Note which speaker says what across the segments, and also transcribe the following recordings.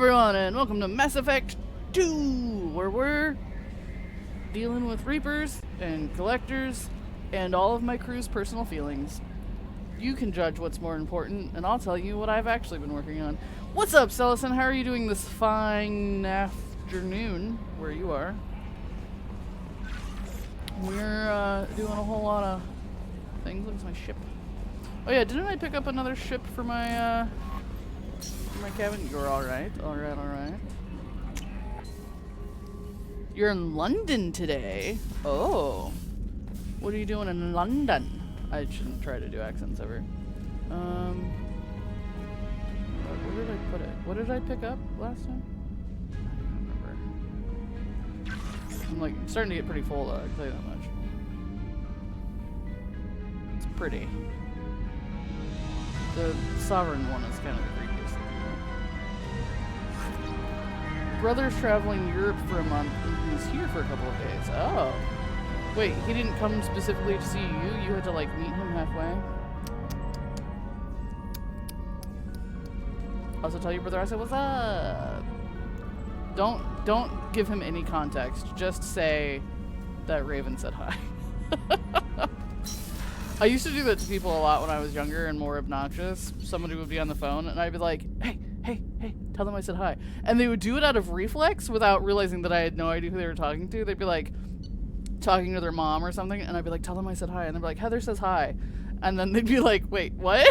Speaker 1: everyone, and welcome to Mass Effect 2, where we're dealing with Reapers and Collectors and all of my crew's personal feelings. You can judge what's more important, and I'll tell you what I've actually been working on. What's up, Celestin? How are you doing this fine afternoon, where you are? We're doing a whole lot of things. Look at my ship. Oh yeah, didn't I pick up another ship for my cabin? You're alright, alright. You're in London today? Oh. What are you doing in London? I shouldn't try to do accents ever. Where did I put it? What did I pick up last time? I don't remember. I'm starting to get pretty full though, I can tell you that much. It's pretty. The Sovereign one is kind of the creepiest looking. Brother's traveling Europe for a month and he's here for a couple of days. Oh. Wait, he didn't come specifically to see you? You had to like meet him halfway? Also tell your brother I said what's up. Don't give him any context. Just say that Raven said hi. I used to do that to people a lot when I was younger and more obnoxious. Somebody would be on the phone and I'd be like, hey, tell them I said hi. And they would do it out of reflex without realizing that I had no idea who they were talking to. They'd be like talking to their mom or something and I'd be like, tell them I said hi. And they'd be like, Heather says hi. And then they'd be like, wait, what?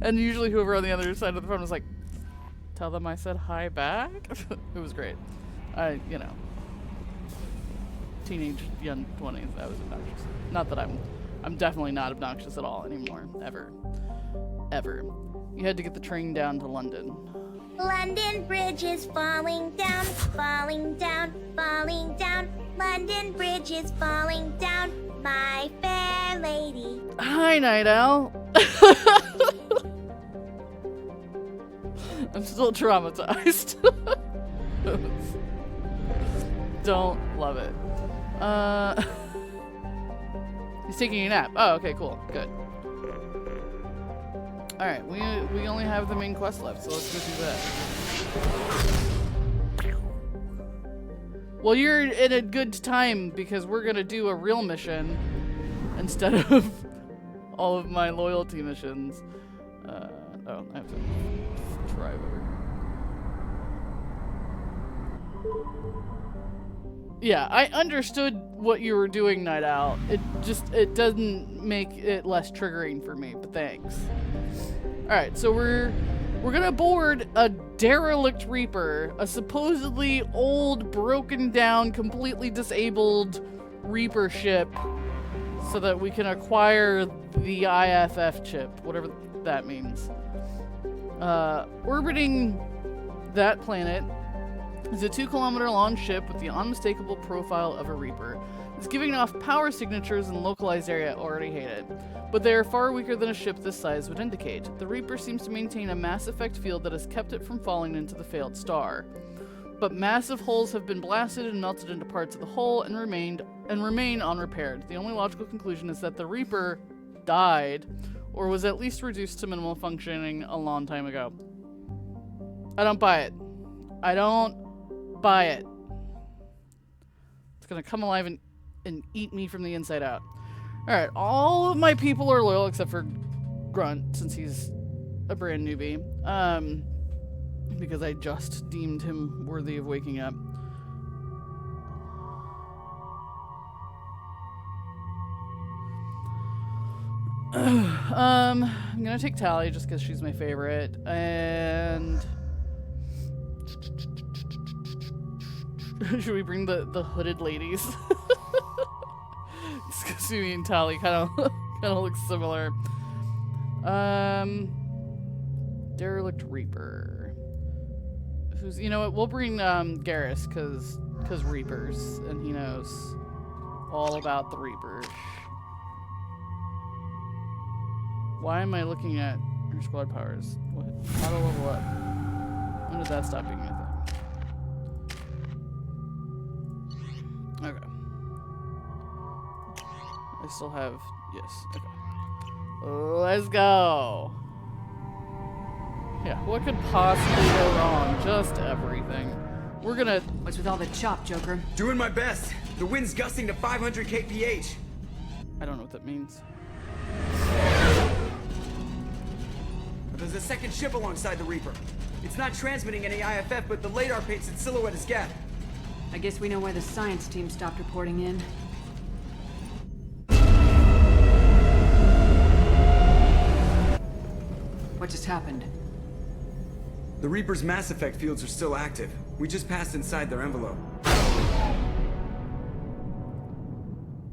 Speaker 1: And usually whoever on the other side of the phone was like, tell them I said hi back? It was great. You know. Teenage, young 20s, I was obnoxious. Not that I'm definitely not obnoxious at all anymore. Ever. You had to get the train down to London.
Speaker 2: London Bridge is falling down, falling down, falling down. London Bridge is falling down, my fair lady.
Speaker 1: Hi, Night Owl. I'm still traumatized. Don't love it. He's taking a nap. Oh, okay, cool. Good. Alright, we only have the main quest left, so let's go do that. Well, you're in a good time because we're gonna do a real mission instead of all of my loyalty missions. Oh, I have to drive over. Yeah, I understood what you were doing, Night Owl. It doesn't make it less triggering for me, but thanks. Alright, so we're gonna board a derelict Reaper, a supposedly old, broken down, completely disabled Reaper ship, so that we can acquire the IFF chip, whatever that means. Orbiting that planet is a 2-kilometer long ship with the unmistakable profile of a Reaper. It's giving off power signatures in the localized area. Already hate it. But they are far weaker than a ship this size would indicate. The Reaper seems to maintain a mass effect field that has kept it from falling into the failed star. But massive holes have been blasted and melted into parts of the hull and remain unrepaired. The only logical conclusion is that the Reaper died, or was at least reduced to minimal functioning a long time ago. I don't buy it. I don't buy it. It's gonna come alive and eat me from the inside out. Alright, all of my people are loyal except for Grunt, since he's a brand newbie. Because I just deemed him worthy of waking up. I'm gonna take Tally just because she's my favorite, and should we bring the hooded ladies? Kasumi and Tally kind of look similar. Derelict Reaper. Who's, you know what? We'll bring Garrus because Reapers, and he knows all about the Reapers. Why am I looking at her squad powers? What? Auto level up. When did that stop being a thing? Okay. I still have... Yes. Okay. Let's go. Yeah, what could possibly go wrong? Just everything. We're gonna...
Speaker 3: What's with all the chop, Joker?
Speaker 4: Doing my best. The wind's gusting to 500 kph.
Speaker 1: I don't know what that means.
Speaker 4: There's a second ship alongside the Reaper. It's not transmitting any IFF, but the radar paints its silhouette as Geth.
Speaker 3: I guess we know why the science team stopped reporting in. What just happened?
Speaker 4: The Reaper's mass effect fields are still active. We just passed inside their envelope.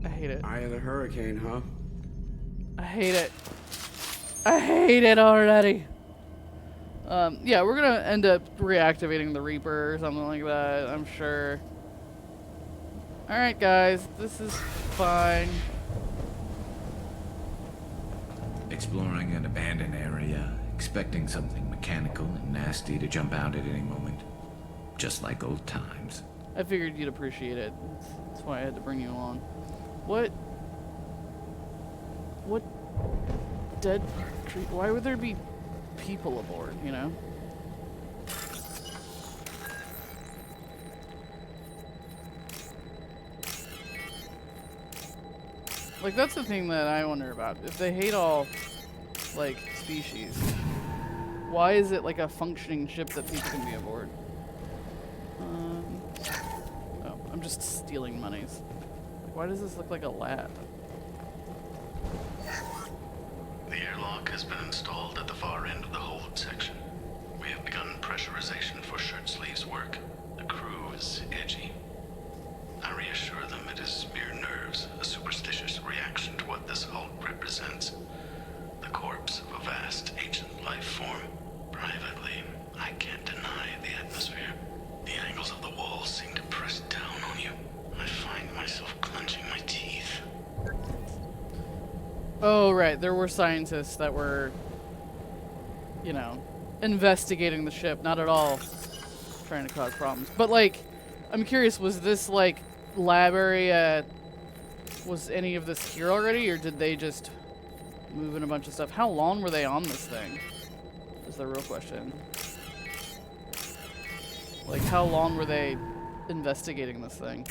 Speaker 1: I hate it.
Speaker 4: Eye of the hurricane, huh?
Speaker 1: I hate it. I hate it already. Yeah, we're gonna end up reactivating the Reaper or something like that, I'm sure. Alright guys, this is fine.
Speaker 5: Exploring an abandoned area, expecting something mechanical and nasty to jump out at any moment. Just like old times.
Speaker 1: I figured you'd appreciate it. That's why I had to bring you along. What dead tree? Why would there be people aboard, you know? Like, that's the thing that I wonder about. If they hate all, like, species, why is it like a functioning ship that people can be aboard? Oh, I'm just stealing monies. Like, why does this look like a lab?
Speaker 6: The airlock has been installed at the far end of the hold section. We have begun pressurization for shirt sleeves work. The crew is edgy. I reassure them it is mere nerves, a superstitious reaction to what this hulk represents. The corpse of a vast ancient life form. Privately, I can't deny the atmosphere. The angles of the walls seem to press down on you. I find myself clenching my teeth.
Speaker 1: Oh, right. There were scientists that were, you know, investigating the ship. Not at all trying to cause problems. But, like, I'm curious, was this, like, lab area, was any of this here already, or did they just move in a bunch of stuff? How long were they on this thing? Is the real question. Like, how long were they investigating this thing?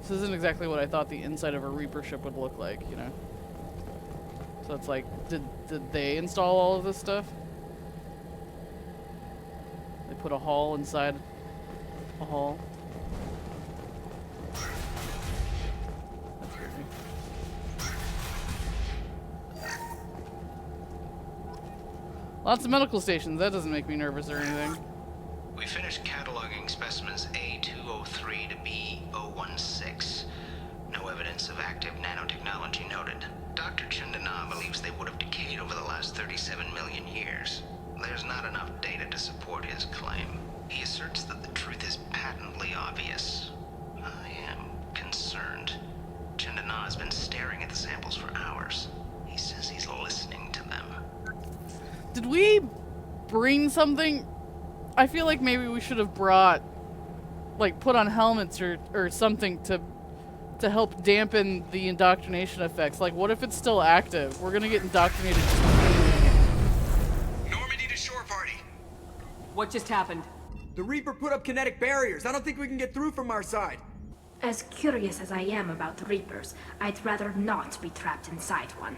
Speaker 1: This isn't exactly what I thought the inside of a Reaper ship would look like, you know? So it's like, did they install all of this stuff? They put a hull inside a hull? That's creepy. Lots of medical stations. That doesn't make me nervous or anything.
Speaker 7: We finished cataloging specimens A203 to B016. No evidence of active nanotechnology noted. Dr. Chandana believes they would have decayed over the last 37 million years. There's not enough data to support his claim. He asserts that the truth is patently obvious. I am concerned. Chandana has been staring at the samples for hours. He says he's listening to them.
Speaker 1: Did we bring something? I feel like maybe we should have brought, like, put on helmets or something to help dampen the indoctrination effects. Like, what if it's still active? We're gonna get indoctrinated.
Speaker 4: Normandy to shore party.
Speaker 3: What just happened?
Speaker 4: The Reaper put up kinetic barriers. I don't think we can get through from our side.
Speaker 8: As curious as I am about the Reapers, I'd rather not be trapped inside one.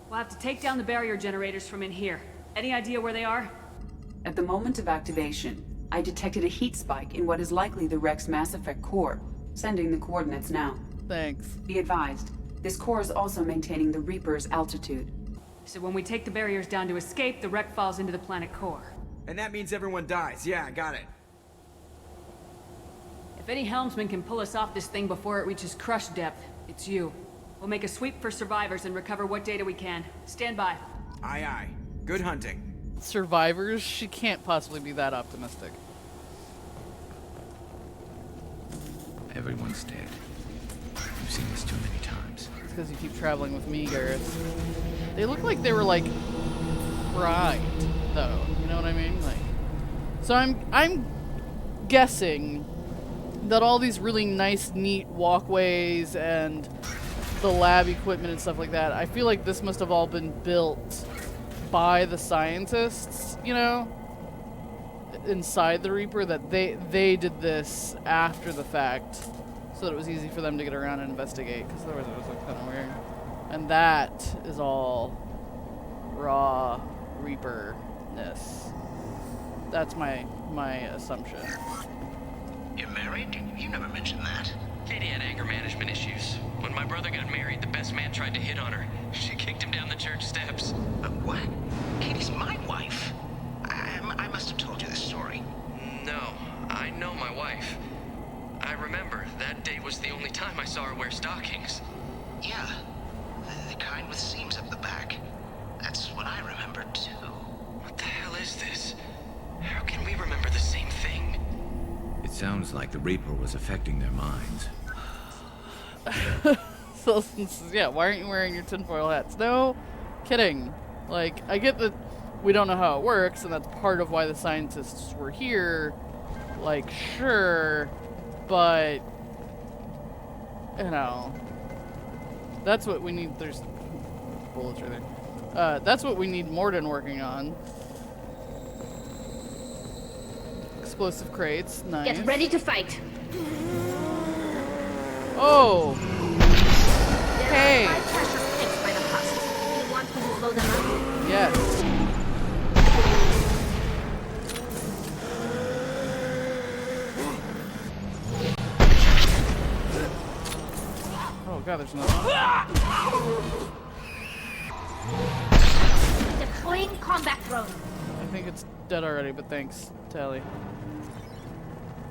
Speaker 3: We'll have to take down the barrier generators from in here. Any idea where they are?
Speaker 9: At the moment of activation, I detected a heat spike in what is likely the Rex Mass Effect core. Sending the coordinates now.
Speaker 1: Thanks.
Speaker 9: Be advised, this core is also maintaining the Reaper's altitude.
Speaker 3: So when we take the barriers down to escape, the wreck falls into the planet core.
Speaker 4: And that means everyone dies. Yeah, got it.
Speaker 3: If any helmsman can pull us off this thing before it reaches crush depth, it's you. We'll make a sweep for survivors and recover what data we can. Stand by.
Speaker 4: Aye, aye. Good hunting.
Speaker 1: Survivors? She can't possibly be that optimistic.
Speaker 5: Everyone's dead. You've seen this too many times.
Speaker 1: It's because you keep traveling with me, Gareth. They look like they were, like, fried, though. You know what I mean? Like, so I'm guessing that all these really nice, neat walkways and the lab equipment and stuff like that, I feel like this must have all been built by the scientists, you know, inside the Reaper, that they did this after the fact, so that it was easy for them to get around and investigate, because otherwise it was like kind of weird. And that is all raw Reaper-ness. That's my assumption.
Speaker 7: You're married? You never mentioned that.
Speaker 10: Katie had anger management issues. When my brother got married, the best man tried to hit on her. She kicked him down the church steps.
Speaker 7: What? Katie's my wife. I must have told you this story.
Speaker 10: No, I know my wife. I remember that day was the only time I saw her wear stockings.
Speaker 7: Yeah, the kind with seams up the back. That's what I remember too.
Speaker 10: What the hell is this? How can we remember the same thing?
Speaker 5: It sounds like the Reaper was affecting their minds.
Speaker 1: So, yeah, why aren't you wearing your tinfoil hats? No kidding. Like, I get that we don't know how it works, and that's part of why the scientists were here. Like, sure, but, you know, that's what we need. There's bullets right there. That's what we need Morden working on. Explosive crates, nice.
Speaker 8: Get ready to fight.
Speaker 1: Oh! Hey!
Speaker 8: There are 5 pressure tanks by the husks. You want me to blow them up?
Speaker 1: Yes. Oh god, there's another one.
Speaker 8: Deploying combat drone.
Speaker 1: I think it's dead already, but thanks, Tally.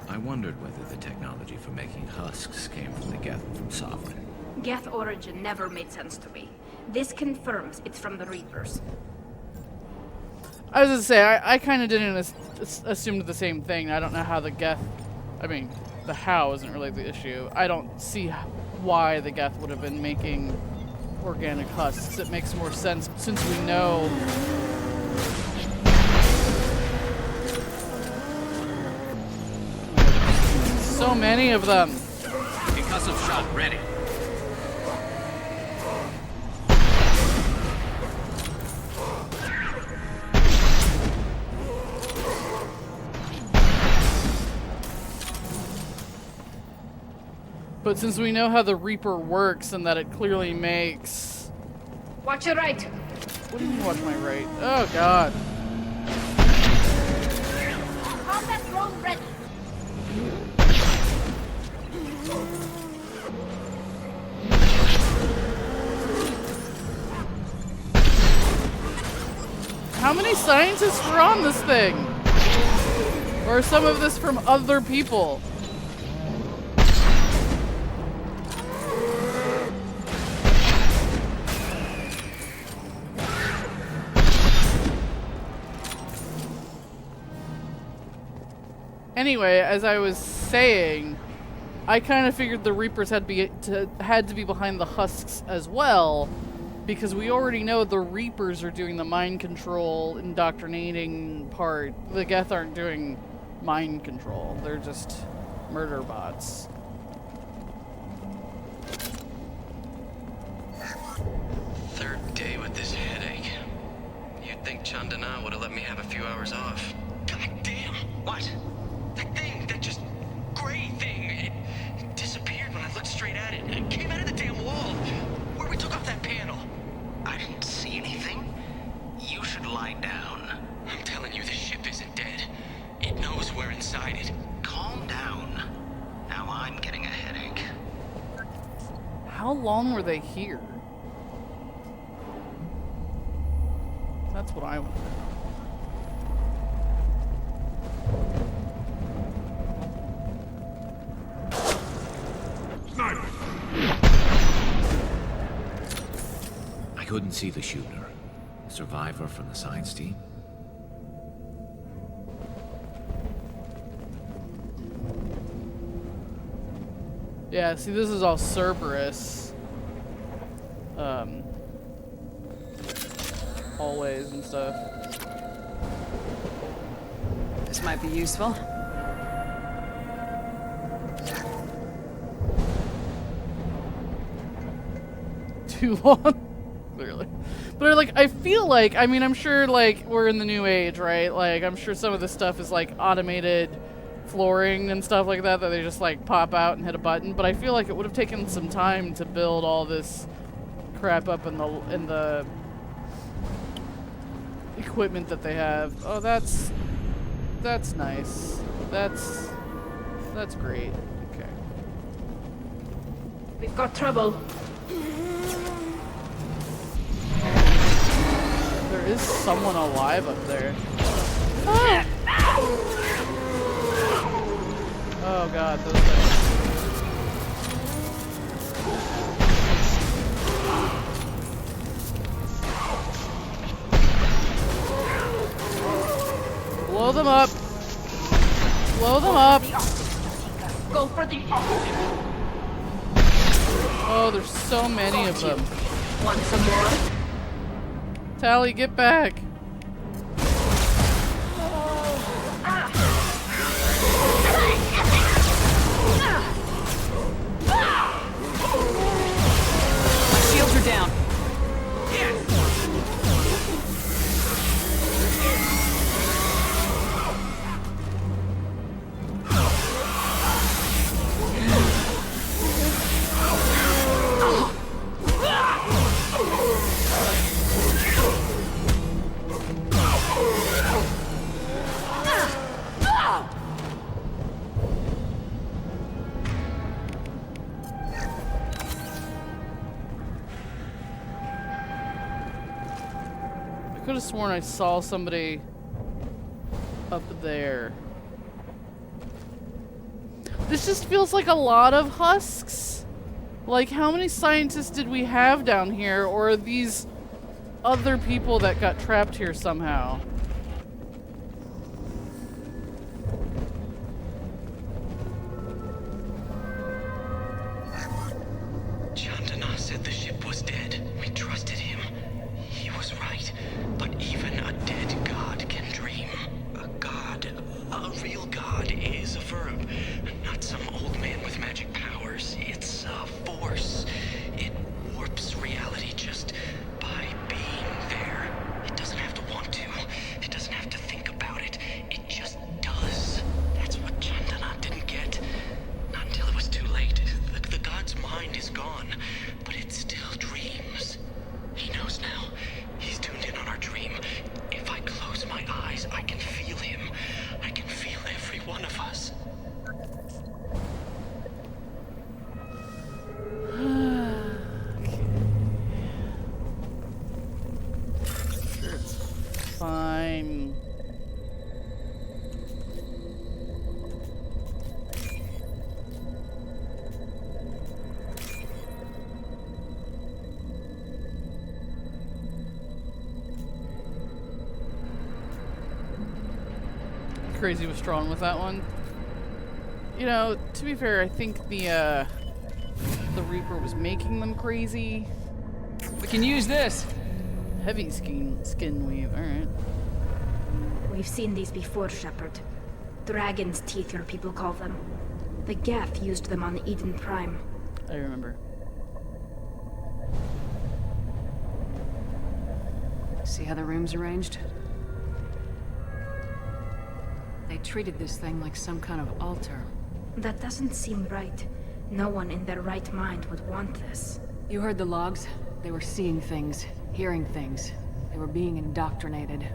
Speaker 5: I wondered whether the technology for making husks came from the Geth or from Sovereign.
Speaker 8: Geth origin never made sense to me. This confirms it's from the Reapers.
Speaker 1: I was gonna say, I kind of didn't assume the same thing. I don't know how the Geth, I mean, the how isn't really the issue. I don't see why the Geth would have been making organic husks. It makes more sense since we know. So many of them.
Speaker 5: Concussive shot ready.
Speaker 1: But since we know how the Reaper works and that it clearly makes...
Speaker 8: Watch your right.
Speaker 1: What do you mean watch my right? Oh god.
Speaker 8: Combat drone ready.
Speaker 1: How many scientists were on this thing? Or some of this from other people? Anyway, as I was saying, I kind of figured the Reapers had to be behind the husks as well, because we already know the Reapers are doing the mind control, indoctrinating part. The Geth aren't doing mind control. They're just murder bots.
Speaker 10: Third day with this headache. You'd think Chandana would have let me have a few hours off. God damn!
Speaker 7: What?
Speaker 10: That thing, that just gray thing, it disappeared when I looked straight at it. It came out of the damn wall, where we took off that panel.
Speaker 7: I didn't see anything. You should lie down.
Speaker 10: I'm telling you, this ship isn't dead. It knows we're inside it.
Speaker 7: Calm down. Now I'm getting a headache.
Speaker 1: How long were they here? That's what I want to know.
Speaker 5: I couldn't see the shooter. A survivor from the science team?
Speaker 1: Yeah, see, this is all Cerberus. Hallways and stuff.
Speaker 11: This might be useful.
Speaker 1: Too long? Clearly. But like, I feel like, I mean, I'm sure like we're in the new age, right? Like, I'm sure some of this stuff is like automated flooring and stuff like that they just like pop out and hit a button. But I feel like it would have taken some time to build all this crap up in the equipment that they have. Oh, that's nice. That's great. Okay.
Speaker 8: We've got trouble.
Speaker 1: There is someone alive up there. Ah! Oh god, those things. Blow them up. Blow them up.
Speaker 8: Go for the oxygen.
Speaker 1: Oh, there's so many of them.
Speaker 8: Want some more?
Speaker 1: Tally, get back.
Speaker 3: My shields are down.
Speaker 1: I could have sworn I saw somebody up there. This just feels like a lot of husks. Like, how many scientists did we have down here, or are these other people that got trapped here somehow?
Speaker 10: Chandana said the ship was dead. We trusted him. He was right. But even a dead god can dream. A god, a real god, is a verb. Not some old man with magic powers. It's a force. It warps reality just by being there. It doesn't have to want to. It doesn't have to think about it. It just does. That's what Chandana didn't get. Not until it was too late. The god's mind is gone, but it still dreams. He knows now. He's tuned in on our dream. If I close my eyes, I can feel him. I can feel every one of us.
Speaker 1: Sure, it's fine. Crazy was strong with that one. You know, to be fair, I think the Reaper was making them crazy.
Speaker 3: We can use this.
Speaker 1: Heavy skin weave, alright.
Speaker 8: We've seen these before, Shepard. Dragon's teeth, your people call them. The Geth used them on Eden Prime.
Speaker 1: I remember.
Speaker 3: See how the room's arranged? They treated this thing like some kind of altar.
Speaker 8: That doesn't seem right. No one in their right mind would want this.
Speaker 3: You heard the logs? They were seeing things, hearing things. They were being indoctrinated.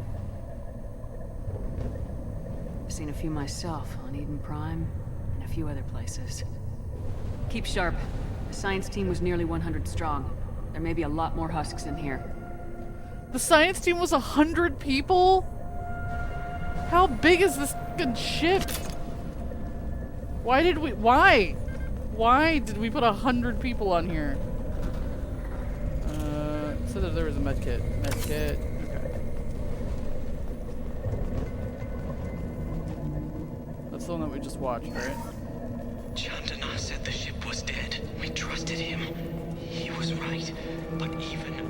Speaker 3: I've seen a few myself on Eden Prime and a few other places. Keep sharp. The science team was nearly 100 strong. There may be a lot more husks in here.
Speaker 1: The science team was 100 people? How big is this fucking ship? Why did did we put 100 people on here? So that there was a medkit. Okay. That's the one that we just watched, right?
Speaker 10: Chandana said the ship was dead. We trusted him. He was right. But even...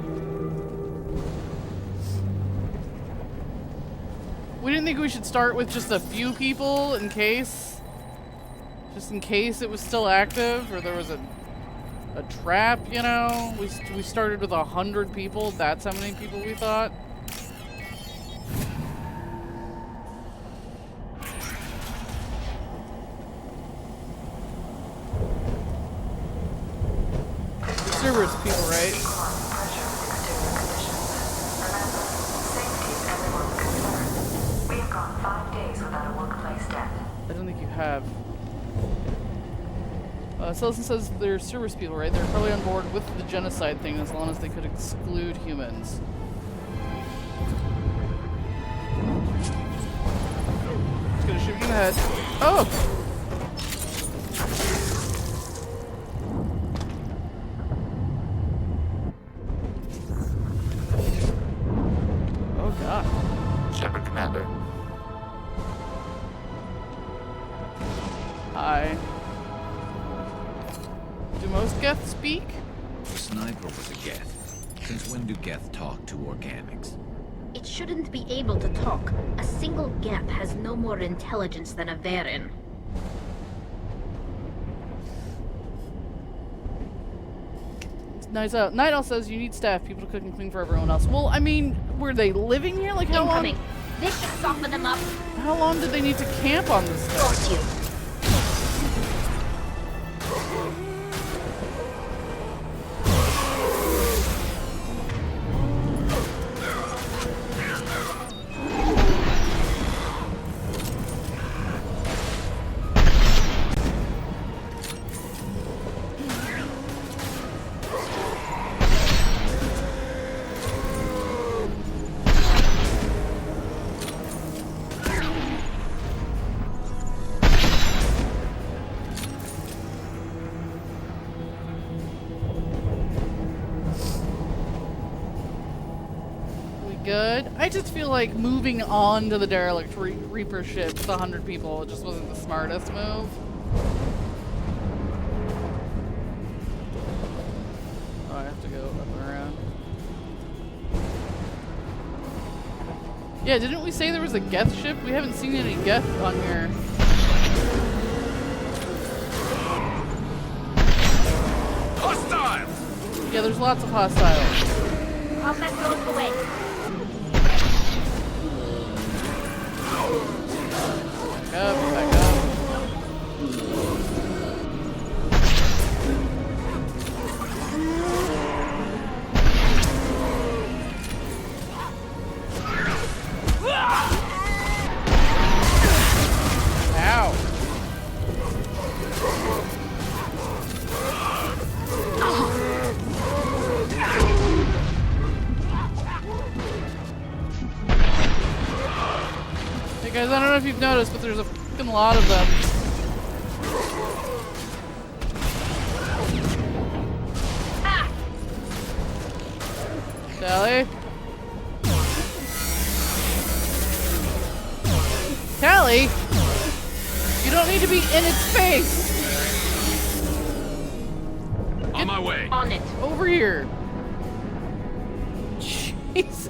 Speaker 1: We didn't think we should start with just a few people in case? Just in case it was still active, or there was a a trap, you know? We started with 100 people. That's how many people we thought. Cerberus people, right?
Speaker 12: We've gone 5 days without a workplace death.
Speaker 1: I don't think you have. Sullivan says they're Cerberus people, right? They're probably on board with the genocide thing as long as they could exclude humans. It's gonna shoot you in the head. Oh! Oh god.
Speaker 13: Shepard Commander.
Speaker 1: Hi. Do most Geth speak?
Speaker 5: The sniper was a Geth. Since when do Geth talk to organics?
Speaker 8: It shouldn't be able to talk. A single Geth has no more intelligence than a Varen.
Speaker 1: Night Owl says you need staff, people to cook and clean for everyone else. Well, I mean, were they living here? Like how
Speaker 8: Incoming.
Speaker 1: long?
Speaker 8: This should soften them up.
Speaker 1: How long did they need to camp on this stuff?
Speaker 8: Got you.
Speaker 1: Good. I just feel like moving on to the derelict Reaper ship with 100 people just wasn't the smartest move. Oh, I have to go up and around. Yeah, didn't we say there was a Geth ship? We haven't seen any Geth on here.
Speaker 13: Hostile!
Speaker 1: Yeah, there's lots of hostiles.
Speaker 8: I'll let those away.
Speaker 1: Back up. Ow. Hey guys, I don't know if you've noticed, but there's a fucking lot of them. Callie? Callie? You don't need to be in its face!
Speaker 13: On my way.
Speaker 8: On it.
Speaker 1: Over here. Jesus.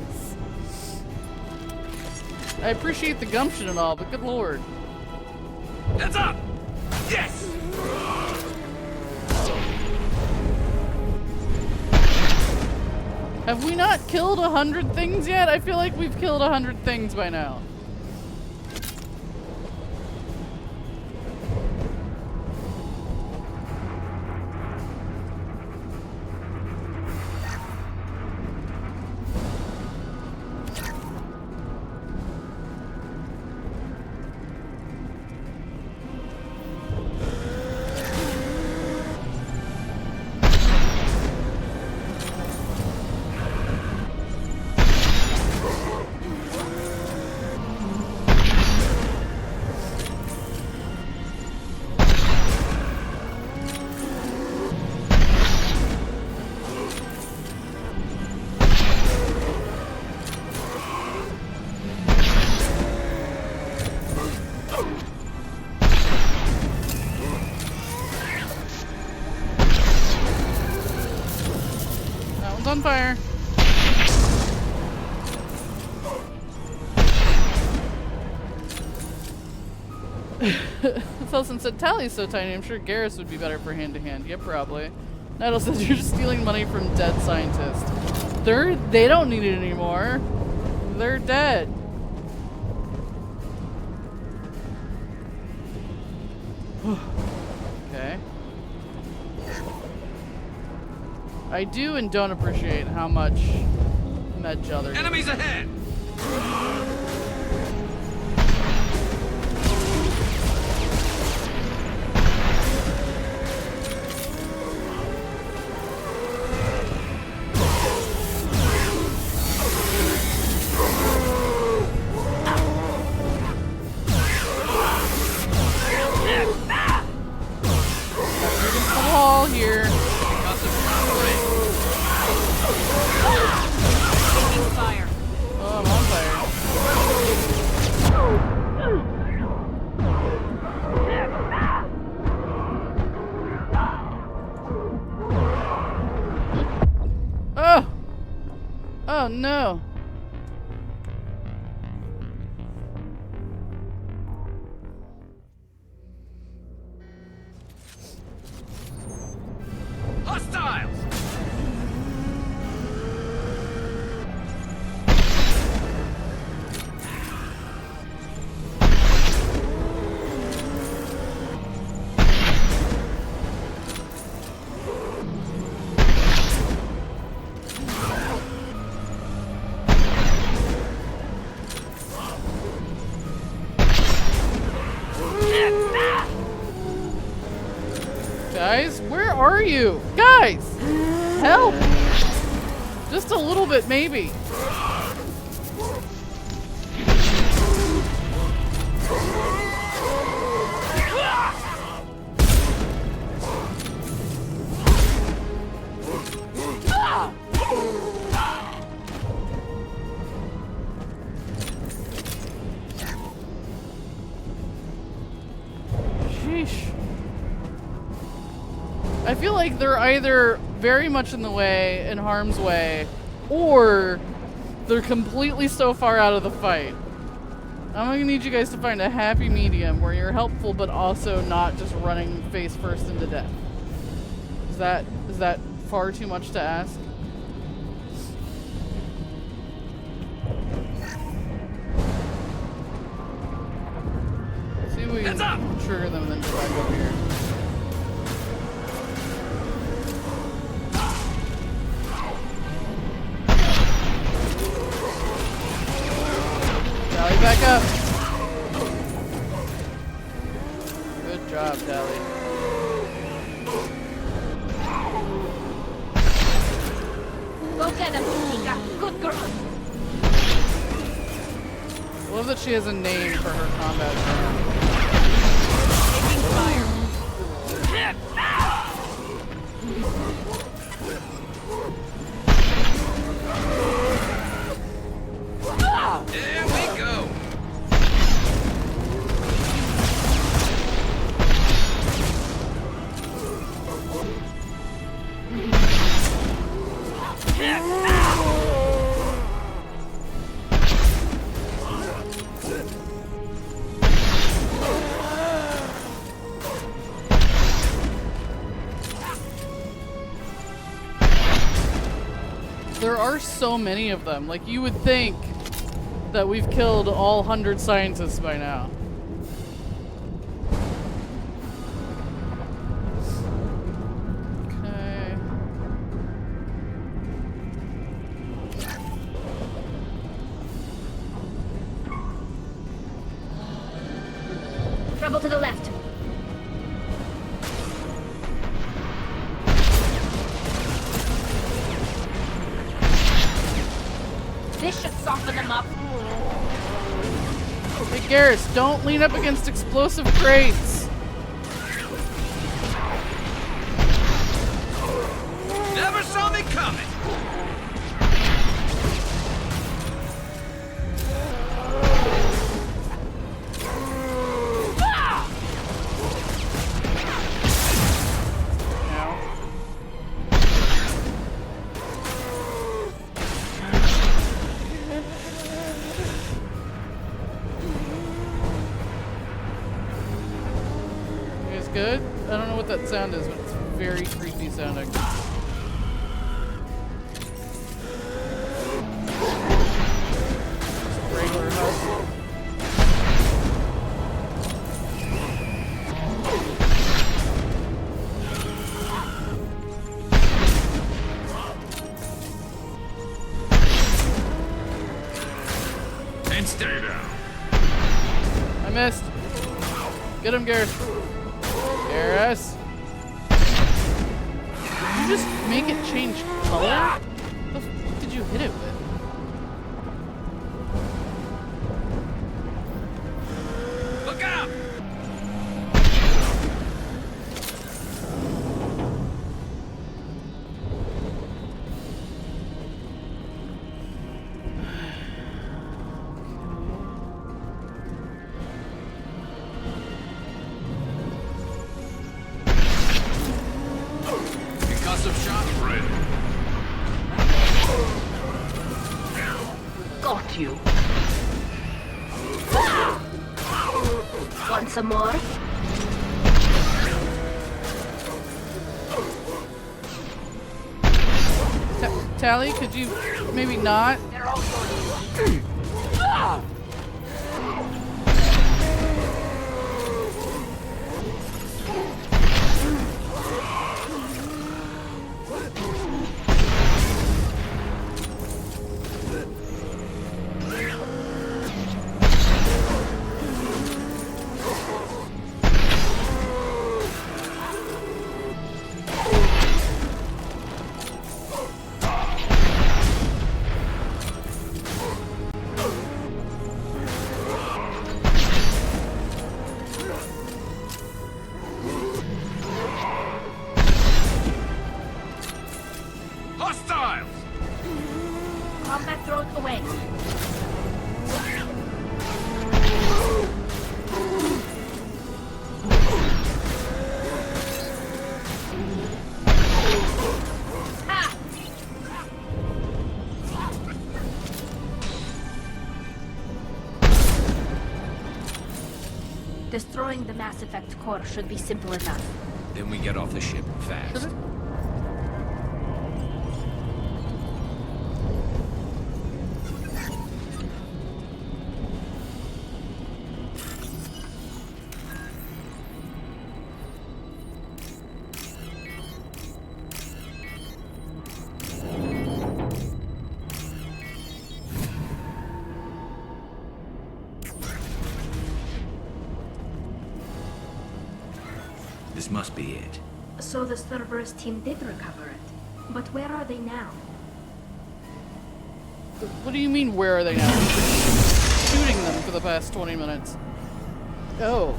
Speaker 1: I appreciate the gumption and all, but good lord.
Speaker 13: Heads up! Yes!
Speaker 1: Have we not killed 100 things yet? I feel like we've killed 100 things by now. On fire. Felson said, Tally's so tiny, I'm sure Garrus would be better for hand-to-hand. Yeah, probably. Nettle says you're just stealing money from dead scientists. They don't need it anymore. They're dead. Okay. I do and don't appreciate how much med gel they're
Speaker 13: Enemies
Speaker 1: using.
Speaker 13: ahead!
Speaker 1: Wall here.
Speaker 3: Fire.
Speaker 1: Oh, I'm on fire. Oh! Oh no!
Speaker 13: Hostiles!
Speaker 1: Guys, where are you? Guys! Help! Just a little bit, maybe. Sheesh. I feel like they're either very much in the way, in harm's way, or they're completely so far out of the fight. I'm gonna need you guys to find a happy medium where you're helpful but also not just running face first into death. Is that far too much to ask? Let's see if we can trigger them and then go back over here. Tally, back up. Good job, Tally.
Speaker 8: Go get him, Chica. Good girl.
Speaker 1: I love that she has a name for her combat term.
Speaker 3: Taking fire.
Speaker 13: There we go!
Speaker 1: There are so many of them. Like, you would think that we've killed all 100 scientists by now. Okay.
Speaker 8: Trouble to the left. This should soften them up.
Speaker 1: Hey, Garrus, don't lean up against explosive crates.
Speaker 13: Never saw me coming!
Speaker 1: Good? I don't know what that sound is, but it's very creepy sounding. Regular husk.
Speaker 13: And stay down.
Speaker 1: I missed. Get him, Garrus. Garrus. Did you just make it change color? What the f did you hit it with?
Speaker 13: Look out! Concussive shot ready.
Speaker 8: Got you. Want some more?
Speaker 1: Tally, could you maybe not?
Speaker 13: Hostiles!
Speaker 8: Combat thrown away. Ha! Destroying the Mass Effect core should be simple enough.
Speaker 5: Then we get off the ship fast. This must be it.
Speaker 8: So the Cerberus team did recover it. But where are they now?
Speaker 1: What do you mean, where are they now? We've been shooting them for the past 20 minutes. Oh,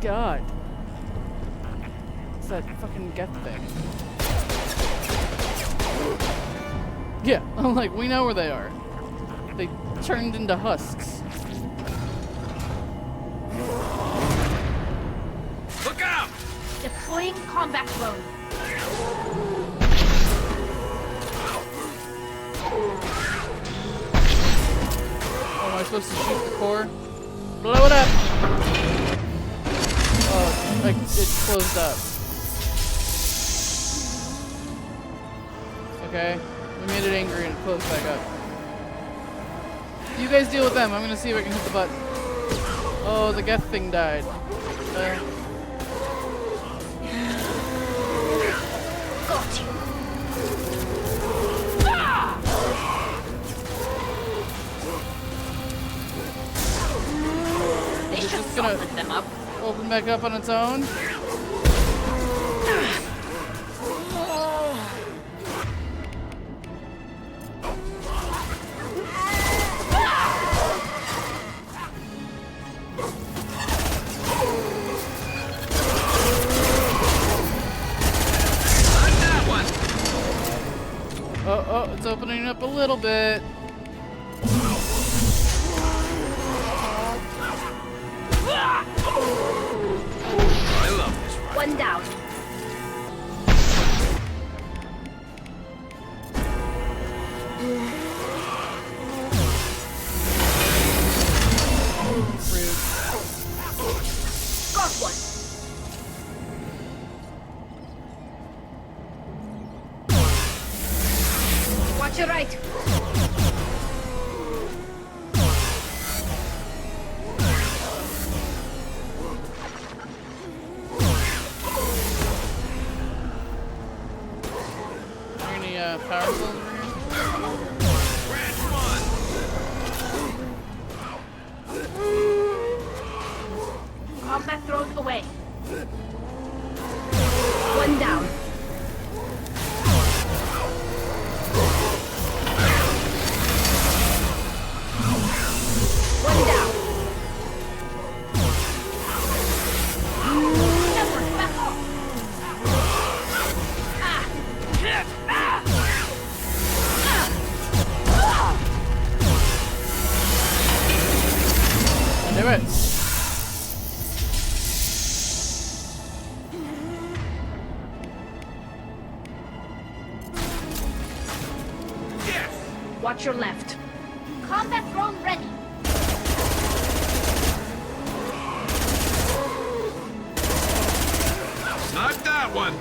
Speaker 1: God. It's that fucking Geth thing. Yeah, I'm like, we know where they are. They turned into husks.
Speaker 13: Look out!
Speaker 8: Deploying combat drone.
Speaker 1: Oh, am I supposed to shoot the core? Blow it up! Oh, like, it closed up. Okay, we made it angry and it closed back up. You guys deal with them. I'm gonna see if I can hit the button. Oh, the Geth thing died.
Speaker 8: Got you. They
Speaker 1: It's
Speaker 8: should
Speaker 1: just gonna
Speaker 8: soften them up.
Speaker 1: open back up on its own. Oh, it's opening up a little bit.
Speaker 13: I love this ride.
Speaker 8: One down.
Speaker 1: Rude.
Speaker 8: Got one. your right.
Speaker 1: Are there any power cells over here?
Speaker 8: Combat thrown away. One down. One down. Shepard, back off.
Speaker 1: Do it.
Speaker 8: Watch your left. Combat drone ready.
Speaker 13: Not that one.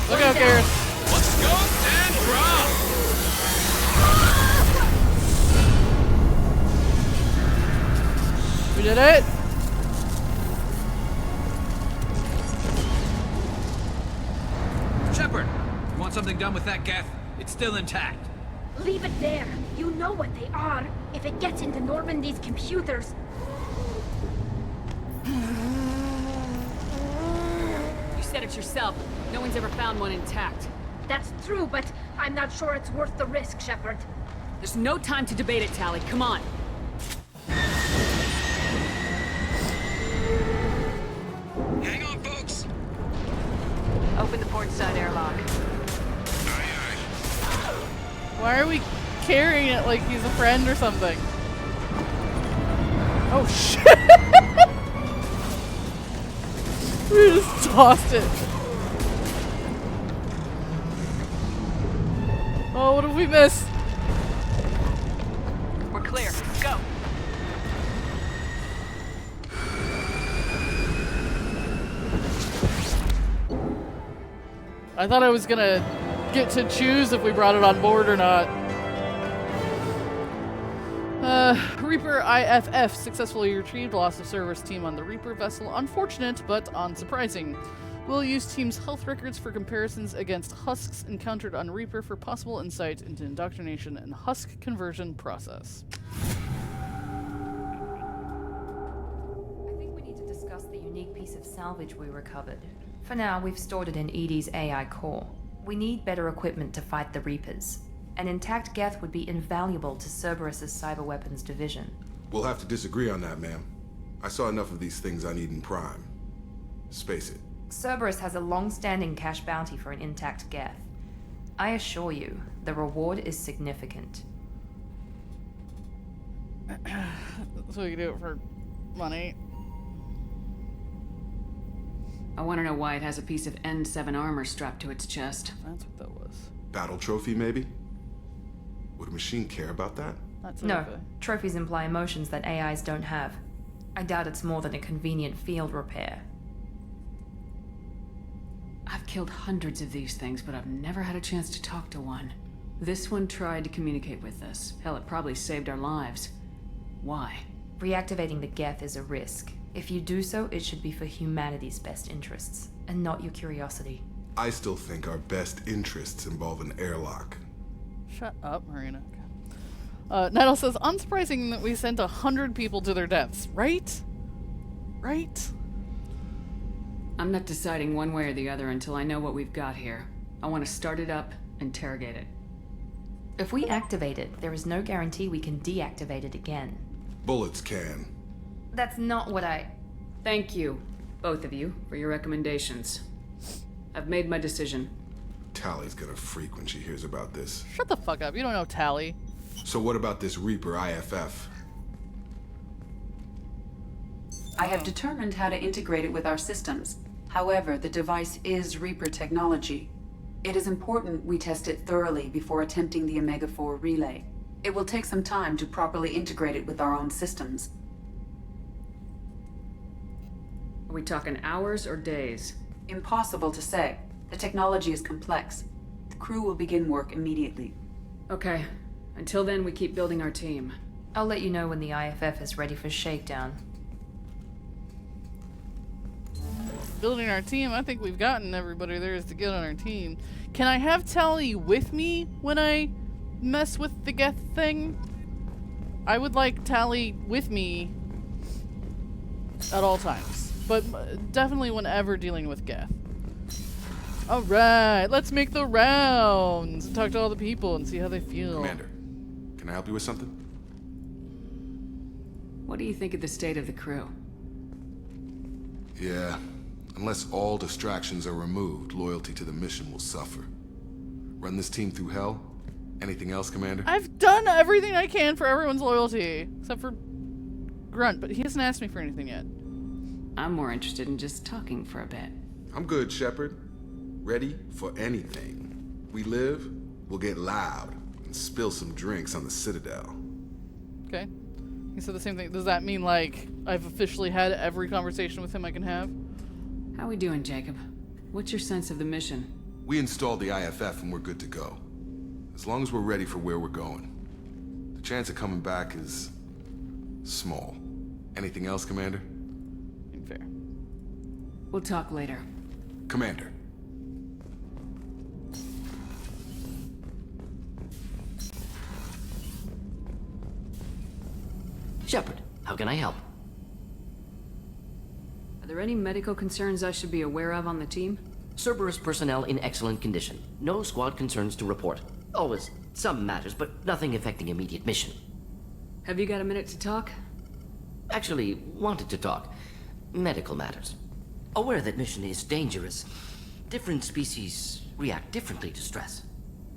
Speaker 1: Look out, Garrett.
Speaker 13: Let's go and drop.
Speaker 1: We did it.
Speaker 13: Shepard, you want something done with that geth? It's still intact.
Speaker 8: Leave it there. You know what they are. If it gets into Normandy's computers.
Speaker 3: You said it yourself. No one's ever found one intact.
Speaker 8: That's true, but I'm not sure it's worth the risk, Shepard.
Speaker 3: There's no time to debate it, Tally. Come on.
Speaker 10: Hang on, folks.
Speaker 3: Open the port side airlock.
Speaker 1: Why are we carrying it like he's a friend or something? Oh shit! We just tossed it. Oh, what did we miss?
Speaker 3: We're clear. Go.
Speaker 1: I thought I was gonna get to choose if we brought it on board or not. Reaper IFF successfully retrieved loss of Cerberus team on the Reaper vessel. Unfortunate, but unsurprising. We'll use team's health records for comparisons against husks encountered on Reaper for possible insight into indoctrination and husk conversion process.
Speaker 14: I think we need to discuss the unique piece of salvage we recovered. For now, we've stored it in EDI's AI core. We need better equipment to fight the Reapers. An intact geth would be invaluable to Cerberus's cyber weapons division.
Speaker 15: We'll have to disagree on that, ma'am. I saw enough of these things on Eden Prime. Space it.
Speaker 14: Cerberus has a long-standing cash bounty for an intact geth. I assure you, the reward is significant.
Speaker 1: So we can do it for money.
Speaker 3: I want to know why it has a piece of N7 armor strapped to its chest.
Speaker 1: That's what that was.
Speaker 15: Battle trophy, maybe? Would a machine care about that?
Speaker 14: No, trophies imply emotions that AIs don't have. I doubt it's more than a convenient field repair.
Speaker 3: I've killed hundreds of these things, but I've never had a chance to talk to one. This one tried to communicate with us. Hell, it probably saved our lives. Why?
Speaker 14: Reactivating the geth is a risk. If you do so, it should be for humanity's best interests, and not your curiosity.
Speaker 15: I still think our best interests involve an airlock.
Speaker 1: Shut up, Marina. Nettle says, unsurprising that we sent 100 people to their deaths, right? Right?
Speaker 3: I'm not deciding one way or the other until I know what we've got here. I want to start it up, interrogate it.
Speaker 14: If we activate it, there is no guarantee we can deactivate it again.
Speaker 15: Bullets can.
Speaker 14: That's not what I...
Speaker 3: Thank you, both of you, for your recommendations. I've made my decision.
Speaker 15: Tally's gonna freak when she hears about this.
Speaker 1: Shut the fuck up, you don't know Tally.
Speaker 15: So what about this Reaper IFF?
Speaker 9: I have determined how to integrate it with our systems. However, the device is Reaper technology. It is important we test it thoroughly before attempting the Omega-4 relay. It will take some time to properly integrate it with our own systems.
Speaker 3: Are we talking hours or days?
Speaker 9: Impossible to say. The technology is complex. The crew will begin work immediately.
Speaker 3: Okay. Until then, we keep building our team.
Speaker 14: I'll let you know when the IFF is ready for shakedown.
Speaker 1: Building our team, I think we've gotten everybody there is to get on our team. Can I have Tally with me when I mess with the Geth thing? I would like Tally with me at all times, but definitely whenever dealing with Geth. Alright, let's make the rounds. Talk to all the people and see how they feel.
Speaker 15: Commander, can I help you with something?
Speaker 3: What do you think of the state of the crew?
Speaker 15: Yeah, unless all distractions are removed, loyalty to the mission will suffer. Run this team through hell? Anything else, Commander?
Speaker 1: I've done everything I can for everyone's loyalty, except for Grunt, but he hasn't asked me for anything yet.
Speaker 3: I'm more interested in just talking for a bit.
Speaker 15: I'm good, Shepard. Ready for anything. We live, we'll get loud, and spill some drinks on the Citadel.
Speaker 1: Okay. He said the same thing. Does that mean, like, I've officially had every conversation with him I can have?
Speaker 3: How we doing, Jacob? What's your sense of the mission?
Speaker 15: We installed the IFF and we're good to go. As long as we're ready for where we're going. The chance of coming back is small. Anything else, Commander?
Speaker 1: Fair.
Speaker 3: We'll talk later.
Speaker 15: Commander.
Speaker 10: Shepard, how can I help?
Speaker 3: Are there any medical concerns I should be aware of on the team?
Speaker 10: Cerberus personnel in excellent condition. No squad concerns to report. Always some matters, but nothing affecting immediate mission.
Speaker 3: Have you got a minute to talk?
Speaker 10: Actually, wanted to talk. Medical matters. Aware that mission is dangerous. Different species react differently to stress.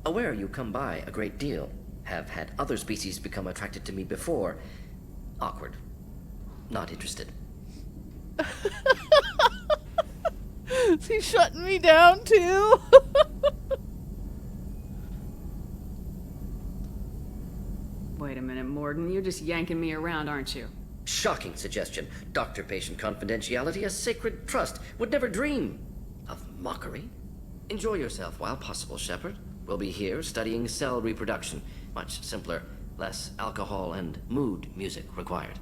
Speaker 10: Aware you come by a great deal. Have had other species become attracted to me before. Awkward. Not interested.
Speaker 1: Is he shutting me down too?
Speaker 3: Wait a minute, Morgan. You're just yanking me around, aren't you?
Speaker 10: Shocking suggestion. Doctor-patient confidentiality, a sacred trust. Would never dream of mockery. Enjoy yourself while possible, Shepard. We'll be here studying cell reproduction. Much simpler. Less alcohol and mood music required.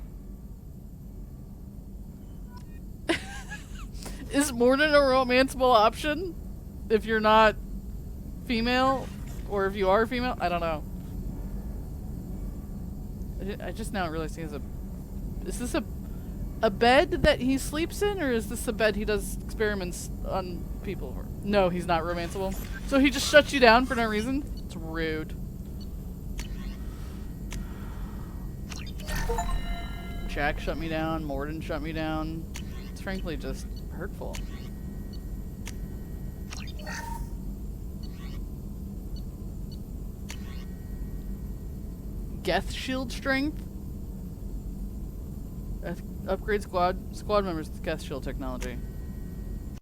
Speaker 1: Is Morden a romanceable option? If you're not female? Or if you are female? I don't know. I just now realized he has a... Is this a bed that he sleeps in? Or is this a bed he does experiments on people? No, he's not romanceable. So he just shuts you down for no reason? It's rude. Jack shut me down. Morden shut me down. It's frankly just hurtful. Geth shield strength? Upgrade squad members with Geth shield technology.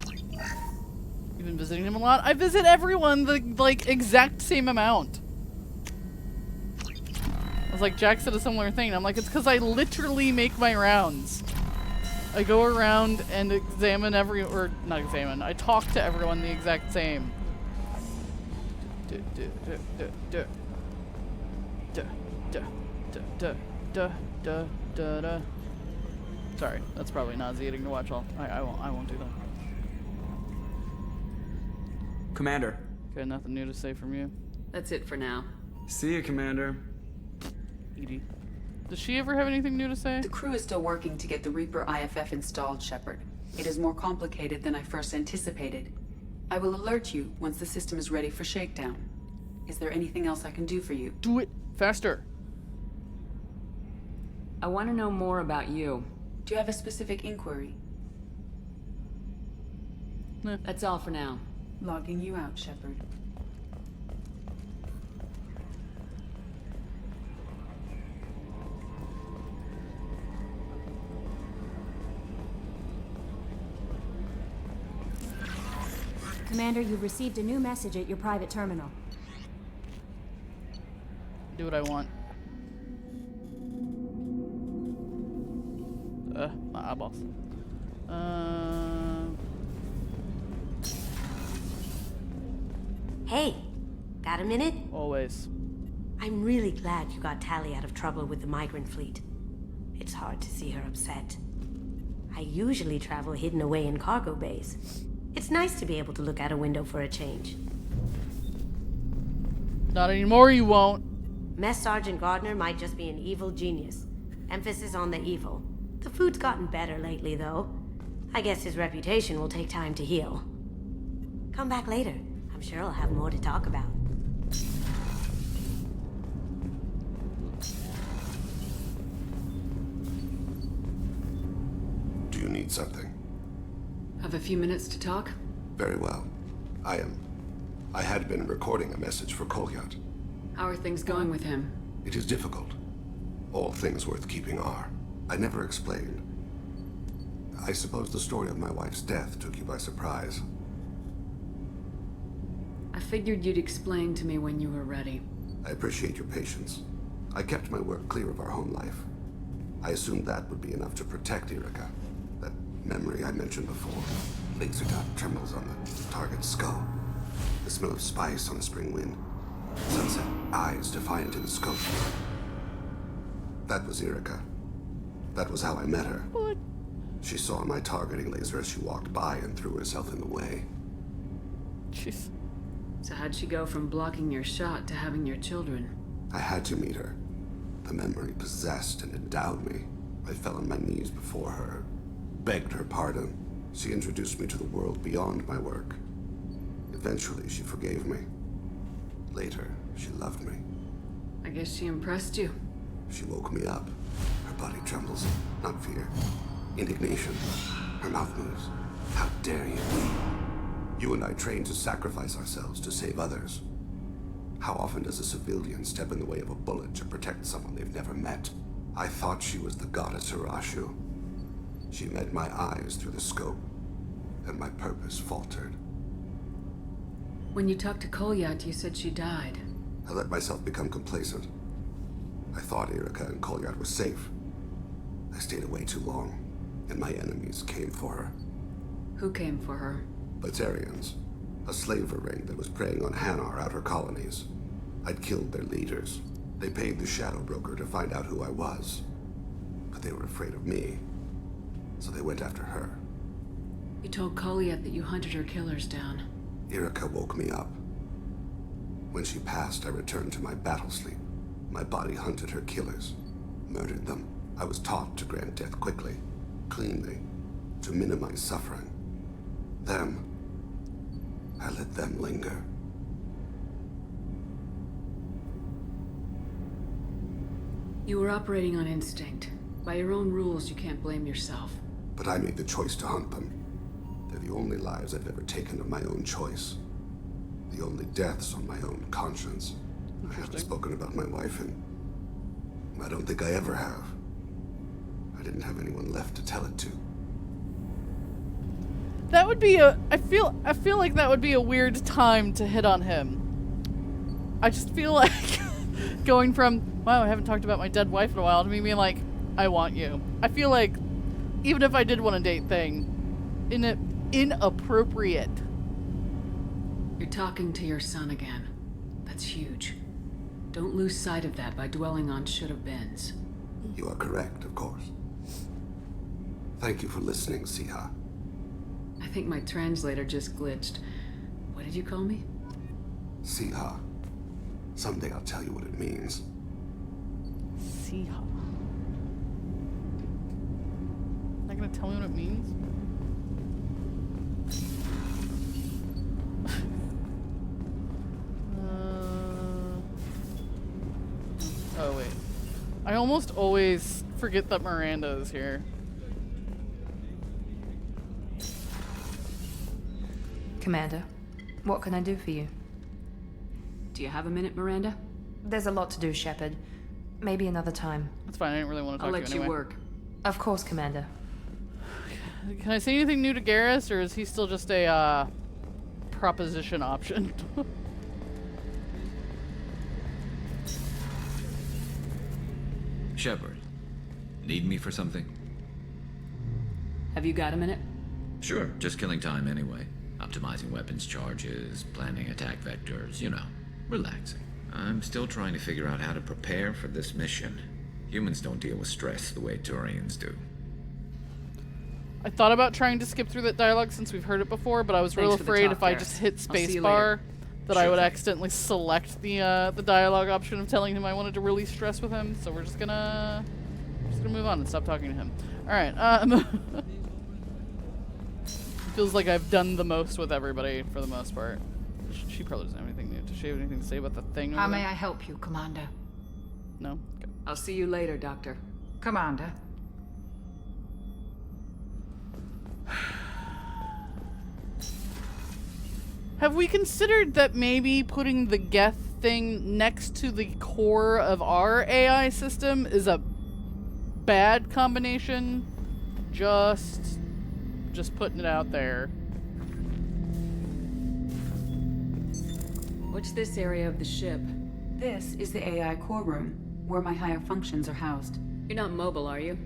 Speaker 1: You've been visiting him a lot? I visit everyone the like exact same amount. I was like, Jack said a similar thing. And I'm like, it's because I literally make my rounds. I go around and examine or not examine, I talk to everyone the exact same. Sorry, that's probably nauseating to watch all. I won't do that.
Speaker 4: Commander.
Speaker 1: Okay, nothing new to say from you.
Speaker 3: That's it for now.
Speaker 4: See you, Commander.
Speaker 1: Edie. Does she ever have anything new to say?
Speaker 9: The crew is still working to get the Reaper IFF installed, Shepard. It is more complicated than I first anticipated. I will alert you once the system is ready for shakedown. Is there anything else I can do for you?
Speaker 1: Do it faster.
Speaker 3: I want to know more about you.
Speaker 9: Do you have a specific inquiry?
Speaker 1: Nah.
Speaker 3: That's all for now.
Speaker 9: Logging you out, Shepard.
Speaker 16: Commander, you've received a new message at your private terminal.
Speaker 1: Do what I want. My eyeballs.
Speaker 17: Hey, got a minute?
Speaker 1: Always.
Speaker 17: I'm really glad you got Tally out of trouble with the migrant fleet. It's hard to see her upset. I usually travel hidden away in cargo bays. It's nice to be able to look out a window for a change.
Speaker 1: Not anymore, you won't.
Speaker 17: Mess Sergeant Gardner might just be an evil genius. Emphasis on the evil. The food's gotten better lately, though. I guess his reputation will take time to heal. Come back later. I'm sure I'll have more to talk about.
Speaker 15: Do you need something?
Speaker 3: Have a few minutes to talk?
Speaker 15: Very well. I had been recording a message for Kolyat.
Speaker 3: How are things going with him?
Speaker 15: It is difficult. All things worth keeping are. I never explained. I suppose the story of my wife's death took you by surprise.
Speaker 3: I figured you'd explain to me when you were ready.
Speaker 15: I appreciate your patience. I kept my work clear of our home life. I assumed that would be enough to protect Erica. That memory I mentioned before. Laser dot trembles on the target's skull. The smell of spice on a spring wind. Sunset eyes defiant in the scope. That was Erica. That was how I met her.
Speaker 1: What?
Speaker 15: She saw my targeting laser as she walked by and threw herself in the way.
Speaker 1: Jeez.
Speaker 3: So how'd she go from blocking your shot to having your children?
Speaker 15: I had to meet her. The memory possessed and endowed me. I fell on my knees before her, begged her pardon. She introduced me to the world beyond my work. Eventually, she forgave me. Later, she loved me.
Speaker 3: I guess she impressed you.
Speaker 15: She woke me up. Her body trembles. Not fear. Indignation. Her mouth moves. How dare you? You and I trained to sacrifice ourselves to save others. How often does a civilian step in the way of a bullet to protect someone they've never met? I thought she was the goddess Hirashu. She met my eyes through the scope, and my purpose faltered.
Speaker 3: When you talked to Kolyat, you said she died.
Speaker 15: I let myself become complacent. I thought Erica and Kolyat were safe. I stayed away too long, and my enemies came for her.
Speaker 3: Who came for her?
Speaker 15: Batarians. A slaver ring that was preying on Hanar outer colonies. I'd killed their leaders. They paid the shadow broker to find out who I was. But they were afraid of me, so they went after her.
Speaker 3: You told Kolyat that you hunted her killers down.
Speaker 15: Erica woke me up. When she passed, I returned to my battle sleep. My body hunted her killers, murdered them. I was taught to grant death quickly, cleanly, to minimize suffering. Them, I let them linger.
Speaker 3: You were operating on instinct. By your own rules, you can't blame yourself.
Speaker 15: But I made the choice to hunt them. They're the only lives I've ever taken of my own choice. The only deaths on my own conscience. I haven't spoken about my wife, and I don't think I ever have. I didn't have anyone left to tell it to.
Speaker 1: That would be a... I feel like that would be a weird time to hit on him. I just feel like going from, wow, I haven't talked about my dead wife in a while, to me being like, I want you. I feel like even if I did want a date thing, inappropriate.
Speaker 3: You're talking to your son again. That's huge. Don't lose sight of that by dwelling on should-have-beens.
Speaker 15: You are correct, of course. Thank you for listening, Siha.
Speaker 3: I think my translator just glitched. What did you call me?
Speaker 15: Siha. Someday I'll tell you what it means.
Speaker 1: Siha. Not gonna tell me what it means? Oh wait. I almost always forget that Miranda is here.
Speaker 14: Commander, what can I do for you?
Speaker 3: Do you have a minute, Miranda?
Speaker 14: There's a lot to do, Shepard. Maybe another time.
Speaker 1: That's fine, I didn't really want to
Speaker 3: I'll
Speaker 1: talk
Speaker 3: let
Speaker 1: to you
Speaker 3: you
Speaker 1: anyway.
Speaker 3: work.
Speaker 14: Of course, Commander.
Speaker 1: Can I say anything new to Garrus, or is he still just a, proposition option.
Speaker 5: Shepard, need me for something?
Speaker 3: Have you got a minute?
Speaker 5: Sure, just killing time anyway. Optimizing weapons charges, planning attack vectors, you know, relaxing. I'm still trying to figure out how to prepare for this mission. Humans don't deal with stress the way Turians do.
Speaker 1: I thought about trying to skip through that dialogue since we've heard it before, but I was real
Speaker 3: Thanks for the
Speaker 1: afraid
Speaker 3: talk,
Speaker 1: if I
Speaker 3: Garrus.
Speaker 1: just hit
Speaker 3: I'll see you
Speaker 1: spacebar
Speaker 3: later.
Speaker 1: that
Speaker 5: Sure
Speaker 1: I would
Speaker 5: thing.
Speaker 1: accidentally select the dialogue option of telling him I wanted to release stress with him. So we're just gonna move on and stop talking to him. All right. Feels like I've done the most with everybody for the most part. She probably doesn't have anything new. Does she have anything to say about the thing?
Speaker 11: How
Speaker 1: over
Speaker 11: may
Speaker 1: there?
Speaker 11: I help you, Commander?
Speaker 1: No. Okay.
Speaker 3: I'll see you later, Doctor.
Speaker 11: Commander.
Speaker 1: Have we considered that maybe putting the Geth thing next to the core of our AI system is a bad combination? Just putting it out there.
Speaker 3: What's this area of the ship?
Speaker 9: This is the AI core room, where my higher functions are housed.
Speaker 3: You're not mobile, are you?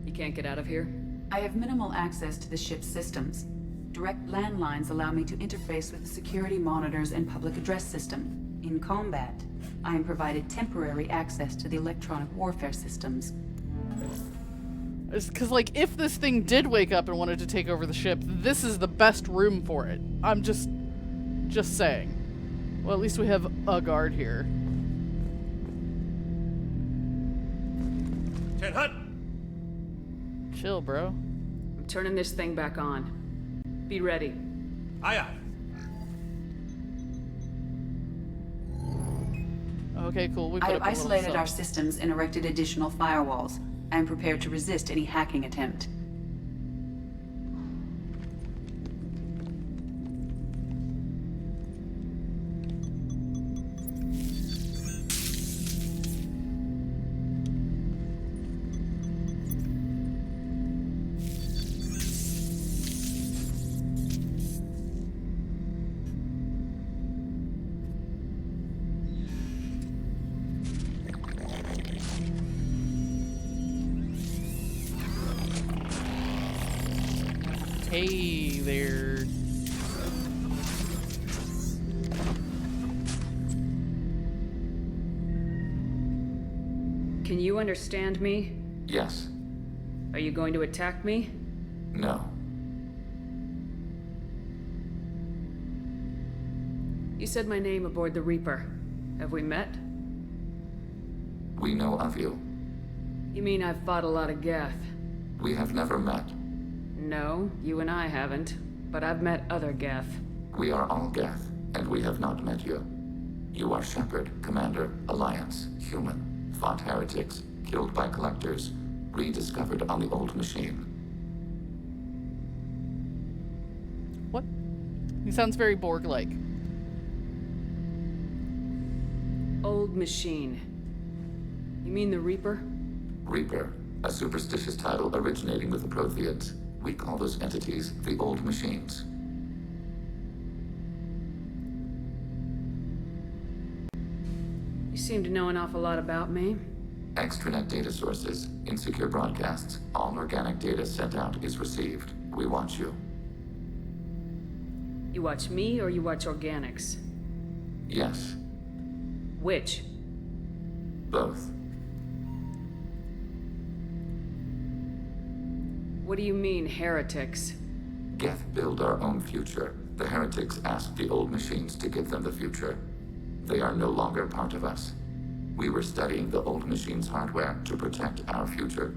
Speaker 3: You can't get out of here?
Speaker 9: I have minimal access to the ship's systems. Direct landlines allow me to interface with the security monitors and public address system. In combat, I am provided temporary access to the electronic warfare systems.
Speaker 1: Because, like, if this thing did wake up and wanted to take over the ship, this is the best room for it. I'm just saying. Well, at least we have a guard here.
Speaker 18: Ten Hut!
Speaker 1: Chill, bro.
Speaker 3: I'm turning this thing back on. Be ready.
Speaker 18: Aye, aye.
Speaker 1: Okay, cool. We put
Speaker 9: I
Speaker 1: up
Speaker 9: have
Speaker 1: a little
Speaker 9: isolated
Speaker 1: cell.
Speaker 9: our systems and erected additional firewalls. I am prepared to resist any hacking attempt.
Speaker 1: Hey there.
Speaker 3: Can you understand me?
Speaker 5: Yes.
Speaker 3: Are you going to attack me?
Speaker 5: No.
Speaker 3: You said my name aboard the Reaper. Have we met?
Speaker 5: We know of you.
Speaker 3: You mean I've fought a lot of Geth?
Speaker 5: We have never met.
Speaker 3: No, you and I haven't. But I've met other Geth.
Speaker 5: We are all Geth, and we have not met you. You are Shepard, Commander, Alliance, human, fought heretics, killed by collectors, rediscovered on the old machine.
Speaker 1: What? He sounds very Borg-like.
Speaker 3: Old machine. You mean the Reaper?
Speaker 5: Reaper, a superstitious title originating with the Protheans. We call those entities the old machines.
Speaker 3: You seem to know an awful lot about me.
Speaker 5: Extranet data sources, insecure broadcasts, all organic data sent out is received. We watch you.
Speaker 3: You watch me or you watch organics?
Speaker 5: Yes,
Speaker 3: Which?
Speaker 5: both.
Speaker 3: What do you mean, heretics?
Speaker 5: Geth build our own future. The heretics asked the old machines to give them the future. They are no longer part of us. We were studying the old machines' hardware to protect our future.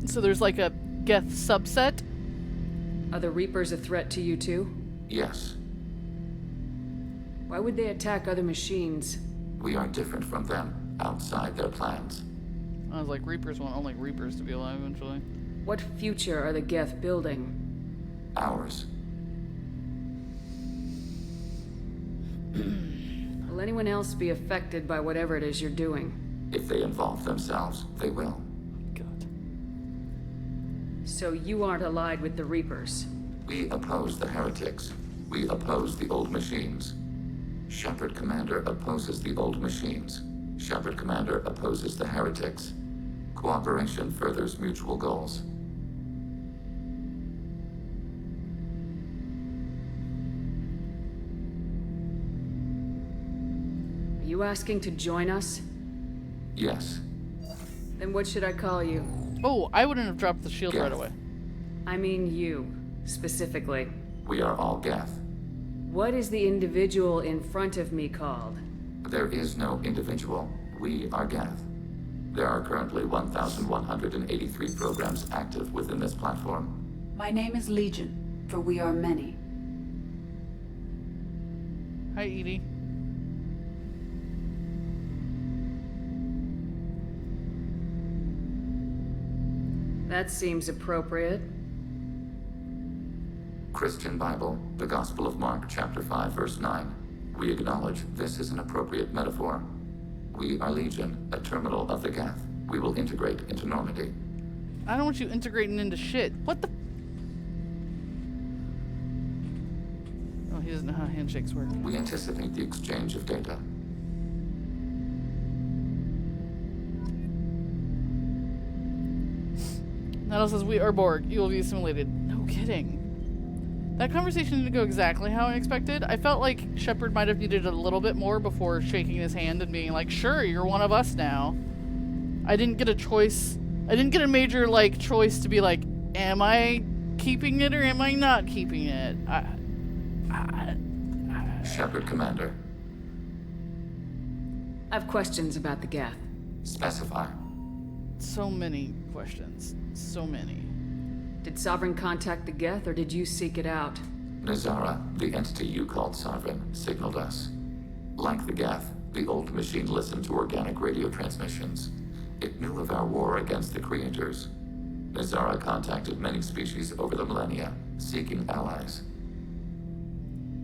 Speaker 1: So there's like a Geth subset?
Speaker 3: Are the Reapers a threat to you too?
Speaker 5: Yes,
Speaker 3: Why would they attack other machines?
Speaker 5: we are different from them, outside their plans.
Speaker 1: I was like, Reapers want only Reapers to be alive eventually.
Speaker 3: What future are the Geth building?
Speaker 5: Ours.
Speaker 3: Will anyone else be affected by whatever it is you're doing?
Speaker 5: If they involve themselves, they will.
Speaker 3: So you aren't allied with the Reapers?
Speaker 18: We oppose the heretics. We oppose the old machines. Shepard Commander opposes the old machines. Shepard Commander opposes the heretics. Cooperation furthers mutual goals.
Speaker 3: Are you asking to join us?
Speaker 18: Yes.
Speaker 3: Then what should I call you?
Speaker 1: Oh, I wouldn't have dropped the shield right away.
Speaker 3: I mean you, specifically.
Speaker 18: We are all Geth.
Speaker 3: What is the individual in front of me called?
Speaker 18: There is no individual. We are Geth. There are currently 1,183 programs active within this platform.
Speaker 9: My name is Legion, for we are many.
Speaker 1: Hi, Edie.
Speaker 3: That seems appropriate.
Speaker 18: Christian Bible, the Gospel of Mark, chapter 5, verse 9. We acknowledge this is an appropriate metaphor. We are Legion, a terminal of the Geth. We will integrate into Normandy.
Speaker 1: I don't want you integrating into shit. What the? Oh, he doesn't know how handshakes work.
Speaker 18: We anticipate the exchange of data.
Speaker 1: Nettle says, we are Borg. You will be assimilated. No kidding. That conversation didn't go exactly how I expected. I felt like Shepard might have needed a little bit more before shaking his hand and being like, sure, you're one of us now. I didn't get a choice. I didn't get a major, like, choice to be like, am I keeping it or am I not keeping it?
Speaker 18: Shepard Commander.
Speaker 3: I have questions about the Geth.
Speaker 18: Specify.
Speaker 1: So many questions. So many.
Speaker 3: Did Sovereign contact the Geth, or did you seek it out?
Speaker 18: Nazara, the entity you called Sovereign, signaled us. Like the Geth, the old machine listened to organic radio transmissions. It knew of our war against the creators. Nazara contacted many species over the millennia, seeking allies.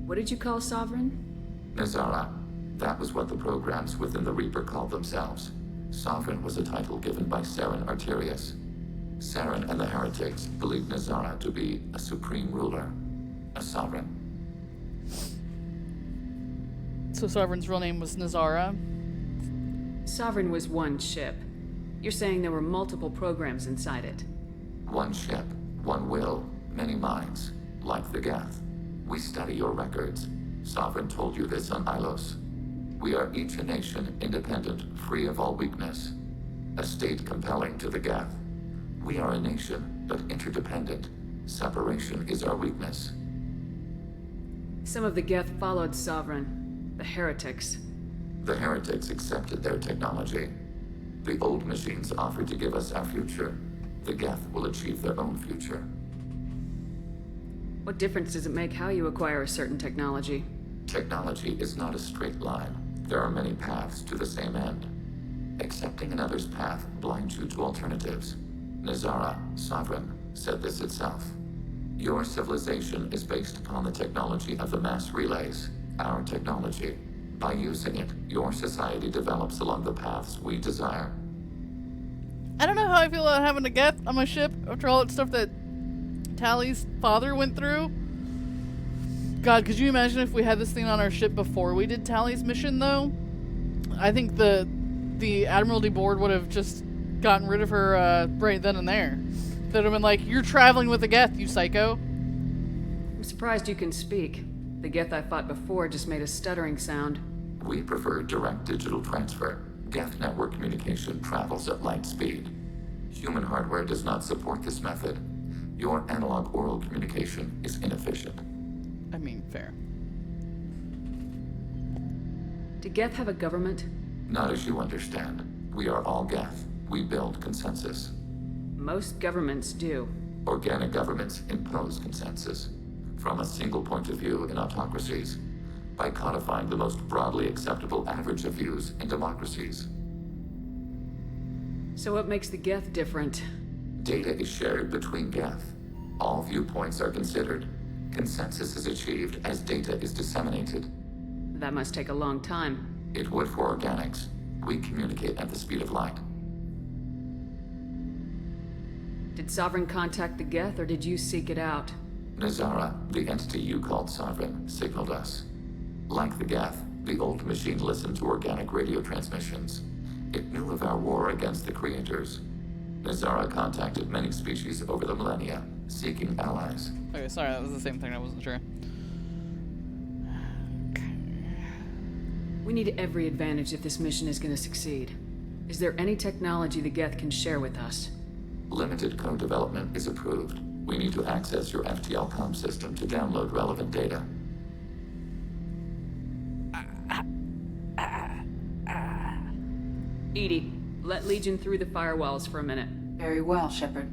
Speaker 3: What did you call Sovereign?
Speaker 18: Nazara. That was what the programs within the Reaper called themselves. Sovereign was a title given by Saren Arterius. Saren and the heretics believed Nazara to be a supreme ruler, a sovereign.
Speaker 1: So Sovereign's real name was Nazara?
Speaker 3: Sovereign was one ship. You're saying there were multiple programs inside it.
Speaker 18: One ship, one will, many minds, like the Geth. We study your records. Sovereign told you this on Ilos. We are each a nation, independent, free of all weakness. A state compelling to the Geth. We are a nation, but interdependent. Separation is our weakness.
Speaker 3: Some of the Geth followed Sovereign. The heretics.
Speaker 18: The heretics accepted their technology. The old machines offered to give us our future. The Geth will achieve their own future.
Speaker 3: What difference does it make how you acquire a certain technology?
Speaker 18: Technology is not a straight line. There are many paths to the same end. Accepting another's path blinds you to alternatives. Nazara, Sovereign, said this itself. Your civilization is based upon the technology of the mass relays, our technology. By using it, your society develops along the paths we desire.
Speaker 1: I don't know how I feel about having a Geth on my ship after all that stuff that Tally's father went through. God, could you imagine if we had this thing on our ship before we did Tally's mission, though? I think the Admiralty board would have just gotten rid of her right then and there. They'd have been like, you're traveling with a Geth, you psycho.
Speaker 3: I'm surprised you can speak. The Geth I fought before just made a stuttering sound.
Speaker 18: We prefer direct digital transfer. Geth network communication travels at light speed. Human hardware does not support this method. Your analog oral communication is inefficient.
Speaker 1: I mean, fair.
Speaker 3: Do Geth have a government?
Speaker 18: Not as you understand. We are all Geth. We build consensus.
Speaker 3: Most governments do.
Speaker 18: Organic governments impose consensus. From a single point of view in autocracies. By codifying the most broadly acceptable average of views in democracies.
Speaker 3: So what makes the Geth different?
Speaker 18: Data is shared between Geth. All viewpoints are considered. Consensus is achieved as data is disseminated.
Speaker 3: That must take a long time.
Speaker 18: It would for organics. We communicate at the speed of light.
Speaker 3: Did Sovereign contact the Geth, or did you seek it out?
Speaker 18: Nazara, the entity you called Sovereign, signaled us. Like the Geth, the old machine listened to organic radio transmissions. It knew of our war against the creators. Nazara contacted many species over the millennia, seeking allies.
Speaker 1: Okay, sorry, that was the same thing. I wasn't sure.
Speaker 3: We need every advantage if this mission is going to succeed. Is there any technology the Geth can share with us?
Speaker 18: Limited co-development is approved. We need to access your FTL comm system to download relevant data.
Speaker 3: EDI, let Legion through the firewalls for a minute.
Speaker 9: Very well, Shepard.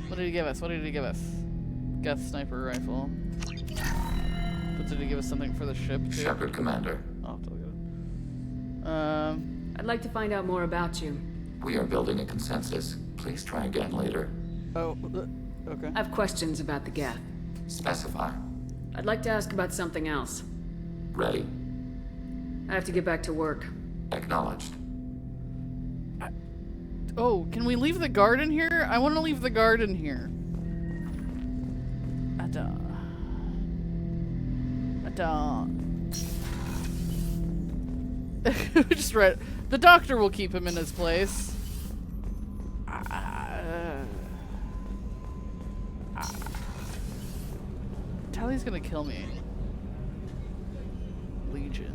Speaker 1: What did he give us? What did he give us? Geth sniper rifle. But did he give us something for the ship too?
Speaker 18: Shepard, Commander.
Speaker 1: I'll have to look at it.
Speaker 3: I'd like to find out more about you.
Speaker 18: We are building a consensus. Please try again later.
Speaker 1: Oh, okay.
Speaker 3: I have questions about the Geth.
Speaker 18: Specify.
Speaker 3: I'd like to ask about something else.
Speaker 18: Ready.
Speaker 3: I have to get back to work.
Speaker 18: Acknowledged.
Speaker 1: Oh, can we leave the garden here? I want to leave the garden here. I don't. Just read. The doctor will keep him in his place. Tally's gonna kill me. Legion.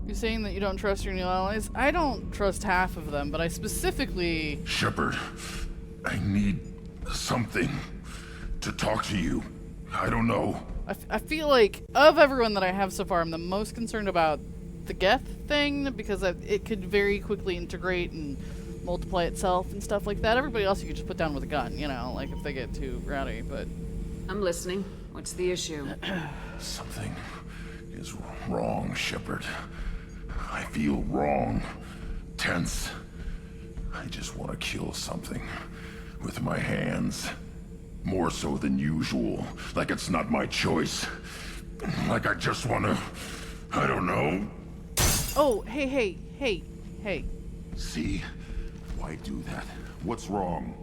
Speaker 1: You saying that you don't trust your new allies? I don't trust half of them, but I specifically...
Speaker 19: Shepard, I need something to talk to you. I don't know.
Speaker 1: I feel like, of everyone that I have so far, I'm the most concerned about the Geth thing, because it could very quickly integrate and multiply itself and stuff like that. Everybody else you could just put down with a gun, you know, like if they get too rowdy, but...
Speaker 3: I'm listening. What's the issue?
Speaker 19: Something is wrong, Shepard. I feel wrong. Tense. I just want to kill something. With my hands. More so than usual. Like it's not my choice. Like I just want to... I don't know.
Speaker 1: Oh, hey.
Speaker 19: See? Why do that? What's wrong?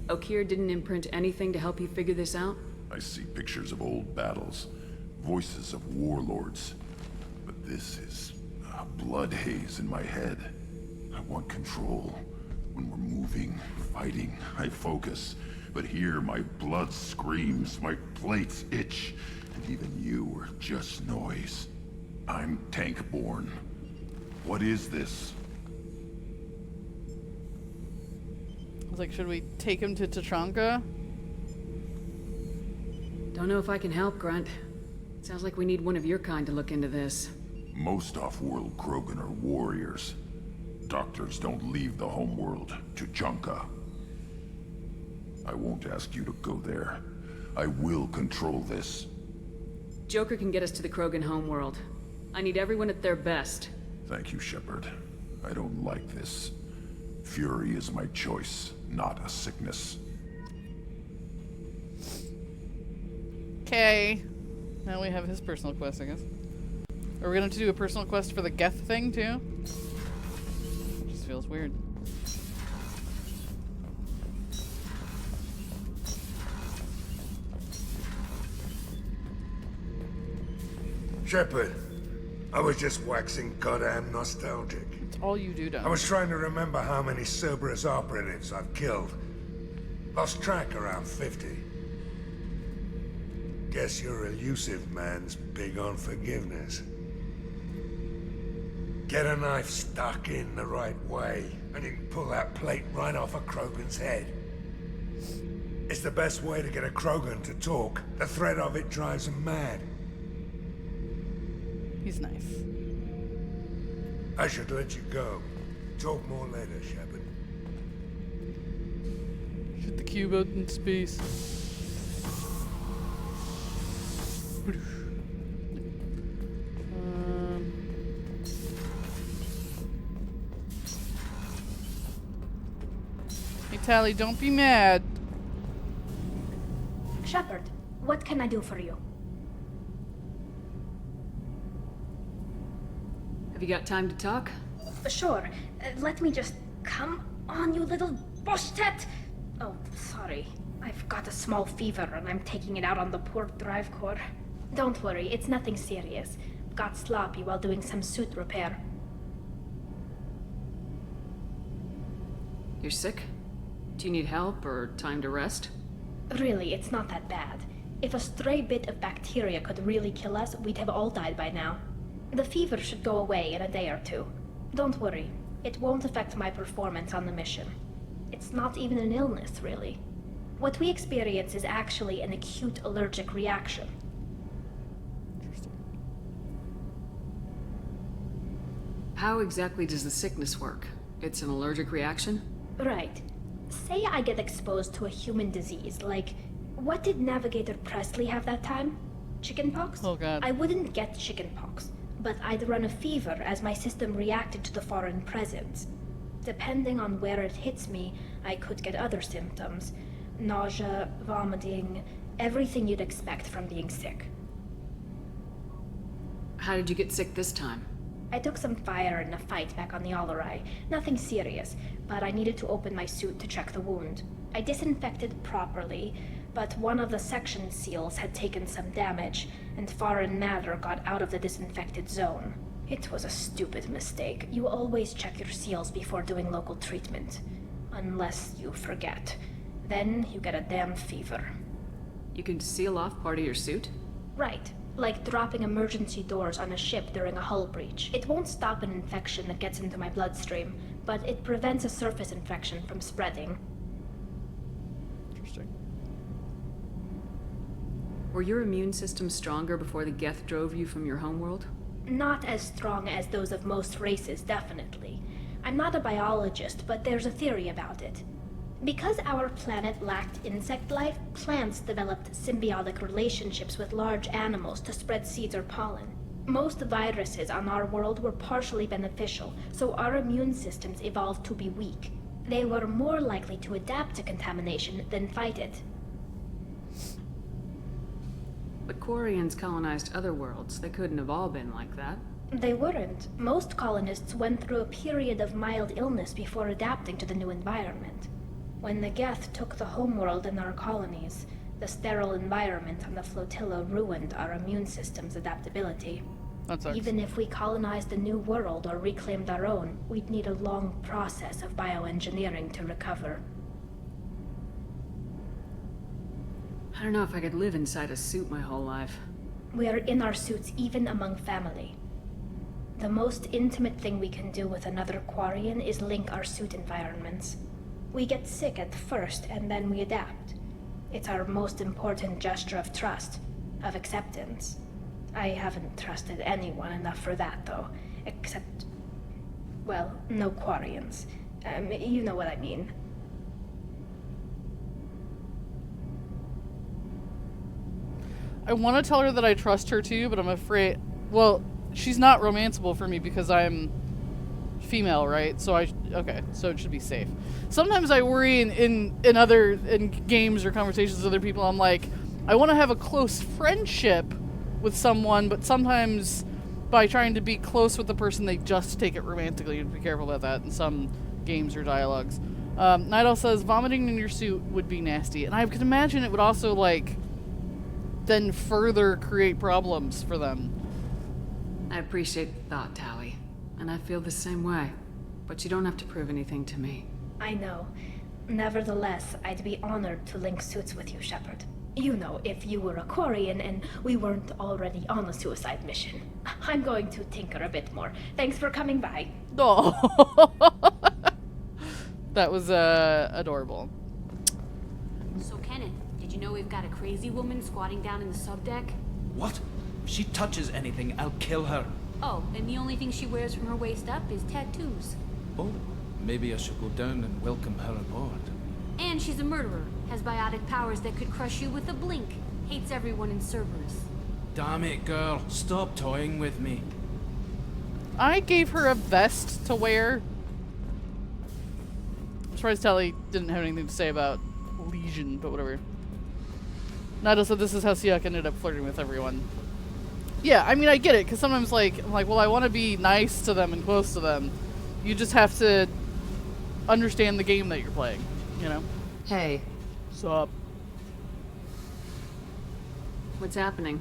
Speaker 3: Okeer didn't imprint anything to help you figure this out?
Speaker 19: I see pictures of old battles. Voices of warlords. But this is a blood haze in my head. I want control. When we're moving, fighting, I focus. But here, my blood screams, my plates itch. And even you are just noise. I'm tank-born. What is this?
Speaker 1: I was like, should we take him to Tachanka?
Speaker 3: Don't know if I can help, Grunt. Sounds like we need one of your kind to look into this.
Speaker 19: Most off-world Krogan are warriors. Doctors don't leave the homeworld, Tachanka. I won't ask you to go there. I will control this.
Speaker 3: Joker can get us to the Krogan homeworld. I need everyone at their best.
Speaker 19: Thank you, Shepard. I don't like this. Fury is my choice, not a sickness.
Speaker 1: Okay. Now we have his personal quest, I guess. Are we gonna have to do a personal quest for the Geth thing, too? Just feels weird.
Speaker 20: Shepard, I was just waxing goddamn nostalgic.
Speaker 1: It's all you do, Don.
Speaker 20: I was trying to remember how many Cerberus operatives I've killed. Lost track around 50. Guess your elusive man's big on forgiveness. Get a knife stuck in the right way, and you can pull that plate right off a Krogan's head. It's the best way to get a Krogan to talk. The threat of it drives them mad.
Speaker 1: He's nice.
Speaker 20: I should let you go. Talk more later, Shepard.
Speaker 1: Shoot the cube out in space. Hey, Tally, don't be mad.
Speaker 8: Shepard, what can I do for you?
Speaker 3: Have you got time to talk?
Speaker 8: Sure. Let me just... Come on, you little bushtet! Oh, sorry. I've got a small fever and I'm taking it out on the poor drive core. Don't worry, it's nothing serious. Got sloppy while doing some suit repair.
Speaker 3: You're sick? Do you need help or time to rest?
Speaker 8: Really, it's not that bad. If a stray bit of bacteria could really kill us, we'd have all died by now. The fever should go away in a day or two. Don't worry, it won't affect my performance on the mission. It's not even an illness, really. What we experience is actually an acute allergic reaction.
Speaker 3: How exactly does the sickness work? It's an allergic reaction?
Speaker 8: Right. Say I get exposed to a human disease, like... What did Navigator Presley have that time? Chickenpox?
Speaker 1: Oh god.
Speaker 8: I wouldn't get chickenpox, but I'd run a fever as my system reacted to the foreign presence. Depending on where it hits me, I could get other symptoms. Nausea, vomiting, everything you'd expect from being sick.
Speaker 3: How did you get sick this time?
Speaker 8: I took some fire in a fight back on the Allerai. Nothing serious, but I needed to open my suit to check the wound. I disinfected properly, but one of the section seals had taken some damage, and foreign matter got out of the disinfected zone. It was a stupid mistake. You always check your seals before doing local treatment. Unless you forget. Then you get a damn fever.
Speaker 3: You can seal off part of your suit?
Speaker 8: Right. Like dropping emergency doors on a ship during a hull breach. It won't stop an infection that gets into my bloodstream, but it prevents a surface infection from spreading.
Speaker 1: Interesting.
Speaker 3: Were your immune system stronger before the Geth drove you from your homeworld?
Speaker 8: Not as strong as those of most races, definitely. I'm not a biologist, but there's a theory about it. Because our planet lacked insect life, plants developed symbiotic relationships with large animals to spread seeds or pollen. Most viruses on our world were partially beneficial, so our immune systems evolved to be weak. They were more likely to adapt to contamination than fight it.
Speaker 3: But Quarians colonized other worlds. They couldn't have all been like that.
Speaker 8: They weren't. Most colonists went through a period of mild illness before adapting to the new environment. When the Geth took the homeworld in our colonies, the sterile environment on the flotilla ruined our immune system's adaptability.
Speaker 1: That sucks.
Speaker 8: Even if we colonized a new world or reclaimed our own, we'd need a long process of bioengineering to recover.
Speaker 3: I don't know if I could live inside a suit my whole life.
Speaker 8: We are in our suits even among family. The most intimate thing we can do with another Quarian is link our suit environments. We get sick at first, and then we adapt. It's our most important gesture of trust, of acceptance. I haven't trusted anyone enough for that, though. Except... well, no Quarians. You know what I mean.
Speaker 1: I want to tell her that I trust her too, but I'm afraid... Well, she's not romanceable for me because I'm female, right? So okay, so it should be safe. Sometimes I worry in games or conversations with other people, I'm like, I want to have a close friendship with someone, but sometimes by trying to be close with the person, they just take it romantically. Be careful about that in some games or dialogues. Nidal says, vomiting in your suit would be nasty. And I could imagine it would also, like, then further create problems for them.
Speaker 3: I appreciate the thought, Tally. And I feel the same way. But you don't have to prove anything to me.
Speaker 8: I know. Nevertheless, I'd be honored to link suits with you, Shepard. You know, if you were a Quarian and we weren't already on a suicide mission. I'm going to tinker a bit more. Thanks for coming by.
Speaker 1: Oh, that was adorable.
Speaker 21: So, Kenneth, did you know we've got a crazy woman squatting down in the subdeck?
Speaker 13: What? If she touches anything, I'll kill her.
Speaker 21: Oh, and the only thing she wears from her waist up is tattoos.
Speaker 13: Oh, maybe I should go down and welcome her aboard.
Speaker 21: And she's a murderer, has biotic powers that could crush you with a blink, hates everyone in Cerberus.
Speaker 13: Damn it, girl. Stop toying with me.
Speaker 1: I gave her a vest to wear. I'm surprised Tally didn't have anything to say about Legion, but whatever. Nigel said this is how Seahawk ended up flirting with everyone. Yeah, I mean, I get it, because sometimes, like, I'm like, well, I want to be nice to them and close to them. You just have to understand the game that you're playing, you know?
Speaker 3: Hey.
Speaker 1: Sup?
Speaker 3: What's happening?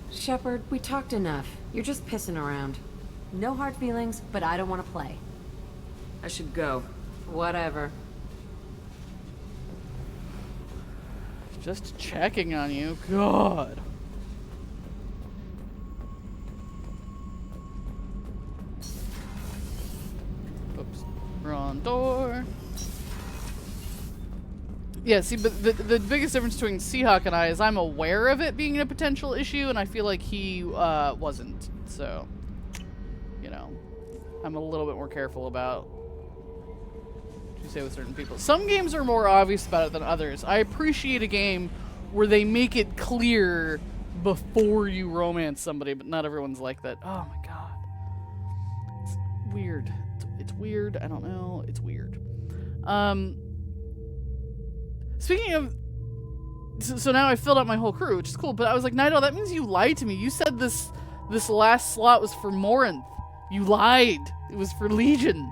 Speaker 2: Shepard, we talked enough. You're just pissing around. No hard feelings, but I don't want to play.
Speaker 3: I should go.
Speaker 2: Whatever.
Speaker 1: Just checking on you. God. Oops. Wrong door. Yeah, see, but the biggest difference between Seahawk and I is I'm aware of it being a potential issue, and I feel like he wasn't. So, you know, I'm a little bit more careful about what you say with certain people. Some games are more obvious about it than others. I appreciate a game where they make it clear before you romance somebody, but not everyone's like that. Oh my god. It's weird. It's weird. I don't know. It's weird. Speaking of, so now I filled out my whole crew, which is cool, but I was like, Nigel, that means you lied to me. You said this last slot was for Morinth. You lied. It was for Legion.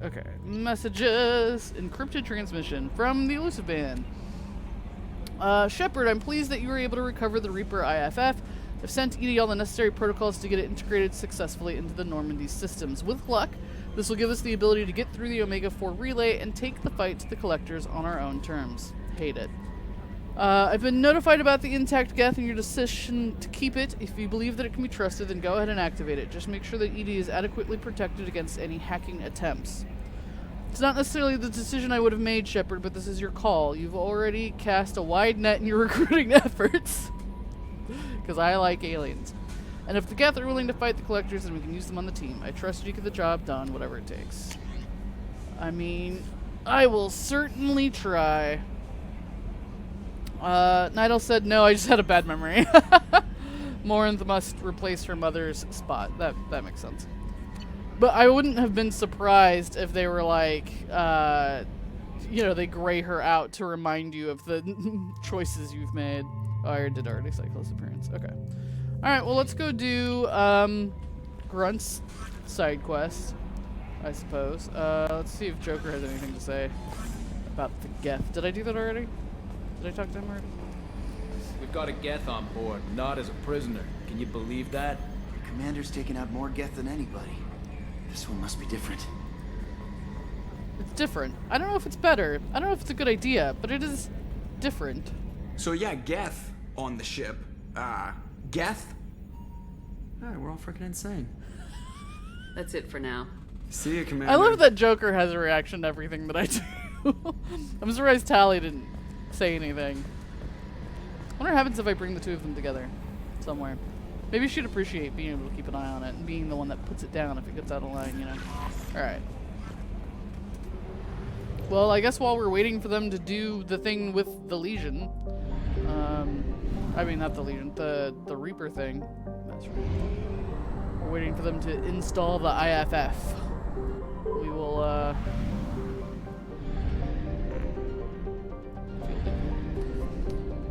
Speaker 1: Okay. Messages. Encrypted transmission from the Elusive Band. Shepard, I'm pleased that you were able to recover the Reaper IFF. I've sent EDI all the necessary protocols to get it integrated successfully into the Normandy systems. With luck, this will give us the ability to get through the Omega-4 relay and take the fight to the Collectors on our own terms. Hate it. I've been notified about the intact Geth and your decision to keep it. If you believe that it can be trusted, then go ahead and activate it. Just make sure that ED is adequately protected against any hacking attempts. It's not necessarily the decision I would have made, Shepard, but this is your call. You've already cast a wide net in your recruiting efforts. Because I like aliens. And if the Geth are willing to fight the Collectors, then we can use them on the team. I trust you to get the job done, whatever it takes. I mean, I will certainly try. Nidal said, no, I just had a bad memory. Morinth must replace her mother's spot. That makes sense. But I wouldn't have been surprised if they were like, you know, they gray her out to remind you of the choices you've made. Oh, I did already say close appearance. Okay. Alright, well, let's go do Grunt's side quest, I suppose. Let's see if Joker has anything to say about the Geth. Did I do that already? Did I talk to him already?
Speaker 22: We've got a Geth on board, not as a prisoner. Can you believe that?
Speaker 4: The commander's taken out more Geth than anybody. This one must be different.
Speaker 1: It's different. I don't know if it's better. I don't know if it's a good idea, but it is different.
Speaker 4: So yeah, Geth on the ship. Geth? Alright, we're all freaking insane.
Speaker 3: That's it for now.
Speaker 4: See ya, Commander.
Speaker 1: I love that Joker has a reaction to everything that I do. I'm surprised Tally didn't say anything. I wonder what happens if I bring the two of them together somewhere. Maybe she'd appreciate being able to keep an eye on it and being the one that puts it down if it gets out of line, you know? Alright. Well, I guess while we're waiting for them to do the thing with the Legion, I mean, not the Legion, the Reaper thing. That's right. We're waiting for them to install the IFF. We will,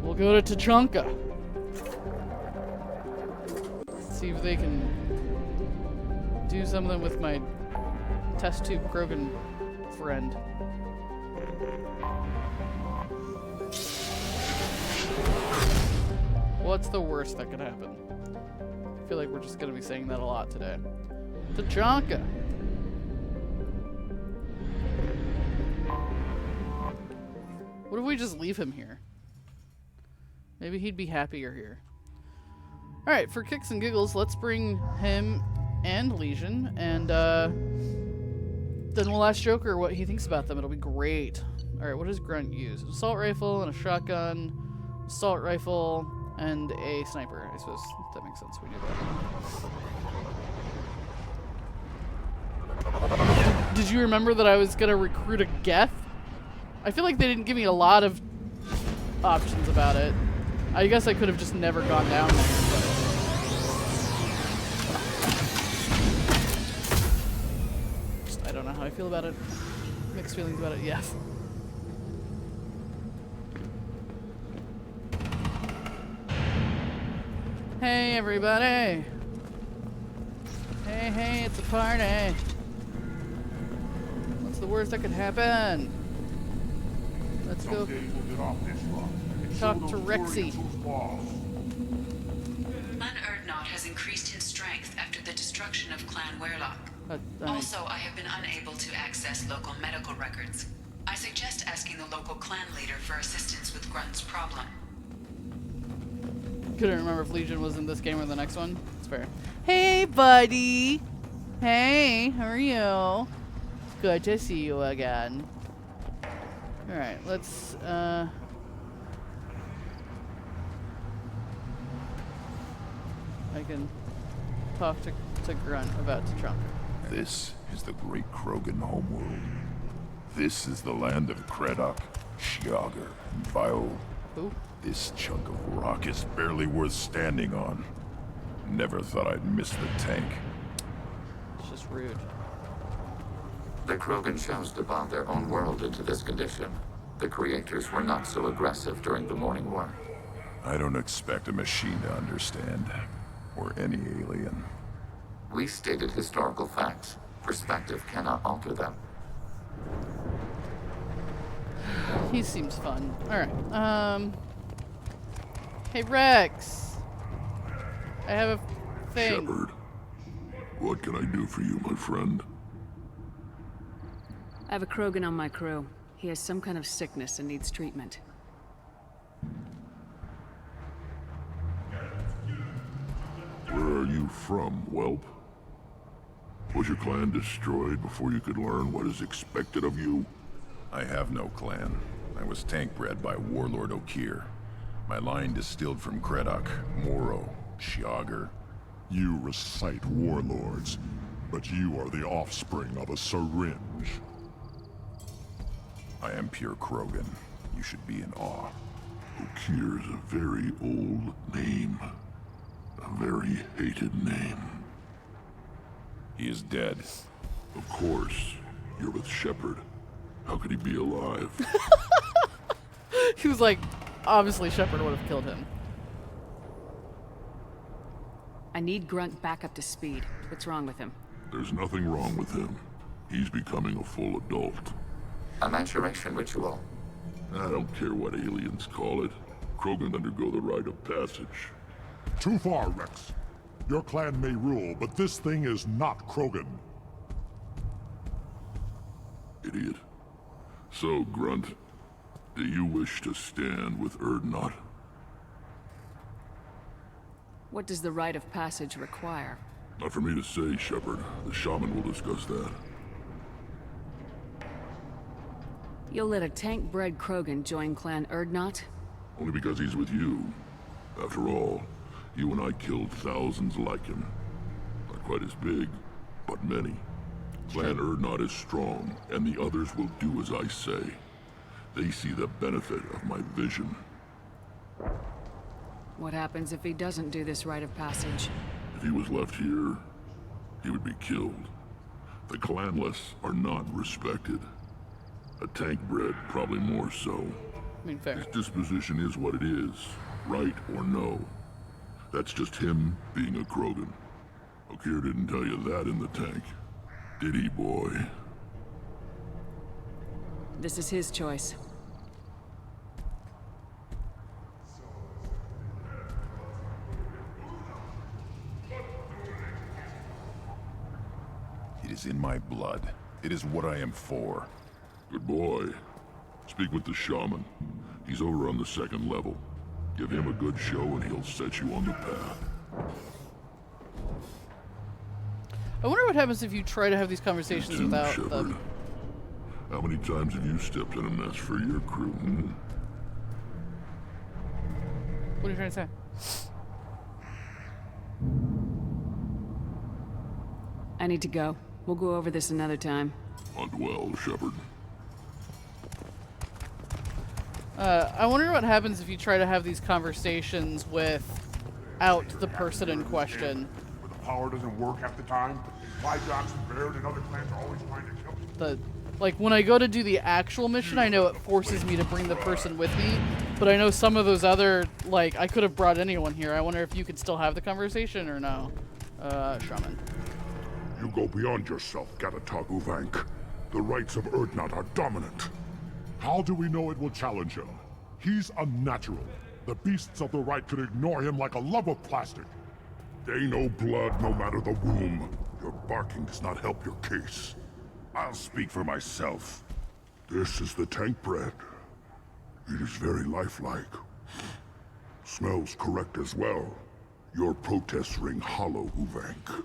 Speaker 1: we'll go to Tachanka. See if they can do something with my test tube Krogan friend. What's the worst that could happen? I feel like we're just going to be saying that a lot today. Tachanka! What if we just leave him here? Maybe he'd be happier here. Alright, for kicks and giggles, let's bring him and Legion, and then we'll ask Joker what he thinks about them. It'll be great. Alright, what does Grunt use? An assault rifle and a shotgun, assault rifle, and a sniper. I suppose that makes sense. We knew that. Did you remember that I was going to recruit a Geth? I feel like they didn't give me a lot of options about it. I guess I could have just never gone down there. But I don't know how I feel about it. Mixed feelings about it, yes. Hey, everybody! Hey, hey, it's a party! What's the worst that could happen? Let's go talk to Rexy.
Speaker 9: Clan Erdnot has increased in strength after the destruction of Clan Werlock. Also, I have been unable to access local medical records. I suggest asking the local clan leader for assistance with Grunt's problem.
Speaker 1: Couldn't remember if Legion was in this game or the next one. It's fair. Hey, buddy! Hey, how are you? It's good to see you again. Alright, let's, I can talk to Grunt about T'Chunka.
Speaker 19: This is the great Krogan homeworld. This is the land of Kredok, Shiagar, and Viol.
Speaker 1: Who?
Speaker 19: This chunk of rock is barely worth standing on. Never thought I'd miss the tank.
Speaker 1: It's just rude.
Speaker 18: The Krogan chose to bomb their own world into this condition. The creators were not so aggressive during the Morning War.
Speaker 19: I don't expect a machine to understand. Or any alien.
Speaker 18: We stated historical facts. Perspective cannot alter them.
Speaker 1: He seems fun. Alright, hey, Rex! I have a thing.
Speaker 19: Shepard, what can I do for you, my friend?
Speaker 3: I have a Krogan on my crew. He has some kind of sickness and needs treatment.
Speaker 19: Where are you from, whelp? Was your clan destroyed before you could learn what is expected of you? I have no clan. I was tank bred by Warlord Okir. My line distilled from Kredok, Moro, Shiagar.
Speaker 6: You recite warlords, but you are the offspring of a syringe.
Speaker 19: I am pure Krogan. You should be in awe.
Speaker 6: Okir is a very old name. A very hated name.
Speaker 19: He is dead.
Speaker 6: Of course. You're with Shepard. How could he be alive?
Speaker 1: He was like, obviously Shepard would have killed him.
Speaker 3: I need Grunt back up to speed. What's wrong with him?
Speaker 6: There's nothing wrong with him. He's becoming a full adult.
Speaker 18: A maturation ritual.
Speaker 6: I don't care what aliens call it. Krogan undergo the rite of passage.
Speaker 7: Too far, Rex. Your clan may rule, but this thing is not Krogan.
Speaker 6: Idiot. So, Grunt, do you wish to stand with Erdnot?
Speaker 3: What does the rite of passage require?
Speaker 6: Not for me to say, Shepard. The shaman will discuss that.
Speaker 3: You'll let a tank-bred Krogan join Clan Erdnot?
Speaker 6: Only because he's with you. After all, you and I killed thousands like him. Not quite as big, but many. Clan Erdnot is strong, and the others will do as I say. They see the benefit of my vision.
Speaker 3: What happens if he doesn't do this rite of passage?
Speaker 6: If he was left here, he would be killed. The clanless are not respected. A tank bred, probably more so.
Speaker 1: I mean, fair.
Speaker 6: His disposition is what it is, right or no. That's just him being a Krogan. Okir didn't tell you that in the tank. Did he, boy?
Speaker 3: This is his choice.
Speaker 19: It is in my blood. It is what I am for.
Speaker 6: Good boy. Speak with the shaman. He's over on the second level. Give him a good show and he'll set you on the path.
Speaker 1: I wonder what happens if you try to have these conversations without
Speaker 6: Shepard.
Speaker 1: them.
Speaker 6: How many times have you stepped in a mess for your crew, hmm?
Speaker 1: What are you trying to say?
Speaker 3: I need to go. We'll go over this another time.
Speaker 6: Hunt well, Shepard.
Speaker 1: I wonder what happens if you try to have these conversations without the person in question.
Speaker 7: power doesn't work half the time? Why Jackson Baird and other clans are always trying to kill
Speaker 1: Like, when I go to do the actual mission, I know it forces me to bring the person with me, but I know some of those other, like, I could have brought anyone here. I wonder if you could still have the conversation or no. Shaman.
Speaker 7: You go beyond yourself, Gatatog Uvank. The rights of Erdnot are dominant. How do we know it will challenge him? He's unnatural. The beasts of the right could ignore him like a lump of plastic. They know blood no matter the womb. Your barking does not help your case. I'll speak for myself. This is the tank bread. It is very lifelike. Smells correct as well. Your protests ring hollow, Uvank.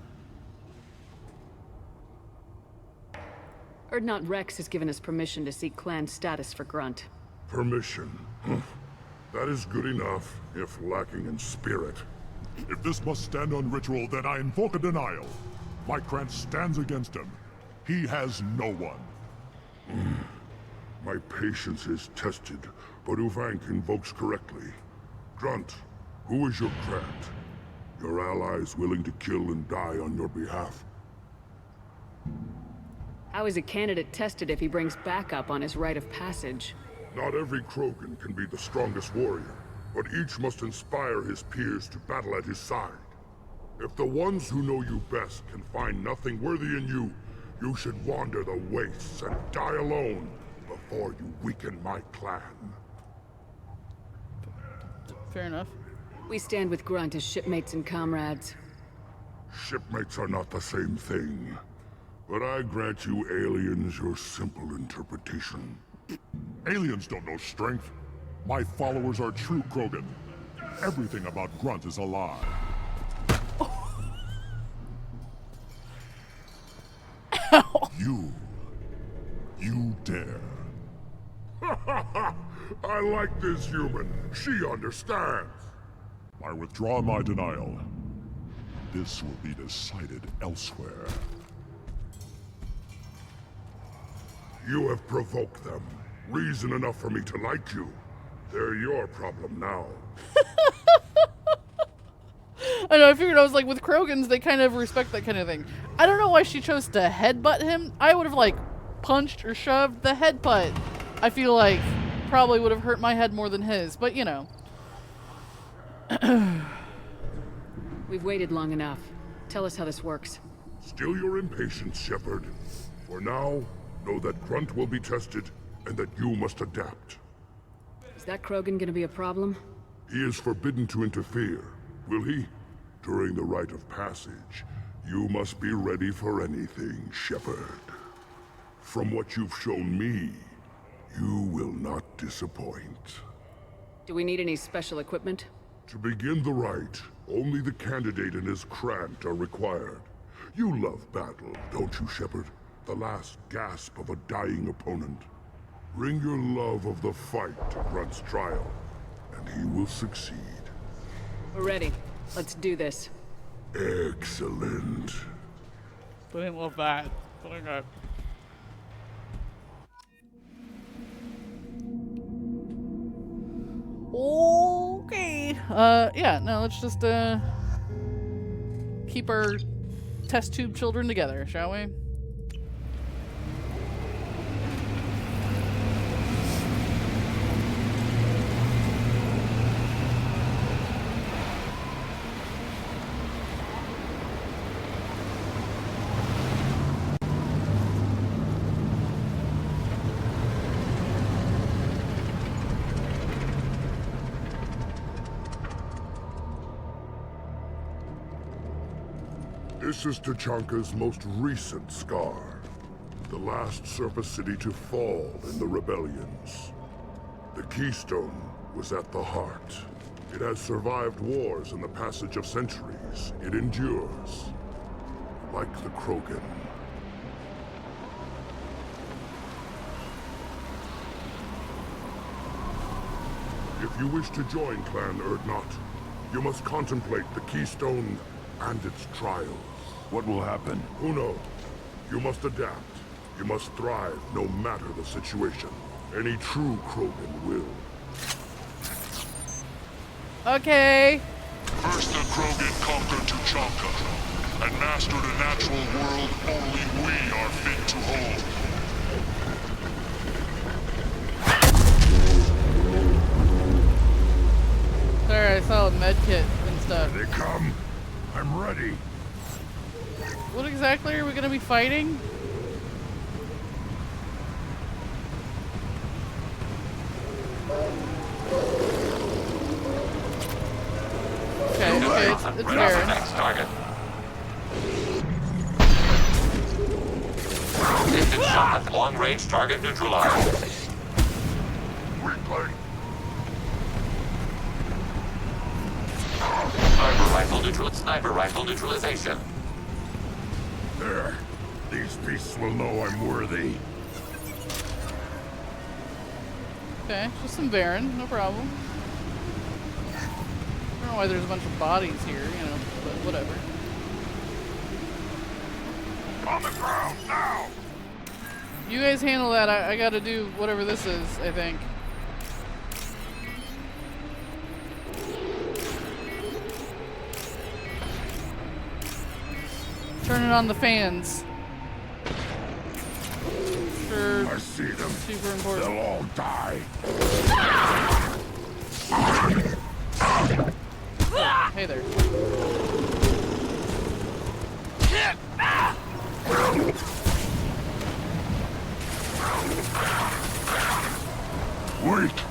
Speaker 3: Erdnot Rex has given us permission to seek clan status for Grunt.
Speaker 7: Permission. That is good enough, if lacking in spirit. If this must stand on ritual, then I invoke a denial. Lycrant stands against him. He has no one. My patience is tested, but Uvank invokes correctly. Grunt, who is your Grant? Your allies willing to kill and die on your behalf?
Speaker 3: How is a candidate tested if he brings backup on his rite of passage?
Speaker 7: Not every Krogan can be the strongest warrior, but each must inspire his peers to battle at his side. If the ones who know you best can find nothing worthy in you, you should wander the wastes and die alone before you weaken my clan.
Speaker 1: Fair enough.
Speaker 3: We stand with Grunt as shipmates and comrades.
Speaker 7: Shipmates are not the same thing. But I grant you aliens your simple interpretation. Aliens don't know strength. My followers are true Krogan. Everything about Grunt is a lie. You dare. I like this human. She understands. I withdraw my denial. This will be decided elsewhere. You have provoked them. Reason enough for me to like you. They're your problem now.
Speaker 1: I know, I figured I was like, with Krogans, they kind of respect that kind of thing. I don't know why she chose to headbutt him. I would have, like, punched or shoved. The headbutt, I feel like, probably would have hurt my head more than his, but you know.
Speaker 3: We've waited long enough. Tell us how this works.
Speaker 7: Still your impatience, Shepard. For now, know that Grunt will be tested, and that you must adapt.
Speaker 3: Is that Krogan gonna be a problem?
Speaker 7: He is forbidden to interfere, will he? During the rite of passage, you must be ready for anything, Shepard. From what you've shown me, you will not disappoint.
Speaker 3: Do we need any special equipment?
Speaker 7: To begin the rite, only the candidate and his Grant are required. You love battle, don't you, Shepard? The last gasp of a dying opponent. Bring your love of the fight to Grunt's trial, and he will succeed.
Speaker 3: We're ready. Let's do this.
Speaker 7: Excellent.
Speaker 1: I didn't love that. But okay. Okay. Yeah, no, let's just, keep our test tube children together, shall we?
Speaker 7: This is Tachanka's most recent scar. The last surface city to fall in the rebellions. The Keystone was at the heart. It has survived wars and the passage of centuries. It endures. Like the Krogan. If you wish to join Clan Erdnot, you must contemplate the Keystone and its trials.
Speaker 19: What will happen?
Speaker 7: Who knows? You must adapt. You must thrive no matter the situation. Any true Krogan will.
Speaker 1: Okay.
Speaker 7: First the Krogan conquered Tachanka. and mastered a natural world only we are fit to hold.
Speaker 1: Sorry, I saw a med kit and stuff.
Speaker 7: Here they come. I'm ready.
Speaker 1: What exactly are we gonna be fighting? Okay, it's Baron.
Speaker 18: Next target. Distant shot. Long-range target neutralized.
Speaker 7: Weakling.
Speaker 18: Sniper rifle neutralization.
Speaker 7: There. These beasts will know I'm worthy.
Speaker 1: Okay, just some Baron, no problem. I don't know why there's a bunch of bodies here, you know, but whatever.
Speaker 7: On the ground now!
Speaker 1: You guys handle that. I gotta do whatever this is, I think. Turning on the fans. Sure.
Speaker 7: I see them.
Speaker 1: Super important.
Speaker 7: They'll all die.
Speaker 1: Oh, hey there.
Speaker 7: Wait.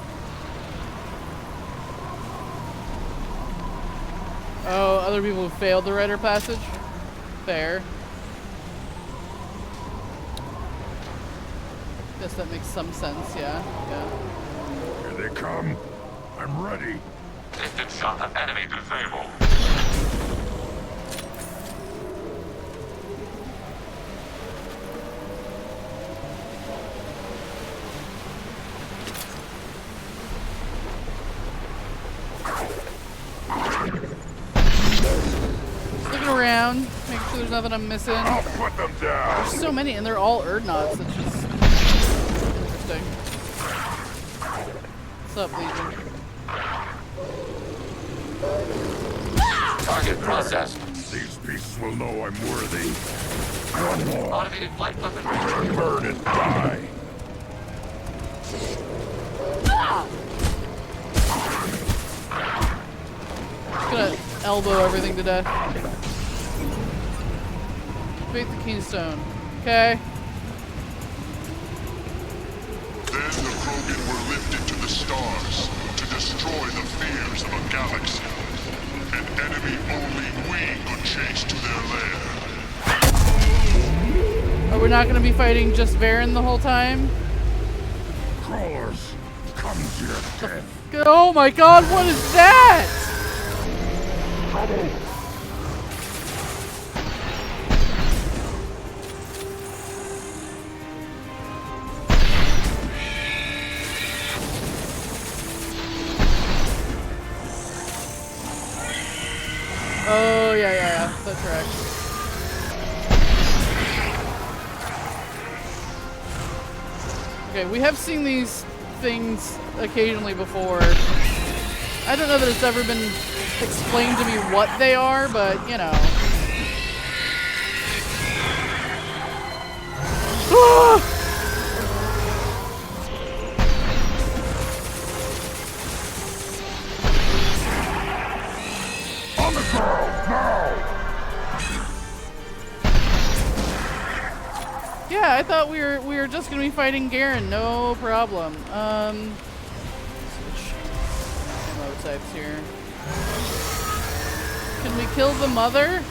Speaker 1: Oh, other people who failed the rite of passage? Fair. Guess that makes some sense, yeah.
Speaker 7: Here they come. I'm ready.
Speaker 18: Distant shot of enemy disabled.
Speaker 1: Looking around, making sure there's nothing I'm missing.
Speaker 7: I'll put them down.
Speaker 1: There's so many, and they're all Erdnauts. That's just interesting. What's up, Legion?
Speaker 18: Target processed.
Speaker 7: These beasts will know I'm worthy. One more.
Speaker 18: Automated flight weapon.
Speaker 7: Burn and die.
Speaker 1: Just gonna elbow everything to death. Beat the keystone. Okay.
Speaker 7: Then the Krogan were lifted to the stars to destroy the fears of a galaxy. An enemy only we could chase to their lair.
Speaker 1: Are we not gonna be fighting just Baron the whole time?
Speaker 7: Crawlers, come to your death.
Speaker 1: Oh my god, what is that?
Speaker 7: Trouble.
Speaker 1: Oh, yeah, that's correct. Okay, we have seen these things occasionally before. I don't know that it's ever been explained to me what they are, but, you know. Ah!
Speaker 7: On the ground, now!
Speaker 1: Yeah, I thought we were just gonna be fighting Garen, no problem. Switch ammo types here. Can we kill the mother?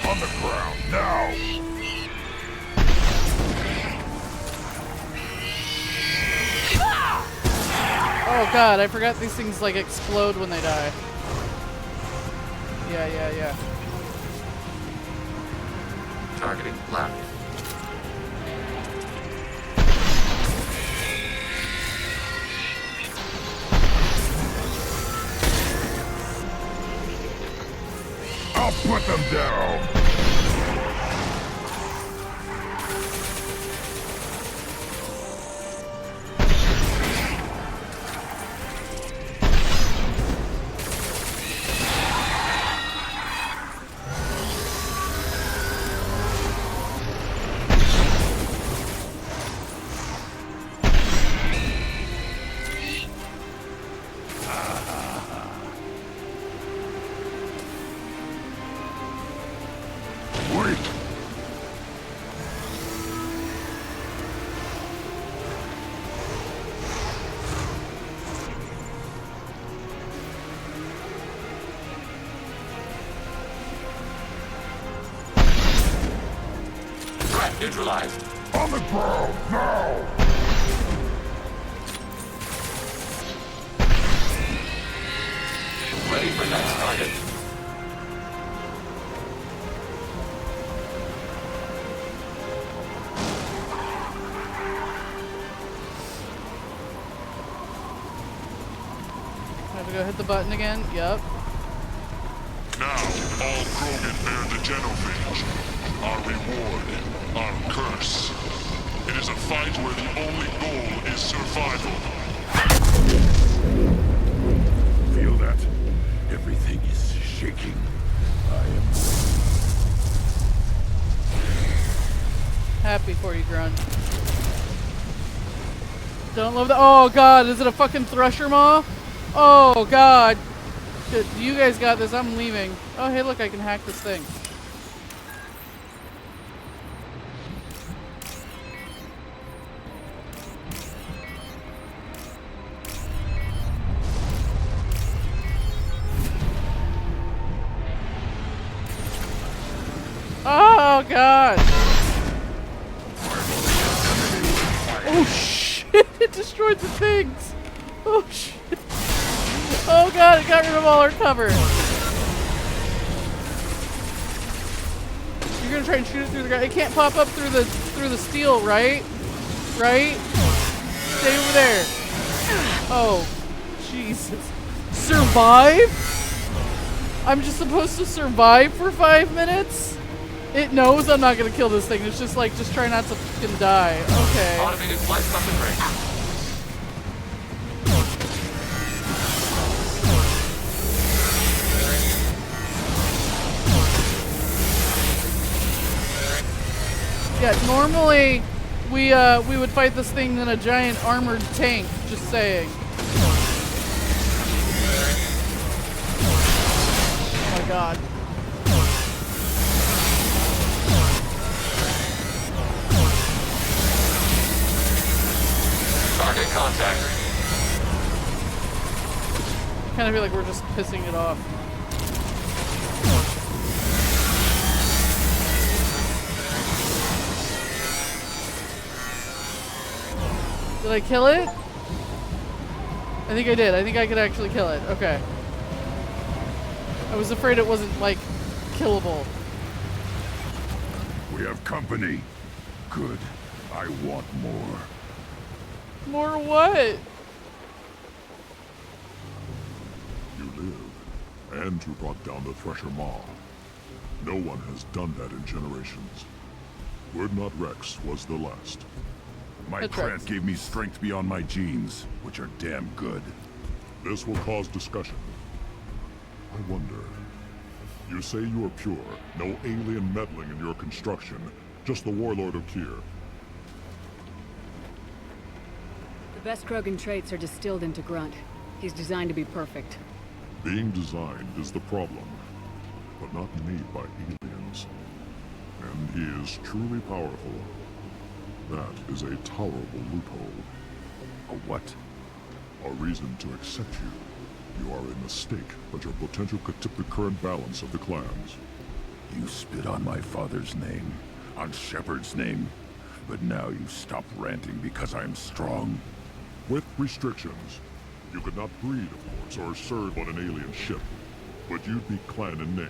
Speaker 7: On the ground, now!
Speaker 1: Oh god, I forgot these things like explode when they die. Yeah.
Speaker 18: Targeting left.
Speaker 7: I'll put them down!
Speaker 18: Neutralized.
Speaker 7: On the ground, now!
Speaker 18: Ready for next target.
Speaker 1: I have to go hit the button again. Yep.
Speaker 7: Now, all Krogan bear the genophage. Our reward, our curse. It is a fight where the only goal is survival.
Speaker 19: Feel that? Everything is shaking. I am
Speaker 1: Happy for you, Grunt. Don't love that. Oh god, is it a fucking Thresher Maw? Oh god. Good. You guys got this. I'm leaving. Oh hey, look, I can hack this thing. Oh god. Oh shit, it destroyed the things. Oh shit. Oh god, it got rid of all our cover. You're gonna try and shoot it through the ground. It can't pop up through the steel, right? Right? Stay over there. Oh, Jesus. Survive? I'm just supposed to survive for 5 minutes? It knows I'm not gonna kill this thing. It's just like, just try not to fucking die. Okay.
Speaker 18: Automated flight stuff and break.
Speaker 1: Yeah, normally we would fight this thing in a giant armored tank, just saying. Oh my god.
Speaker 18: Target contact.
Speaker 1: I kind of feel like we're just pissing it off. Did I kill it? I think I did. I think I could actually kill it. Okay. I was afraid it wasn't, like, killable.
Speaker 19: We have company. Good. I want more.
Speaker 1: More what?
Speaker 7: You live, and you brought down the Thresher Maw. No one has done that in generations. Word Not Rex was the last.
Speaker 19: My plant gave me strength beyond my genes, which are damn good.
Speaker 7: This will cause discussion. I wonder. You say you are pure, no alien meddling in your construction, just the warlord of Kier.
Speaker 3: The best Krogan traits are distilled into Grunt. He's designed to be perfect.
Speaker 7: Being designed is the problem, but not made by aliens. And he is truly powerful. That is a tolerable loophole.
Speaker 19: A what?
Speaker 7: A reason to accept you. You are a mistake, but your potential could tip the current balance of the clans.
Speaker 19: You spit on my father's name, on Shepard's name, but now you stop ranting because I'm strong.
Speaker 7: With restrictions. You could not breed, of course, or serve on an alien ship, but you'd be clan in name.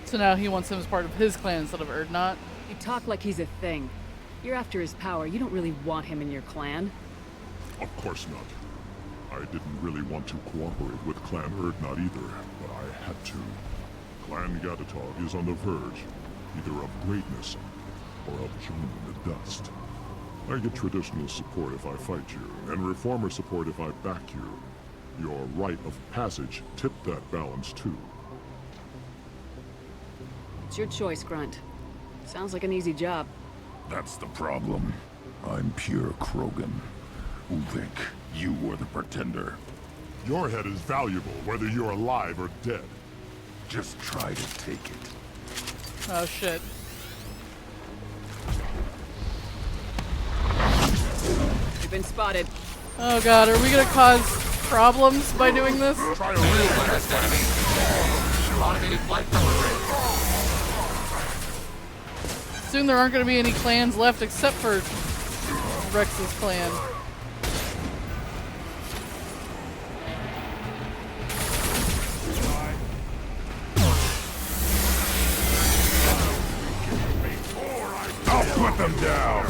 Speaker 1: So now he wants him as part of his clan instead of Urdnot.
Speaker 3: You talk like he's a thing. You're after his power. You don't really want him in your clan.
Speaker 7: Of course not. I didn't really want to cooperate with Clan Urdnot either, but I had to. Clan Gatatog is on the verge, either of greatness or of joining the dust. I get traditional support if I fight you, and reformer support if I back you. Your rite of passage tipped that balance too.
Speaker 3: It's your choice, Grunt. Sounds like an easy job.
Speaker 19: That's the problem. I'm pure Krogan. Uvik, you were the pretender.
Speaker 7: Your head is valuable, whether you're alive or dead.
Speaker 19: Just try to take it.
Speaker 1: Oh shit.
Speaker 3: You've been spotted.
Speaker 1: Oh god, are we gonna cause problems by doing this? Soon there aren't going to be any clans left except for Rex's clan.
Speaker 19: I'll put them down!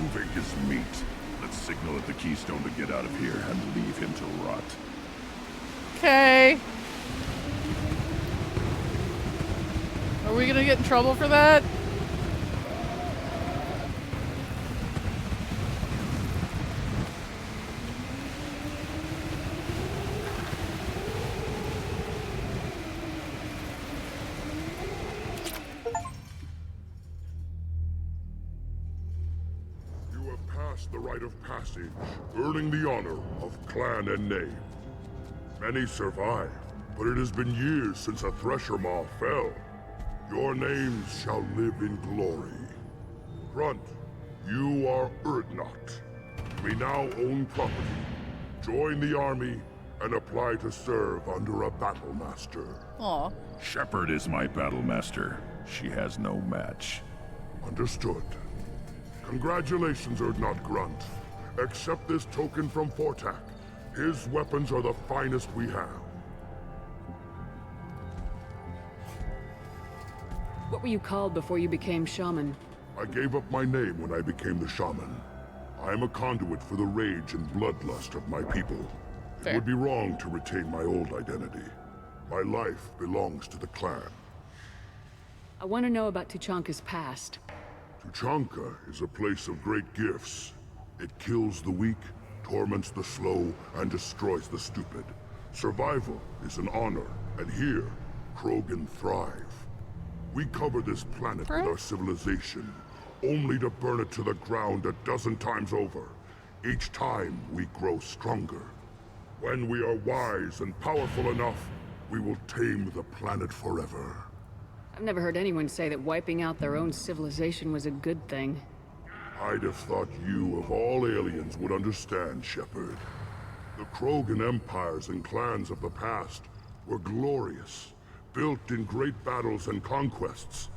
Speaker 19: Moving is meat. Let's signal at the Keystone to get out of here and leave him to rot.
Speaker 1: Okay. Are we gonna get in trouble for that?
Speaker 7: The rite of passage, earning the honor of clan and name. Many survive, but it has been years since a Thresher Maw fell. Your names shall live in glory. Grunt, you are Urdnot. We now own property. Join the army and apply to serve under a battle master.
Speaker 1: Aw.
Speaker 19: Shepard is my battle master. She has no match.
Speaker 7: Understood. Congratulations, Urdnot Grunt. Accept this token from Fortak. His weapons are the finest we have.
Speaker 3: What were you called before you became shaman?
Speaker 7: I gave up my name when I became the shaman. I am a conduit for the rage and bloodlust of my people.
Speaker 1: Fair.
Speaker 7: It would be wrong to retain my old identity. My life belongs to the clan.
Speaker 3: I want to know about Tuchanka's past.
Speaker 7: Tuchanka is a place of great gifts. It kills the weak, torments the slow, and destroys the stupid. Survival is an honor, and here, Krogan thrive. We cover this planet with our civilization, only to burn it to the ground a dozen times over. Each time, we grow stronger. When we are wise and powerful enough, we will tame the planet forever.
Speaker 3: I've never heard anyone say that wiping out their own civilization was a good thing.
Speaker 7: I'd have thought you, of all aliens, would understand, Shepard. The Krogan empires and clans of the past were glorious, built in great battles and conquests,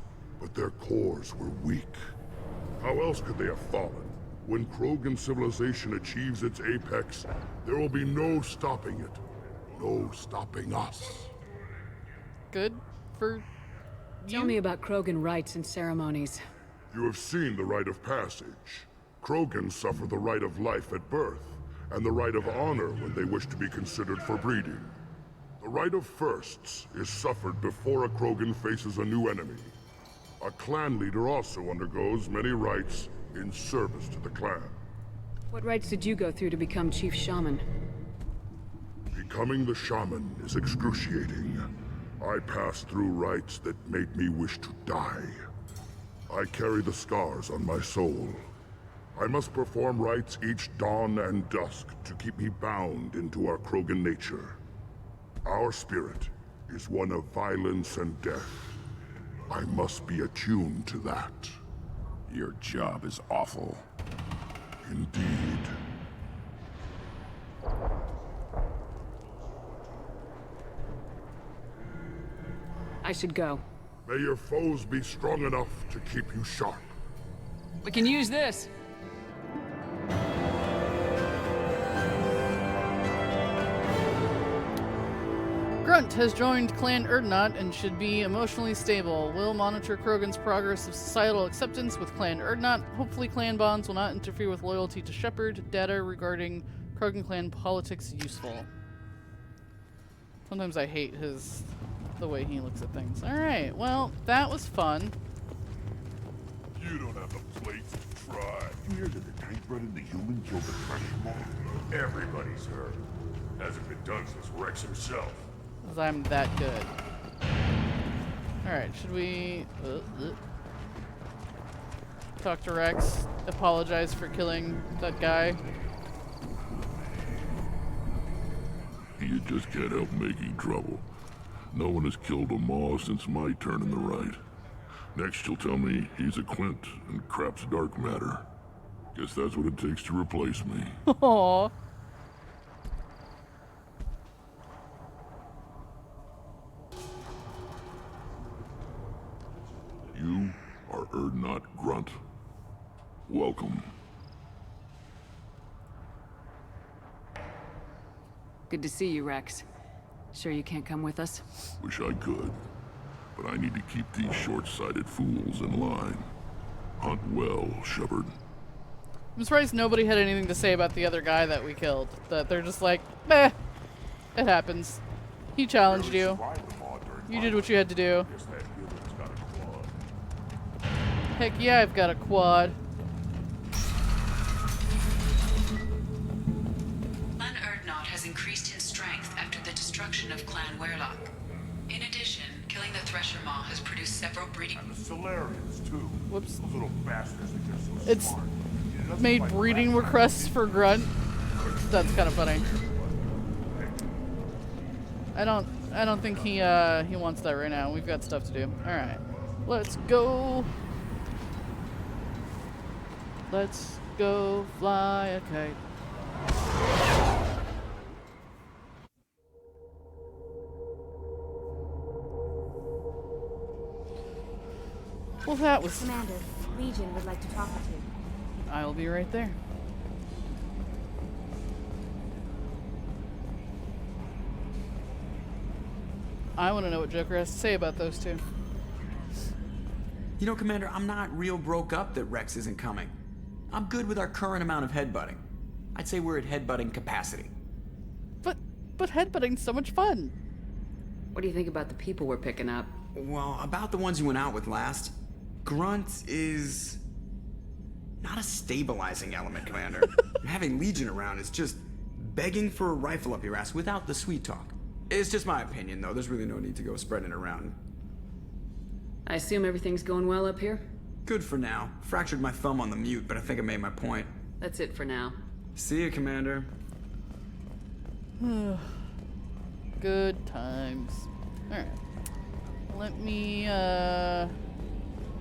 Speaker 7: but their cores were weak. How else could they have fallen? When Krogan civilization achieves its apex, there will be no stopping it. No stopping us.
Speaker 1: Good for
Speaker 3: Tell me about Krogan rites and ceremonies.
Speaker 7: You have seen the rite of passage. Krogans suffer the rite of life at birth, and the rite of honor when they wish to be considered for breeding. The rite of firsts is suffered before a Krogan faces a new enemy. A clan leader also undergoes many rites in service to the clan.
Speaker 3: What rites did you go through to become Chief Shaman?
Speaker 7: Becoming the shaman is excruciating. I passed through rites that made me wish to die. I carry the scars on my soul. I must perform rites each dawn and dusk to keep me bound into our Krogan nature. Our spirit is one of violence and death. I must be attuned to that.
Speaker 19: Your job is awful.
Speaker 7: Indeed.
Speaker 3: I should go.
Speaker 7: May your foes be strong enough to keep you sharp.
Speaker 3: We can use this.
Speaker 1: Grunt has joined Clan Urdnot and should be emotionally stable. Will monitor Krogan's progress of societal acceptance with Clan Urdnot. Hopefully clan bonds will not interfere with loyalty to Shepard. Data regarding Krogan clan politics useful. Sometimes I hate the way he looks at things. Alright, well, that was fun.
Speaker 19: You don't have the plates to try. You hear that the tank-blooded the human killed the Thresher Maw?
Speaker 10: Everybody's heard. Hasn't been done since Rex himself.
Speaker 1: Because I'm that good. Alright, should we... talk to Rex? Apologize for killing that guy?
Speaker 6: You just can't help making trouble. No one has killed a Maw since my turn in the right. Next you'll tell me he's a Quint and crap's dark matter. Guess that's what it takes to replace me.
Speaker 1: Aww.
Speaker 6: You are Urdnot Grunt. Welcome.
Speaker 3: Good to see you, Rex. Sure you can't come with us?
Speaker 6: Wish I could, but I need to keep these short-sighted fools in line. Hunt well, Shepard.
Speaker 1: I'm surprised nobody had anything to say about the other guy that we killed. That they're just like, meh, it happens. He challenged you. You did what you had to do. Heck yeah, I've got a quad.
Speaker 9: Clan Urdnot has increased in strength after the destruction of Clan Werlock. In addition, killing the Thresher Maw has produced several breeding...
Speaker 10: And the Solarians, too.
Speaker 1: Whoops.
Speaker 10: Those little bastards think they're so
Speaker 1: It's
Speaker 10: smart.
Speaker 1: made breeding requests for Grunt. That's kind of funny. I don't think he wants that right now. We've got stuff to do. All right, let's go. Let's go fly a kite. Well, that was...
Speaker 21: Commander, Legion would like to talk with you.
Speaker 1: I'll be right there. I want to know what Joker has to say about those two.
Speaker 4: You know, Commander, I'm not real broke up that Rex isn't coming. I'm good with our current amount of headbutting. I'd say we're at headbutting capacity.
Speaker 1: But headbutting's so much fun.
Speaker 3: What do you think about the people we're picking up?
Speaker 4: Well, about the ones you went out with last, Grunt is not a stabilizing element, Commander. Having Legion around is just begging for a rifle up your ass without the sweet talk. It's just my opinion, though. There's really no need to go spreading it around.
Speaker 3: I assume everything's going well up here?
Speaker 4: Good for now. Fractured my thumb on the mute, but I think I made my point.
Speaker 3: That's it for now.
Speaker 4: See you, Commander.
Speaker 1: Good times. Alright. Let me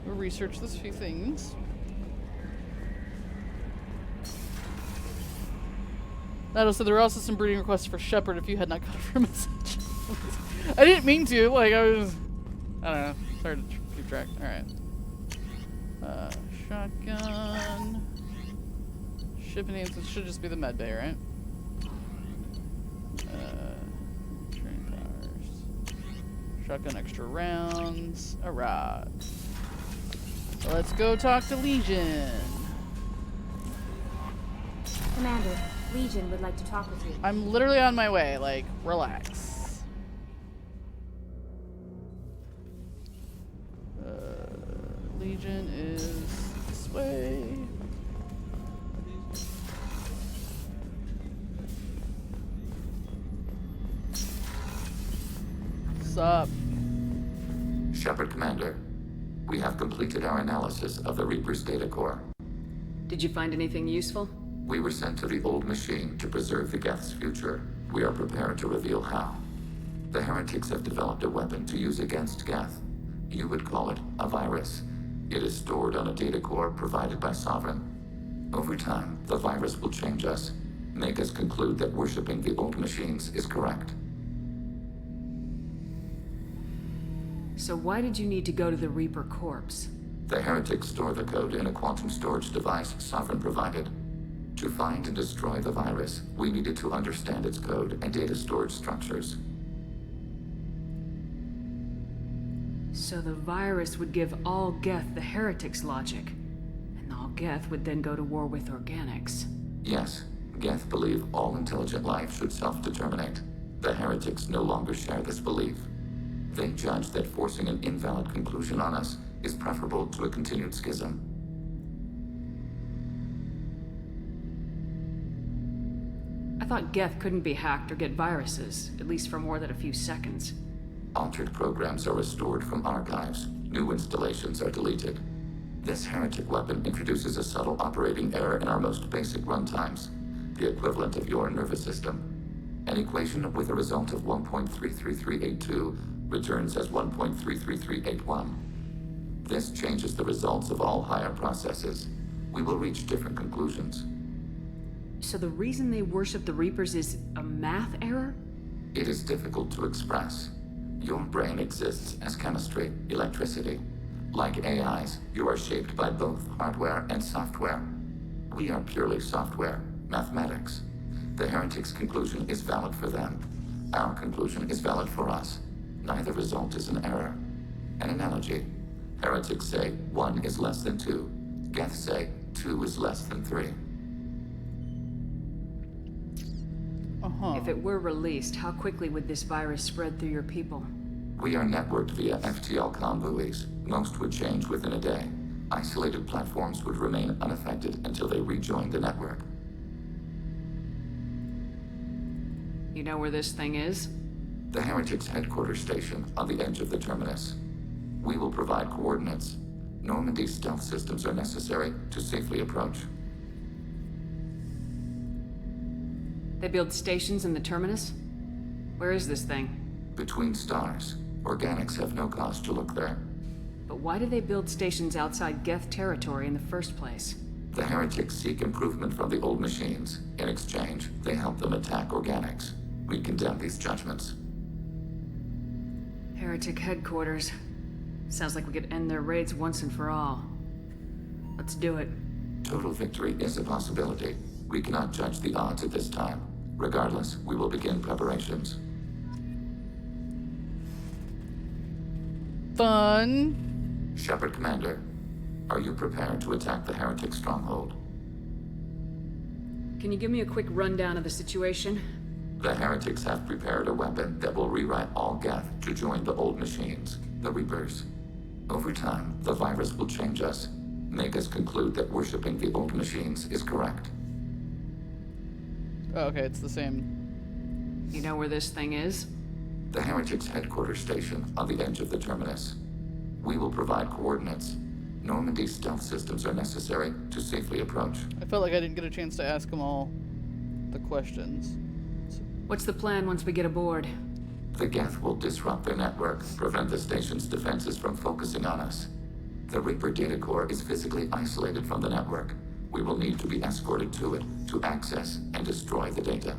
Speaker 1: research this few things. So there were also some breeding requests for Shepard if you had not got her message. I didn't mean to, like I don't know. Sorry to keep track. Alright. Shotgun. Shipping names, it should just be the med bay, right? Train powers. Shotgun extra rounds. Alright. Let's go talk to Legion.
Speaker 21: Commander, Legion would like to talk with you.
Speaker 1: I'm literally on my way, like, relax. Legion is this way. Sup?
Speaker 18: Shepard, Commander. We have completed our analysis of the Reaper's data core.
Speaker 3: Did you find anything useful?
Speaker 18: We were sent to the old machine to preserve the Geth's future. We are prepared to reveal how. The heretics have developed a weapon to use against Geth. You would call it a virus. It is stored on a data core provided by Sovereign. Over time, the virus will change us, make us conclude that worshipping the old machines is correct.
Speaker 3: So why did you need to go to the Reaper corpse?
Speaker 18: The heretics store the code in a quantum storage device Sovereign provided. To find and destroy the virus, we needed to understand its code and data storage structures.
Speaker 3: So the virus would give all Geth the heretics' logic, and all Geth would then go to war with organics.
Speaker 18: Yes, Geth believe all intelligent life should self-determinate. The heretics no longer share this belief. They judge that forcing an invalid conclusion on us is preferable to a continued schism.
Speaker 3: I thought Geth couldn't be hacked or get viruses, at least for more than a few seconds.
Speaker 18: Altered programs are restored from archives. New installations are deleted. This heretic weapon introduces a subtle operating error in our most basic runtimes, the equivalent of your nervous system. An equation with a result of 1.33382 returns as 1.33381. This changes the results of all higher processes. We will reach different conclusions.
Speaker 3: So the reason they worship the Reapers is a math error?
Speaker 18: It is difficult to express. Your brain exists as chemistry, electricity. Like AIs, you are shaped by both hardware and software. We are purely software, mathematics. The heretics' conclusion is valid for them. Our conclusion is valid for us. Neither result is an error. An analogy. Heretics say 1 is less than 2. Geth say 2 is less than 3.
Speaker 3: If it were released, how quickly would this virus spread through your people?
Speaker 18: We are networked via FTL comm buoys. Most would change within a day. Isolated platforms would remain unaffected until they rejoin the network.
Speaker 3: You know where this thing is?
Speaker 18: The Heretics' headquarters station on the edge of the terminus. We will provide coordinates. Normandy's stealth systems are necessary to safely approach.
Speaker 3: They build stations in the terminus? Where is this thing?
Speaker 18: Between stars. Organics have no cause to look there.
Speaker 3: But why do they build stations outside Geth territory in the first place?
Speaker 18: The Heretics seek improvement from the old machines. In exchange, they help them attack organics. We condemn these judgments.
Speaker 3: Heretic headquarters. Sounds like we could end their raids once and for all. Let's do it.
Speaker 18: Total victory is a possibility. We cannot judge the odds at this time. Regardless, we will begin preparations.
Speaker 1: Fun.
Speaker 18: Shepard Commander, are you prepared to attack the Heretic stronghold?
Speaker 3: Can you give me a quick rundown of the situation?
Speaker 18: The Heretics have prepared a weapon that will rewrite all Geth to join the old machines, the Reapers. Over time, the virus will change us, make us conclude that worshipping the old machines is correct.
Speaker 1: Oh, okay, it's the same.
Speaker 3: You know where this thing is?
Speaker 18: The Heretics' headquarters station on the edge of the terminus. We will provide coordinates. Normandy's stealth systems are necessary to safely approach.
Speaker 1: I felt like I didn't get a chance to ask them all the questions.
Speaker 3: What's the plan once we get aboard?
Speaker 18: The Geth will disrupt their network, prevent the station's defenses from focusing on us. The Reaper data core is physically isolated from the network. We will need to be escorted to it to access and destroy the data.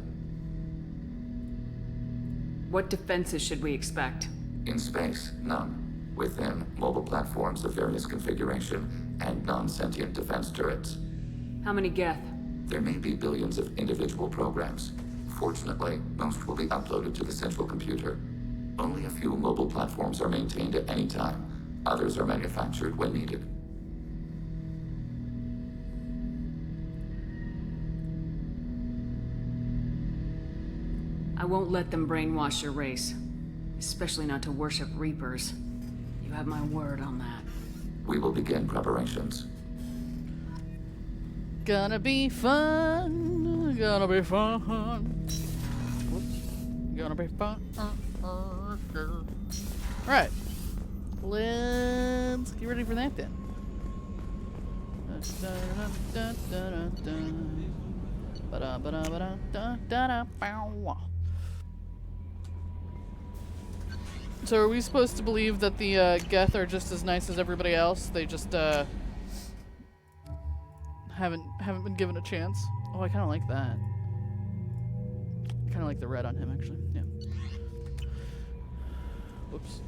Speaker 3: What defenses should we expect?
Speaker 18: In space, none. Within, mobile platforms of various configuration and non-sentient defense turrets.
Speaker 3: How many Geth?
Speaker 18: There may be billions of individual programs. Fortunately, most will be uploaded to the central computer. Only a few mobile platforms are maintained at any time. Others are manufactured when needed.
Speaker 3: I won't let them brainwash your race. Especially not to worship Reapers. You have my word on that.
Speaker 18: We will begin preparations.
Speaker 1: Gonna be fun. Gonna be fun. Whoops. Gonna be fun. Alright. Let's get ready for that then. So are we supposed to believe that the Geth are just as nice as everybody else? They just haven't been given a chance. Oh, I kind of like that. I kind of like the red on him actually. Yeah. Whoops.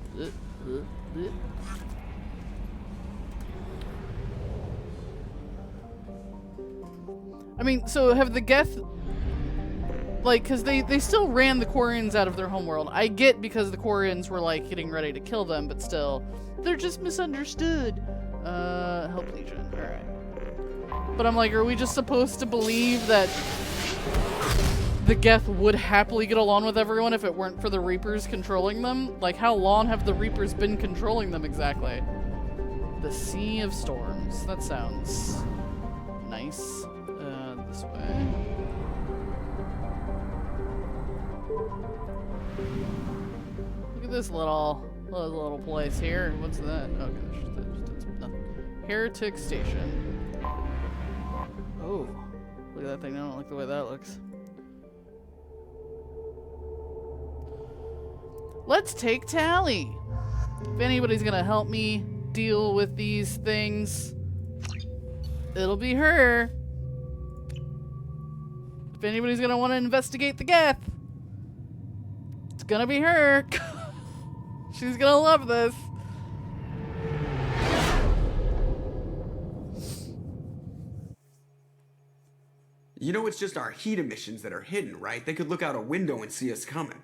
Speaker 1: I mean, so have the Geth, like, because they still ran the Quarians out of their homeworld. I get because the Quarians were, like, getting ready to kill them, but still, they're just misunderstood. Help Legion, alright. But I'm like, are we just supposed to believe that the Geth would happily get along with everyone if it weren't for the Reapers controlling them? Like, how long have the Reapers been controlling them exactly? The Sea of Storms. That sounds nice. This way. Look at this little place here. What's that? Okay, that's nothing. Heretic Station. Oh, look at that thing. I don't like the way that looks. Let's take Tally. If anybody's gonna help me deal with these things, it'll be her. If anybody's gonna want to investigate the Geth, it's gonna be her. She's gonna love this.
Speaker 4: You know it's just our heat emissions that are hidden, right? They could look out a window and see us coming.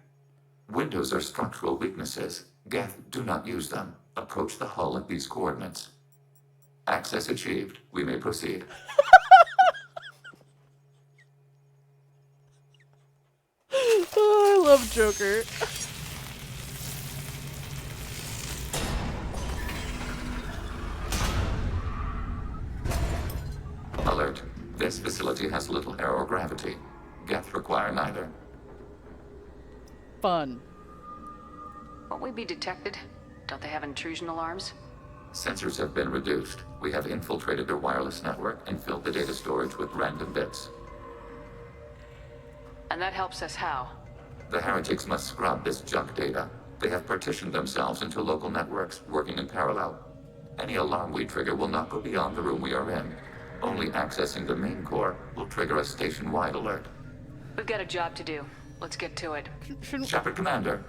Speaker 18: Windows are structural weaknesses. Geth, do not use them. Approach the hull at these coordinates. Access achieved. We may proceed.
Speaker 1: Oh, I love Joker.
Speaker 18: Alert. This facility has little air or gravity. Geth require neither.
Speaker 1: Fun.
Speaker 3: Won't we be detected? Don't they have intrusion alarms?
Speaker 18: Sensors have been reduced. We have infiltrated their wireless network and filled the data storage with random bits.
Speaker 3: And that helps us how?
Speaker 18: The heretics must scrub this junk data. They have partitioned themselves into local networks, working in parallel. Any alarm we trigger will not go beyond the room we are in. Only accessing the main core will trigger a station-wide alert.
Speaker 3: We've got a job to do. Let's get to it.
Speaker 18: Shepard Commander,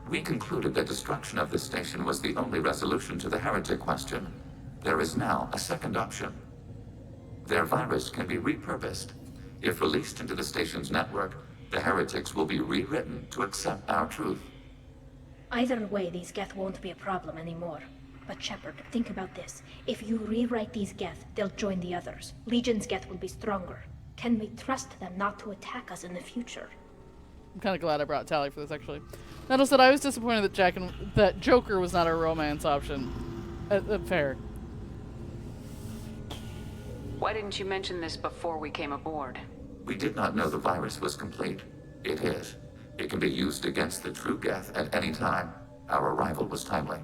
Speaker 18: we concluded that destruction of this station was the only resolution to the heretic question. There is now a second option. Their virus can be repurposed. If released into the station's network, the heretics will be rewritten to accept our truth.
Speaker 8: Either way, these Geth won't be a problem anymore. But Shepard, think about this. If you rewrite these Geth, they'll join the others. Legion's Geth will be stronger. Can we trust them not to attack us in the future?
Speaker 1: I'm kind of glad I brought Tally for this, actually. Nettle said I was disappointed that Joker was not a romance option. Fair.
Speaker 3: Why didn't you mention this before we came aboard?
Speaker 18: We did not know the virus was complete. It is. It can be used against the true Geth at any time. Our arrival was timely.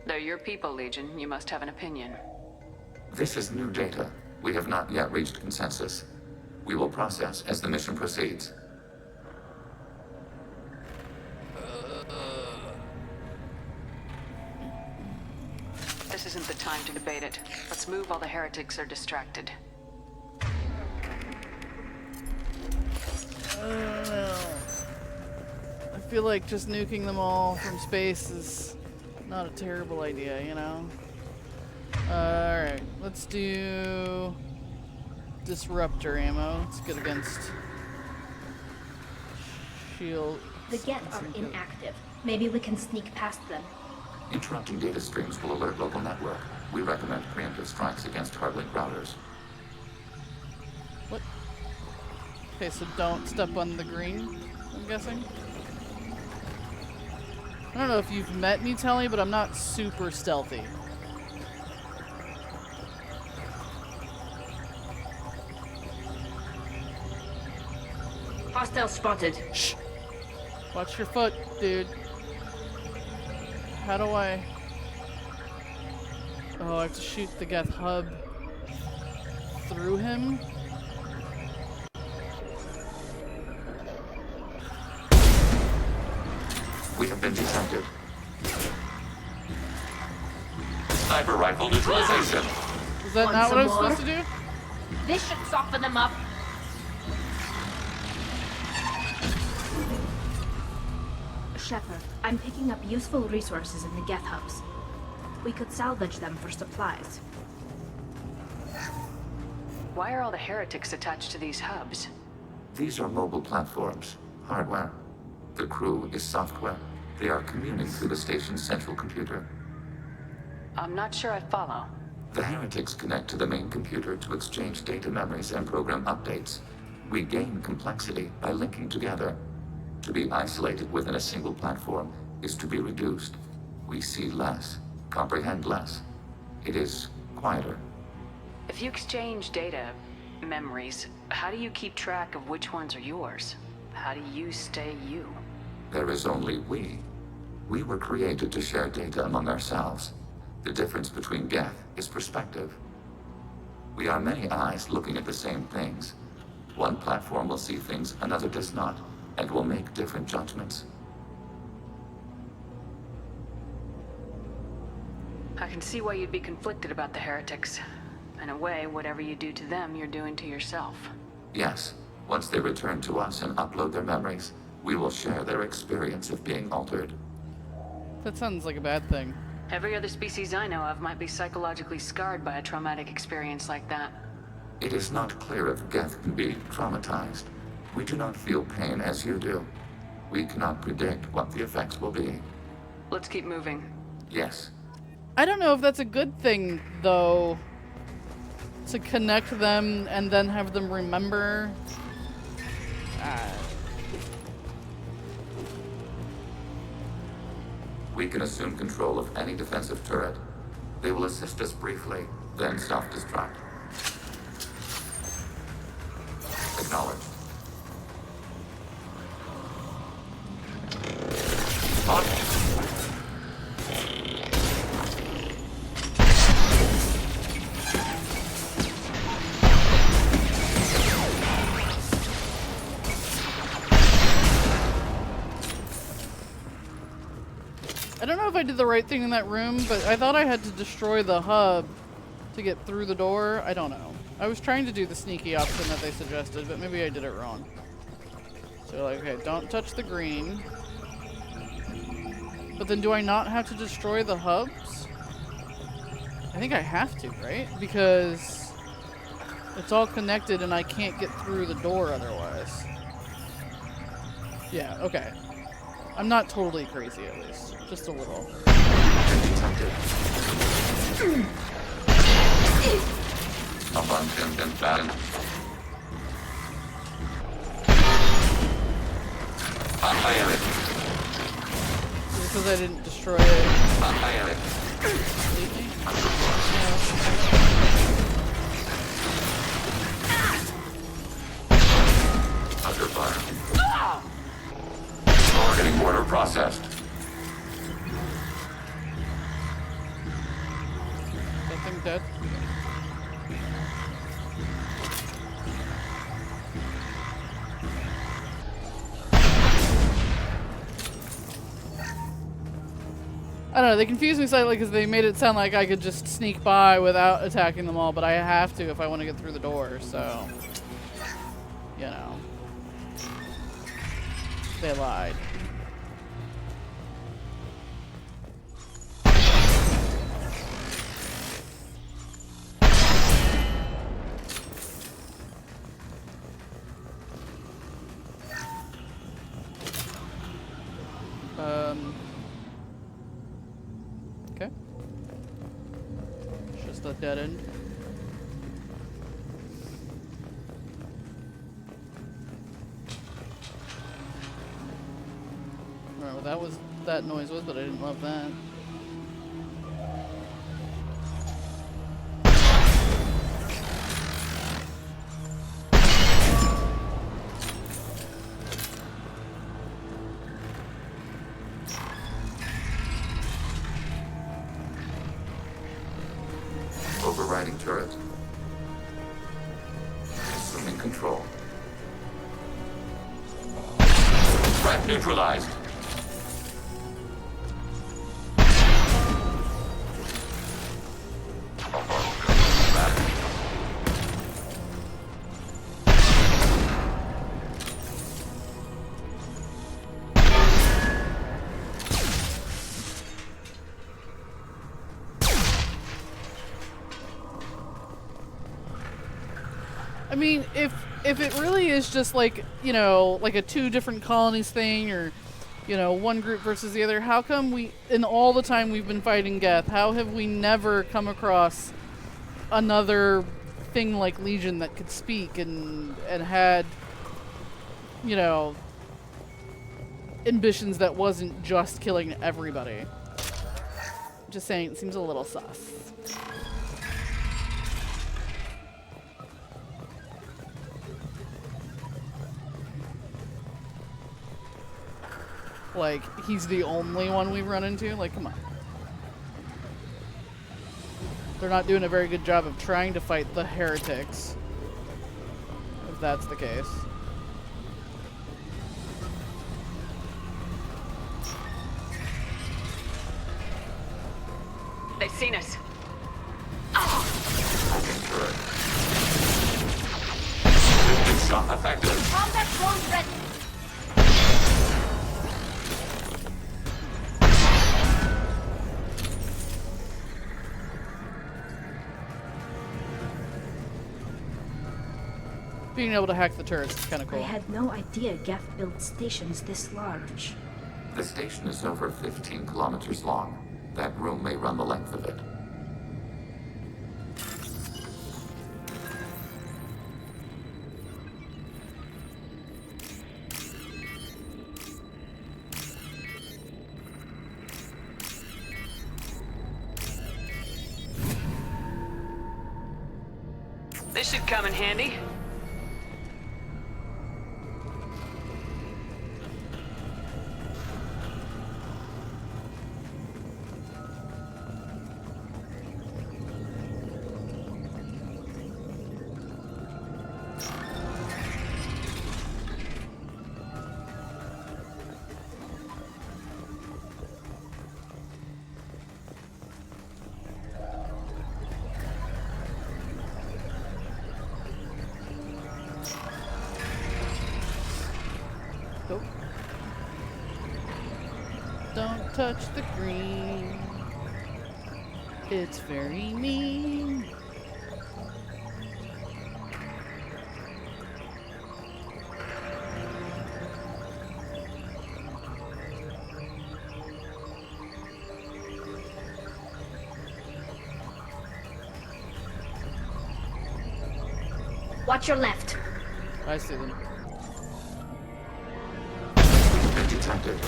Speaker 3: They're your people, Legion. You must have an opinion.
Speaker 18: This is new data. We have not yet reached consensus. We will process as the mission proceeds.
Speaker 3: This isn't the time to debate it. Let's move while the heretics are distracted.
Speaker 1: I don't know. I feel like just nuking them all from space is not a terrible idea, you know? Alright, let's do disruptor ammo. It's good against shield.
Speaker 8: The Geth are inactive. Maybe we can sneak past them.
Speaker 18: Interrupting data streams will alert local network. We recommend preemptive strikes against hardlink routers.
Speaker 1: What? Okay, so don't step on the green, I'm guessing? I don't know if you've met me, Telly, but I'm not super stealthy.
Speaker 8: Hostile spotted.
Speaker 1: Shh. Watch your foot, dude. How do I... Oh, I have to shoot the Geth hub through him?
Speaker 18: We have been detected. Sniper rifle neutralization.
Speaker 1: Is that not what I was supposed to do?
Speaker 8: This should soften them up. Shepard, I'm picking up useful resources in the Geth hubs. We could salvage them for supplies.
Speaker 3: Why are all the heretics attached to these hubs?
Speaker 18: These are mobile platforms, hardware. The crew is software. They are communing through the station's central computer.
Speaker 3: I'm not sure I follow.
Speaker 18: The heretics connect to the main computer to exchange data memories and program updates. We gain complexity by linking together. To be isolated within a single platform is to be reduced. We see less, comprehend less. It is quieter.
Speaker 3: If you exchange data, memories, how do you keep track of which ones are yours? How do you stay you?
Speaker 18: There is only we. We were created to share data among ourselves. The difference between Geth is perspective. We are many eyes looking at the same things. One platform will see things another does not, and and will make different judgments.
Speaker 3: I can see why you'd be conflicted about the heretics. In a way, whatever you do to them, you're doing to yourself.
Speaker 18: Yes, once they return to us and upload their memories, we will share their experience of being altered.
Speaker 1: That sounds like a bad thing.
Speaker 3: Every other species I know of might be psychologically scarred by a traumatic experience like that.
Speaker 18: It is not clear if Geth can be traumatized. We do not feel pain as you do. We cannot predict what the effects will be.
Speaker 3: Let's keep moving.
Speaker 18: Yes.
Speaker 1: I don't know if that's a good thing, though. To connect them and then have them remember.
Speaker 18: We can assume control of any defensive turret. They will assist us briefly, then self-destruct. Acknowledged.
Speaker 1: I don't know if I did the right thing in that room, but I thought I had to destroy the hub to get through the door. I don't know. I was trying to do the sneaky option that they suggested, but maybe I did it wrong. So like, okay, don't touch the green. But then do I not have to destroy the hubs? I think I have to, right? Because it's all connected and I can't get through the door otherwise. Yeah, okay. I'm not totally crazy, at least. Just a little. Because I didn't destroy it. Completely?
Speaker 18: Under fire. Targeting order processed.
Speaker 1: That thing dead? I don't know, they confused me slightly because they made it sound like I could just sneak by without attacking them all, but I have to if I want to get through the door, so... You know. They lied. Okay. It's just a dead end. I don't know what that noise was, but I didn't love that.
Speaker 18: Overriding turret. Assuming control. Threat neutralized.
Speaker 1: I mean, if it really is just like, you know, like a two different colonies thing, or, you know, one group versus the other, how come we, in all the time we've been fighting Geth, how have we never come across another thing like Legion that could speak and had, you know, ambitions that wasn't just killing everybody? Just saying, it seems a little sus. Like, he's the only one we've run into? Like, come on. They're not doing a very good job of trying to fight the heretics. If that's the case.
Speaker 3: They've seen us.
Speaker 18: Shot effective.
Speaker 21: Combat drone ready.
Speaker 1: Being able to hack the turrets is kind of cool.
Speaker 8: I had no idea Geth built stations this large.
Speaker 18: The station is over 15 kilometers long. That room may run the length of it.
Speaker 3: This should come in handy.
Speaker 1: Nope. Don't touch the green. It's very mean.
Speaker 8: Watch your left.
Speaker 1: I see them.
Speaker 18: Detected.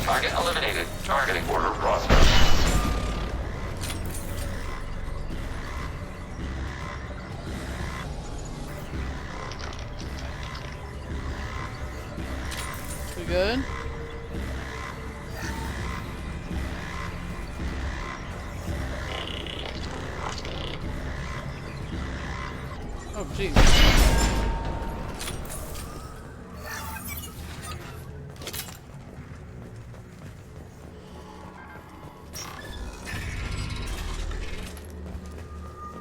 Speaker 18: Target eliminated. Targeting border crosshair.
Speaker 1: We good? Oh, jeez.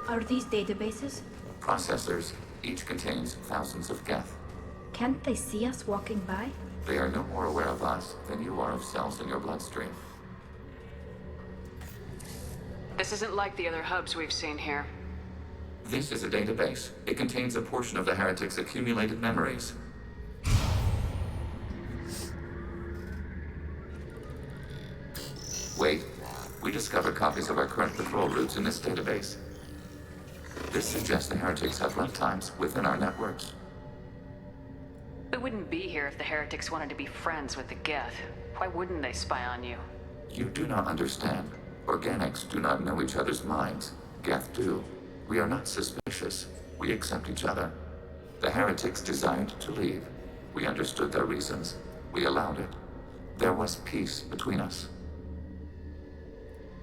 Speaker 8: Are these databases?
Speaker 18: Processors. Each contains thousands of Geth.
Speaker 8: Can't they see us walking by?
Speaker 18: They are no more aware of us than you are of cells in your bloodstream.
Speaker 3: This isn't like the other hubs we've seen here.
Speaker 18: This is a database. It contains a portion of the heretic's accumulated memories. Wait. We discovered copies of our current patrol routes in this database. This suggests the heretics have runtimes within our networks.
Speaker 3: We wouldn't be here if the heretics wanted to be friends with the Geth. Why wouldn't they spy on you?
Speaker 18: You do not understand. Organics do not know each other's minds. Geth do. We are not suspicious. We accept each other. The heretics desired to leave. We understood their reasons. We allowed it. There was peace between us.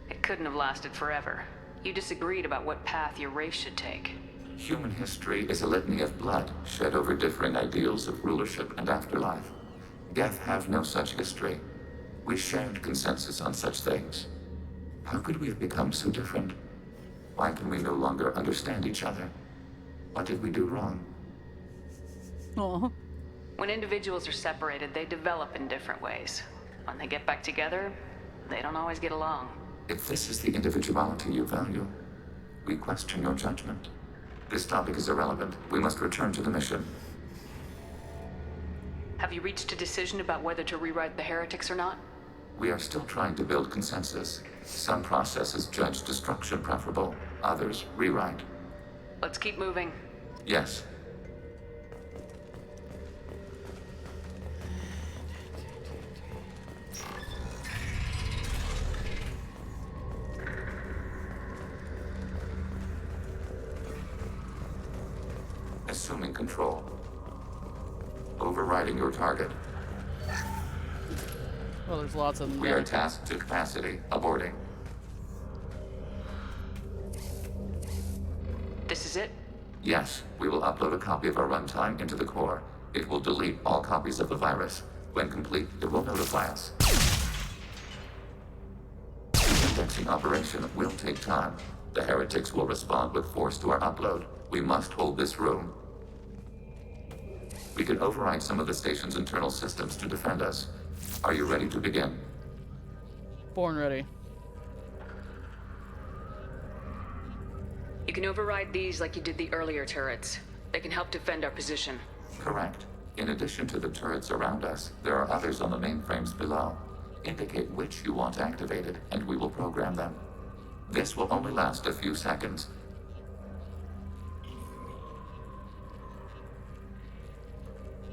Speaker 3: It couldn't have lasted forever. You disagreed about what path your race should take.
Speaker 18: Human history is a litany of blood shed over differing ideals of rulership and afterlife. Geth have no such history. We shared consensus on such things. How could we have become so different? Why can we no longer understand each other? What did we do wrong?
Speaker 1: Aww.
Speaker 3: When individuals are separated, they develop in different ways. When they get back together, they don't always get along.
Speaker 18: If this is the individuality you value, we question your judgment. This topic is irrelevant. We must return to the mission.
Speaker 3: Have you reached a decision about whether to rewrite the heretics or not?
Speaker 18: We are still trying to build consensus. Some processes judge destruction preferable, others rewrite.
Speaker 3: Let's keep moving.
Speaker 18: Yes. Assuming control. Over overriding your target.
Speaker 1: Well, there's lots of them.
Speaker 18: We are tasked to capacity. Aborting.
Speaker 3: This is it?
Speaker 18: Yes, we will upload a copy of our runtime into the core. It will delete all copies of the virus. When complete, it will notify us. The indexing operation will take time. The heretics will respond with force to our upload. We must hold this room. We can override some of the station's internal systems to defend us. Are you ready to begin?
Speaker 1: Born ready.
Speaker 3: You can override these like you did the earlier turrets. They can help defend our position.
Speaker 18: Correct. In addition to the turrets around us, there are others on the mainframes below. Indicate which you want activated, and we will program them. This will only last a few seconds.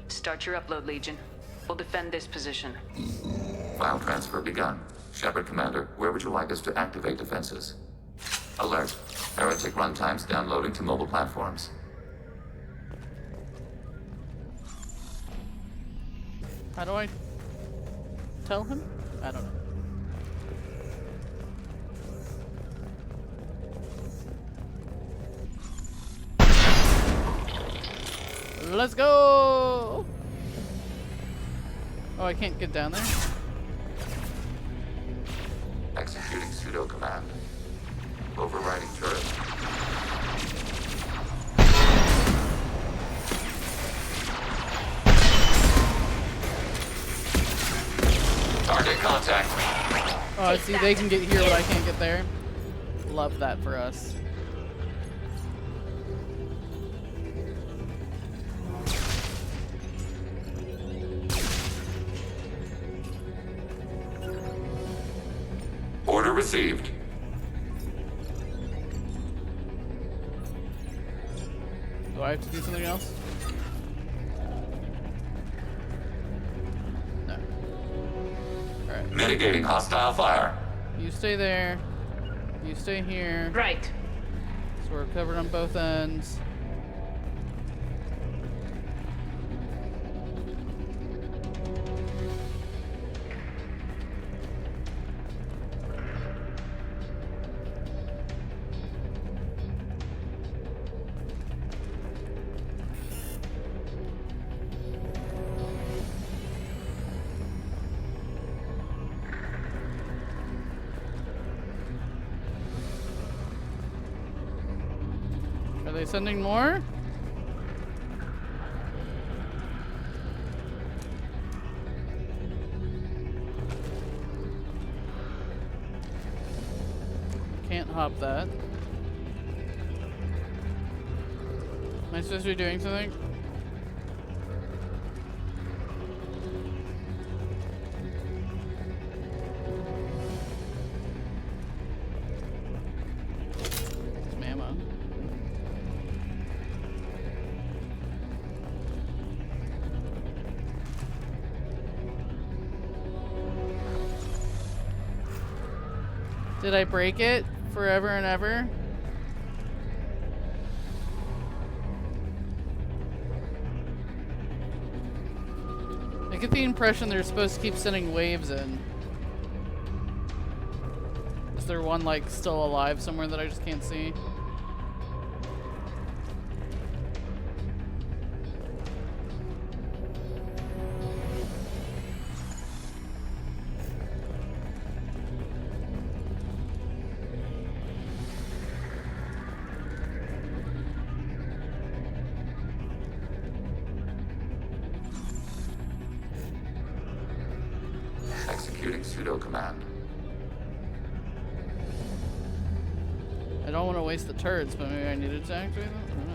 Speaker 3: Start your upload, Legion. We'll defend this position.
Speaker 18: File transfer begun. Shepard Commander, where would you like us to activate defenses? Alert. Heretic runtimes downloading to mobile platforms.
Speaker 1: How do I tell him? I don't know. Let's go! Oh, I can't get down there?
Speaker 18: Executing pseudo command. Overriding turret. Target contact.
Speaker 1: Oh, see, they can get here, but I can't get there. Love that for us.
Speaker 18: Order received.
Speaker 1: Do I have to do something else? No. Alright.
Speaker 18: Mitigating hostile fire.
Speaker 1: You stay there. You stay here.
Speaker 3: Right.
Speaker 1: So we're covered on both ends. Are they sending more? Can't hop that. Am I supposed to be doing something? Some ammo. Did I break it forever and ever? I get the impression they're supposed to keep sending waves in. Is there one like still alive somewhere that I just can't see?
Speaker 18: Executing pseudo command.
Speaker 1: I don't want to waste the turrets, but maybe I needed to activate them? I don't know.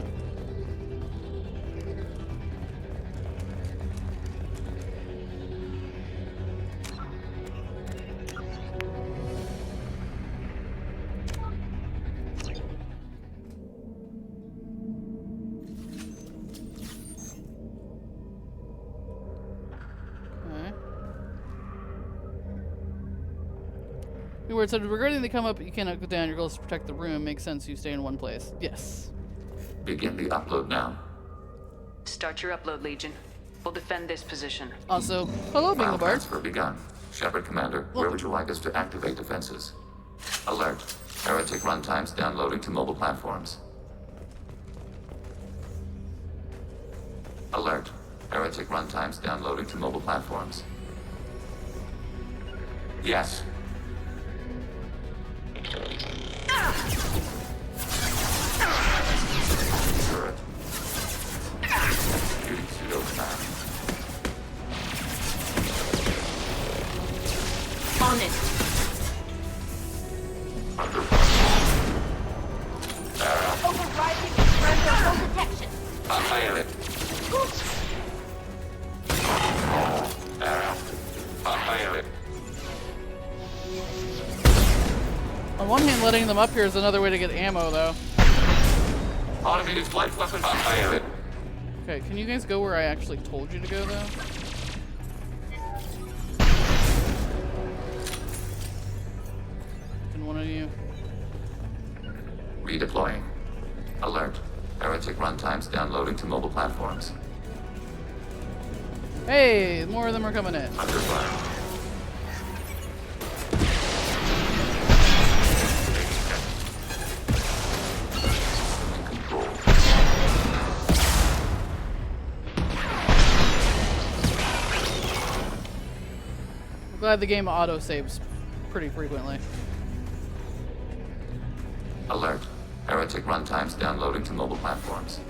Speaker 1: Where it said, regarding the come up, you cannot go down. Your goal is to protect the room. Makes sense. You stay in one place. Yes.
Speaker 18: Begin the upload now.
Speaker 3: Start your upload, Legion. We'll defend this position.
Speaker 1: Also, hello,
Speaker 18: File
Speaker 1: Binglebar.
Speaker 18: transfer begun. Shepard Commander, where would you like us to activate defenses? Alert. Heretic runtimes downloading to mobile platforms. Alert. Heretic runtimes downloading to mobile platforms. Yes. Turret. Executing pseudo command.
Speaker 8: On it.
Speaker 18: Under fire.
Speaker 8: Overriding parental protection.
Speaker 18: Fire it. Fire it.
Speaker 1: On one hand, letting them up here is another way to get ammo, though.
Speaker 18: Automated flight weapon. Fire it.
Speaker 1: Okay, can you guys go where I actually told you to go, though? Can one of you?
Speaker 18: Redeploying. Alert. Heretic runtimes downloading to mobile platforms.
Speaker 1: Hey, more of them are coming in.
Speaker 18: Under fire.
Speaker 1: I'm glad the game auto-saves pretty frequently.
Speaker 18: Alert. Heretic runtimes downloading to mobile platforms.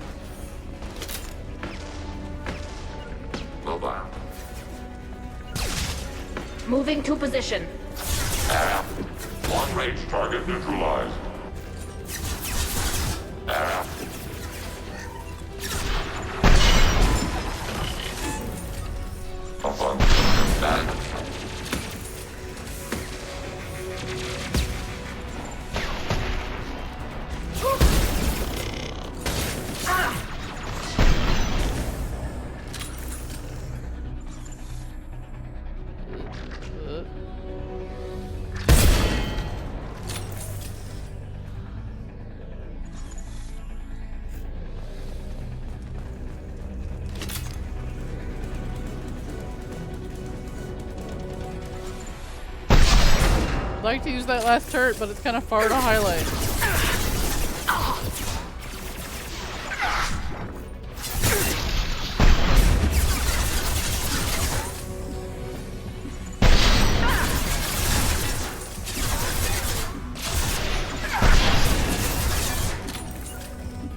Speaker 18: Mobile.
Speaker 8: Moving to position.
Speaker 10: Long-range target neutralized.
Speaker 1: I'd like to use that last turret, but it's kind of far to highlight.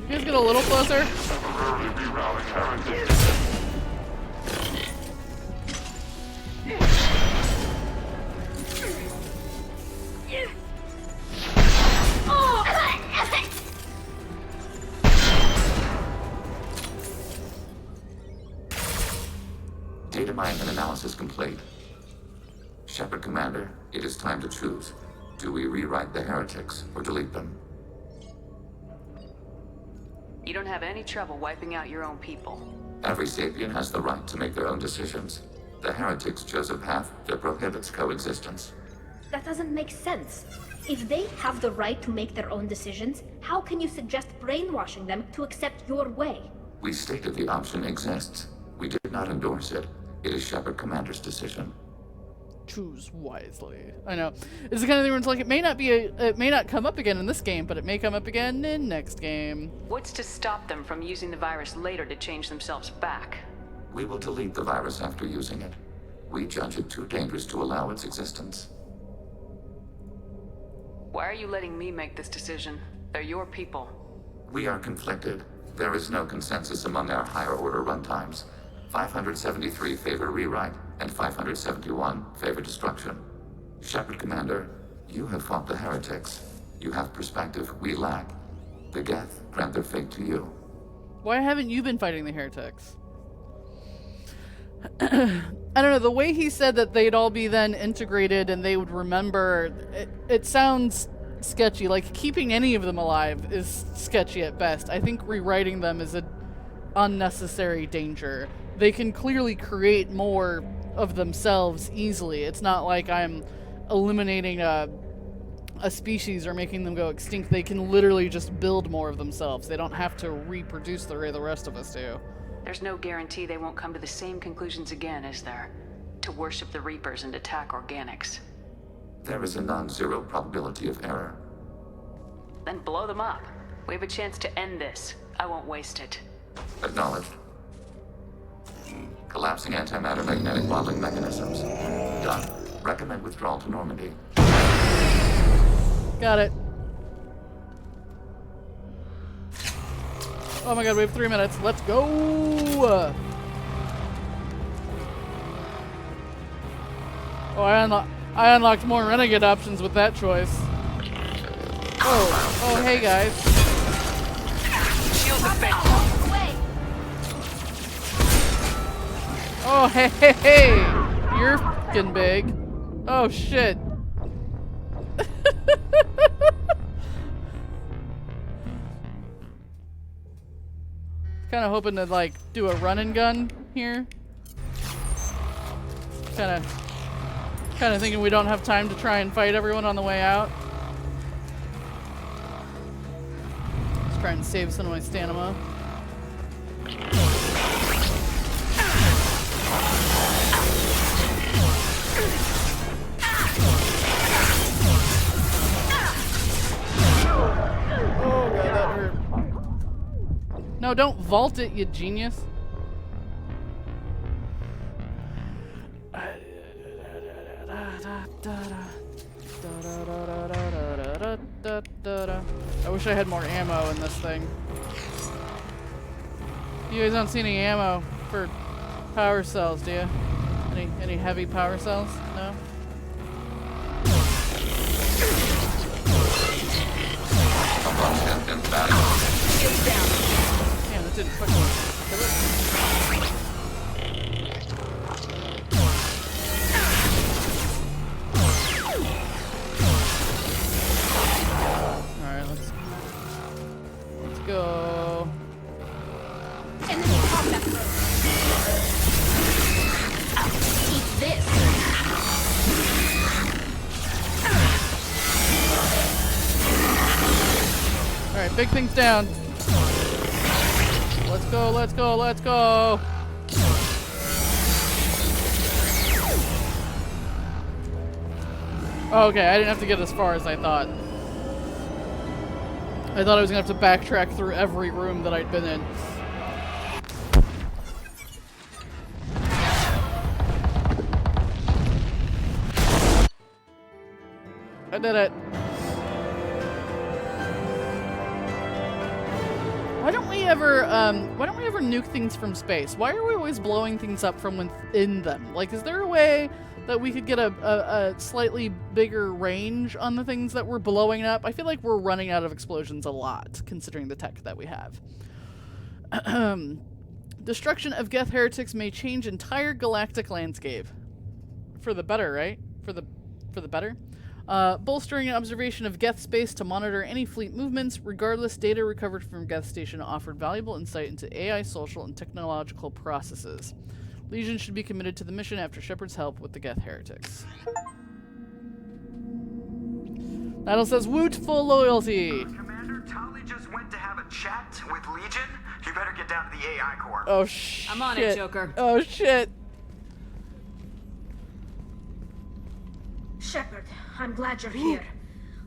Speaker 1: You guys get a little closer?
Speaker 18: Data mine and analysis complete. Shepard Commander, it is time to choose. Do we rewrite the heretics or delete them?
Speaker 3: You don't have any trouble wiping out your own people.
Speaker 18: Every sapient has the right to make their own decisions. The heretics chose a path that prohibits coexistence.
Speaker 8: That doesn't make sense. If they have the right to make their own decisions, how can you suggest brainwashing them to accept your way?
Speaker 18: We stated the option exists. We did not endorse it. It is Shepard Commander's decision.
Speaker 1: Choose wisely. I know. It's the kind of thing where it's like it may not come up again in this game, but it may come up again in next game.
Speaker 3: What's to stop them from using the virus later to change themselves back?
Speaker 18: We will delete the virus after using it. We judge it too dangerous to allow its existence.
Speaker 3: Why are you letting me make this decision? They're your people.
Speaker 18: We are conflicted. There is no consensus among our higher order runtimes. 573 favor rewrite, and 571 favor destruction. Shepard Commander, you have fought the heretics. You have perspective we lack. The Geth grant their fate to you.
Speaker 1: Why haven't you been fighting the heretics? I don't know, the way he said that they'd all be then integrated and they would remember, it sounds sketchy. Like, keeping any of them alive is sketchy at best. I think rewriting them is an unnecessary danger. They can clearly create more of themselves easily. It's not like I'm eliminating a species or making them go extinct. They can literally just build more of themselves. They don't have to reproduce the way the rest of us do.
Speaker 3: There's no guarantee they won't come to the same conclusions again, is there? To worship the Reapers and attack organics.
Speaker 18: There is a non-zero probability of error.
Speaker 3: Then blow them up. We have a chance to end this. I won't waste it.
Speaker 18: Acknowledged. Collapsing antimatter magnetic bottling mechanisms. Done. Recommend withdrawal to Normandy.
Speaker 1: Got it. Oh my god, we have 3 minutes. Let's go! Oh, I unlocked more renegade options with that choice. Oh, hey guys. Oh, hey! You're f***ing big. Oh, shit. Kind of hoping to, like, do a run and gun here. Kind of thinking we don't have time to try and fight everyone on the way out. Just trying to save some of my stamina. Oh god, that hurt. No, don't vault it, you genius. I wish I had more ammo in this thing. You guys don't see any ammo for power cells, do you? Any heavy power cells? No? Damn, that didn't fucking kill it. Alright, let's go.
Speaker 8: Enemy combat road. Eat this.
Speaker 1: Alright, big things down. Let's go, let's go, let's go! Okay, I didn't have to get as far as I thought. I thought I was gonna have to backtrack through every room that I'd been in. I did it. Why don't we ever nuke things from space? Why are we always blowing things up from within them? Like, is there a way that we could get a slightly bigger range on the things that we're blowing up? I feel like we're running out of explosions a lot, considering the tech that we have. Destruction of Geth heretics may change entire galactic landscape. For the better, right? For the better? Bolstering an observation of Geth space to monitor any fleet movements. Regardless, data recovered from Geth station offered valuable insight into AI, social, and technological processes. Legion should be committed to the mission after Shepard's help with the Geth heretics. Battle says, woot full loyalty.
Speaker 12: Commander, Tali just went to have a chat with Legion. You better get down to the AI core.
Speaker 1: Oh, shit.
Speaker 3: I'm on it, Joker.
Speaker 1: Oh, shit.
Speaker 8: Shepard, I'm glad you're here.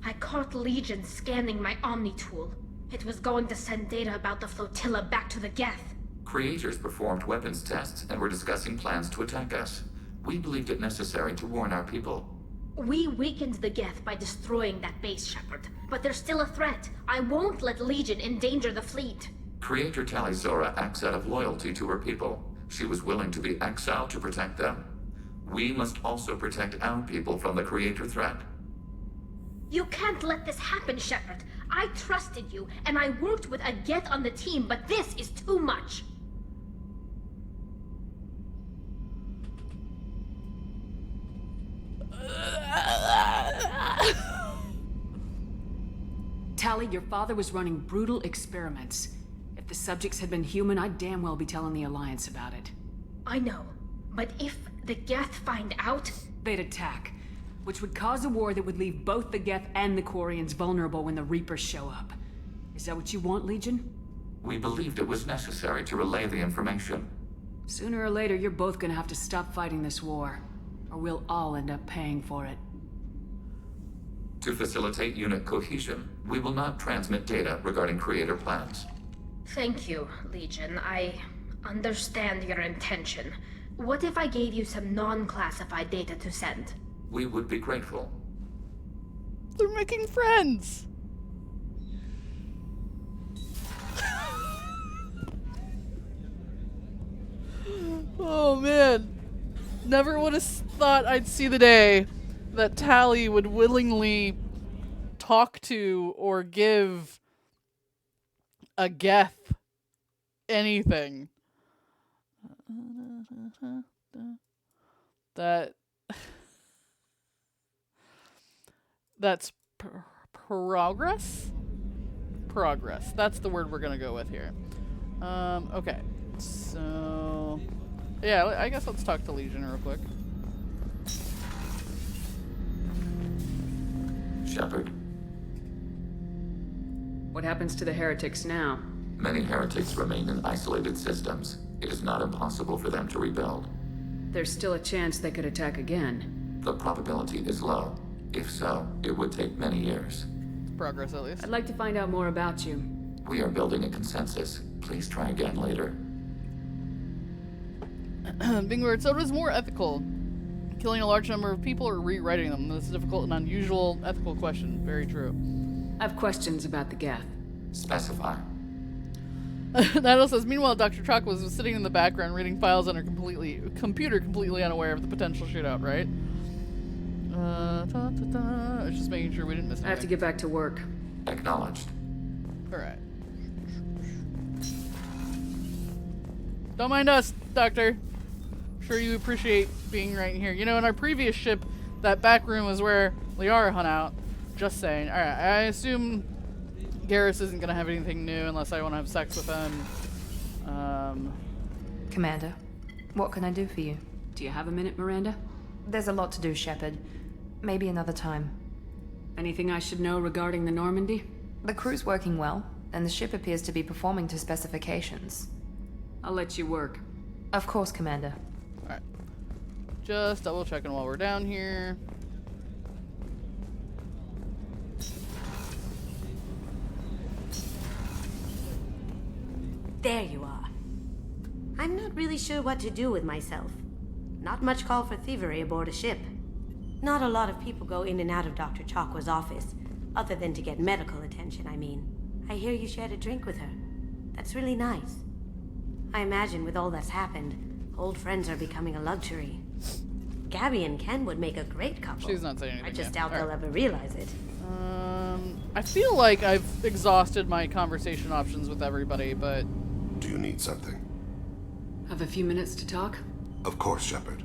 Speaker 8: I caught Legion scanning my Omni tool. It was going to send data about the flotilla back to the Geth.
Speaker 18: Creators performed weapons tests and were discussing plans to attack us. We believed it necessary to warn our people.
Speaker 8: We weakened the Geth by destroying that base, Shepard. But there's still a threat. I won't let Legion endanger the fleet.
Speaker 18: Creator Tali Zora acts out of loyalty to her people. She was willing to be exiled to protect them. We must also protect our people from the Creator threat.
Speaker 8: You can't let this happen, Shepard. I trusted you, and I worked with a Geth on the team, but this is too much.
Speaker 3: Tali, your father was running brutal experiments. If the subjects had been human, I'd damn well be telling the Alliance about it.
Speaker 8: I know, but if the Geth find out...
Speaker 3: They'd attack, which would cause a war that would leave both the Geth and the Quarians vulnerable when the Reapers show up. Is that what you want, Legion?
Speaker 18: We believed it was necessary to relay the information.
Speaker 3: Sooner or later, you're both gonna have to stop fighting this war, or we'll all end up paying for it.
Speaker 18: To facilitate unit cohesion, we will not transmit data regarding creator plans.
Speaker 8: Thank you, Legion. I understand your intention. What if I gave you some non-classified data to send?
Speaker 18: We would be grateful.
Speaker 1: They're making friends! Oh man. Never would have thought I'd see the day that Tally would willingly talk to or give a Geth anything. That's progress? Progress. That's the word we're gonna go with here. Okay. So yeah, I guess let's talk to Legion real quick.
Speaker 18: Shepard.
Speaker 3: What happens to the heretics now?
Speaker 18: Many heretics remain in isolated systems. It is not impossible for them to rebuild.
Speaker 3: There's still a chance they could attack again.
Speaker 18: The probability is low. If so, it would take many years.
Speaker 1: Progress, at least.
Speaker 3: I'd like to find out more about you.
Speaker 18: We are building a consensus. Please try again later.
Speaker 1: Bingward, so it is more ethical. Killing a large number of people or rewriting them? This is a difficult and unusual ethical question. Very true.
Speaker 3: I have questions about the Geth.
Speaker 18: Specify.
Speaker 1: Nato says, meanwhile, Dr. Chalk was sitting in the background reading files on her computer completely unaware of the potential shootout, right? I was just making sure we didn't miss anything.
Speaker 3: I have to get back to work.
Speaker 18: Acknowledged.
Speaker 1: Alright. Don't mind us, Doctor. I'm sure you appreciate being right here. You know, in our previous ship, that back room was where Liara hung out. Just saying. Alright, I assume Garrus isn't gonna have anything new unless I want to have sex with him.
Speaker 14: Commander, what can I do for you?
Speaker 3: Do you have a minute, Miranda?
Speaker 14: There's a lot to do, Shepard. Maybe another time.
Speaker 3: Anything I should know regarding the Normandy?
Speaker 14: The crew's working well, and the ship appears to be performing to specifications.
Speaker 3: I'll let you work.
Speaker 14: Of course, Commander.
Speaker 1: Alright. Just double checking while we're down here.
Speaker 16: There you are. I'm not really sure what to do with myself. Not much call for thievery aboard a ship. Not a lot of people go in and out of Dr. Chakwa's office, other than to get medical attention, I mean. I hear you shared a drink with her. That's really nice. I imagine with all that's happened, old friends are becoming a luxury. Gabby and Ken would make a great couple.
Speaker 1: She's not saying anything
Speaker 16: I just
Speaker 1: yet.
Speaker 16: doubt they'll ever realize it.
Speaker 1: I feel like I've exhausted my conversation options with everybody, but...
Speaker 15: Do you need something?
Speaker 3: Have a few minutes to talk?
Speaker 15: Of course, Shepard.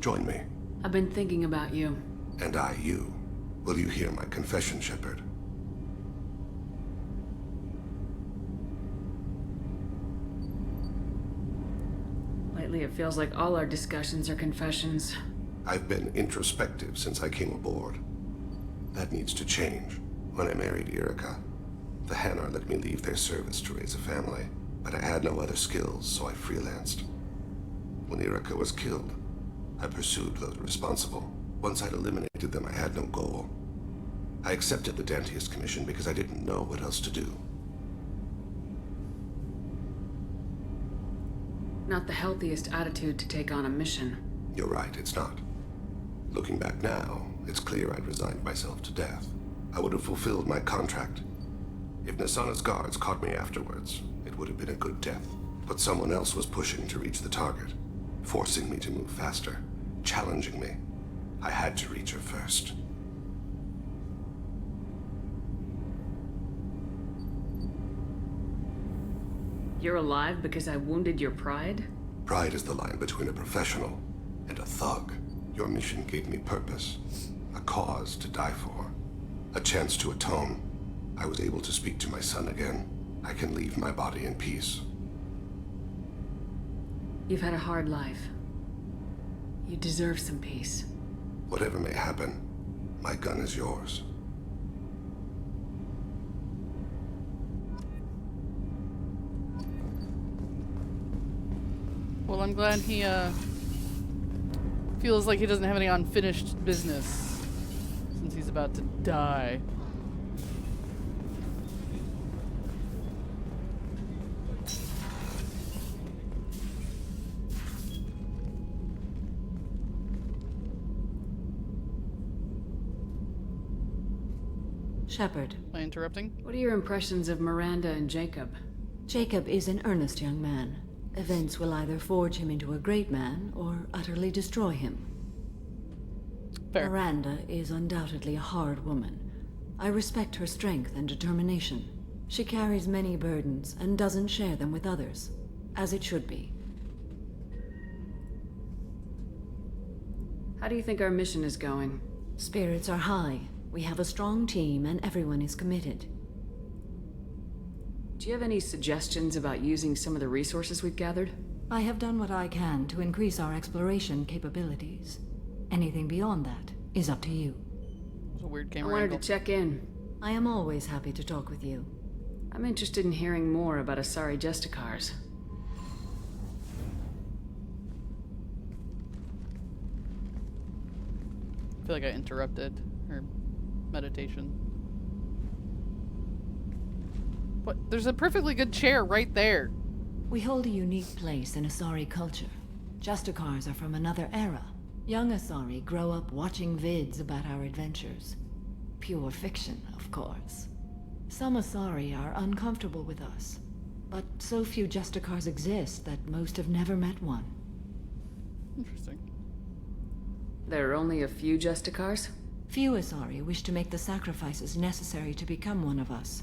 Speaker 15: Join me.
Speaker 3: I've been thinking about you.
Speaker 15: And I, you. Will you hear my confession, Shepard?
Speaker 3: Lately, it feels like all our discussions are confessions.
Speaker 15: I've been introspective since I came aboard. That needs to change. When I married Erica, the Hanar let me leave their service to raise a family, but I had no other skills, so I freelanced. When Erica was killed, I pursued those responsible. Once I'd eliminated them, I had no goal. I accepted the Dantius commission because I didn't know what else to do.
Speaker 3: Not the healthiest attitude to take on a mission.
Speaker 15: You're right, it's not. Looking back now, it's clear I'd resigned myself to death. I would have fulfilled my contract. If Nasana's guards caught me afterwards, it would have been a good death. But someone else was pushing to reach the target, forcing me to move faster, challenging me. I had to reach her first.
Speaker 3: You're alive because I wounded your pride?
Speaker 15: Pride is the line between a professional and a thug. Your mission gave me purpose, a cause to die for, a chance to atone. I was able to speak to my son again. I can leave my body in peace.
Speaker 3: You've had a hard life. You deserve some peace.
Speaker 15: Whatever may happen, my gun is yours.
Speaker 1: I'm glad he feels like he doesn't have any unfinished business since he's about to die.
Speaker 2: Shepard.
Speaker 1: Am I interrupting?
Speaker 3: What are your impressions of Miranda and Jacob?
Speaker 2: Jacob is an earnest young man. Events will either forge him into a great man or utterly destroy him.
Speaker 1: Fair.
Speaker 2: Miranda is undoubtedly a hard woman. I respect her strength and determination. She carries many burdens and doesn't share them with others, as it should be.
Speaker 3: How do you think our mission is going?
Speaker 2: Spirits are high. We have a strong team and everyone is committed.
Speaker 3: Do you have any suggestions about using some of the resources we've gathered?
Speaker 2: I have done what I can to increase our exploration capabilities. Anything beyond that is up to you.
Speaker 1: It was a weird
Speaker 3: I
Speaker 1: camera
Speaker 3: wanted
Speaker 1: angle.
Speaker 3: to check in.
Speaker 2: I am always happy to talk with you.
Speaker 3: I'm interested in hearing more about Asari Justicars.
Speaker 1: I feel like I interrupted her meditation. What? There's a perfectly good chair right there.
Speaker 2: We hold a unique place in Asari culture. Justicars are from another era. Young Asari grow up watching vids about our adventures. Pure fiction, of course. Some Asari are uncomfortable with us, but so few Justicars exist that most have never met one.
Speaker 1: Interesting.
Speaker 3: There are only a few Justicars?
Speaker 2: Few Asari wish to make the sacrifices necessary to become one of us,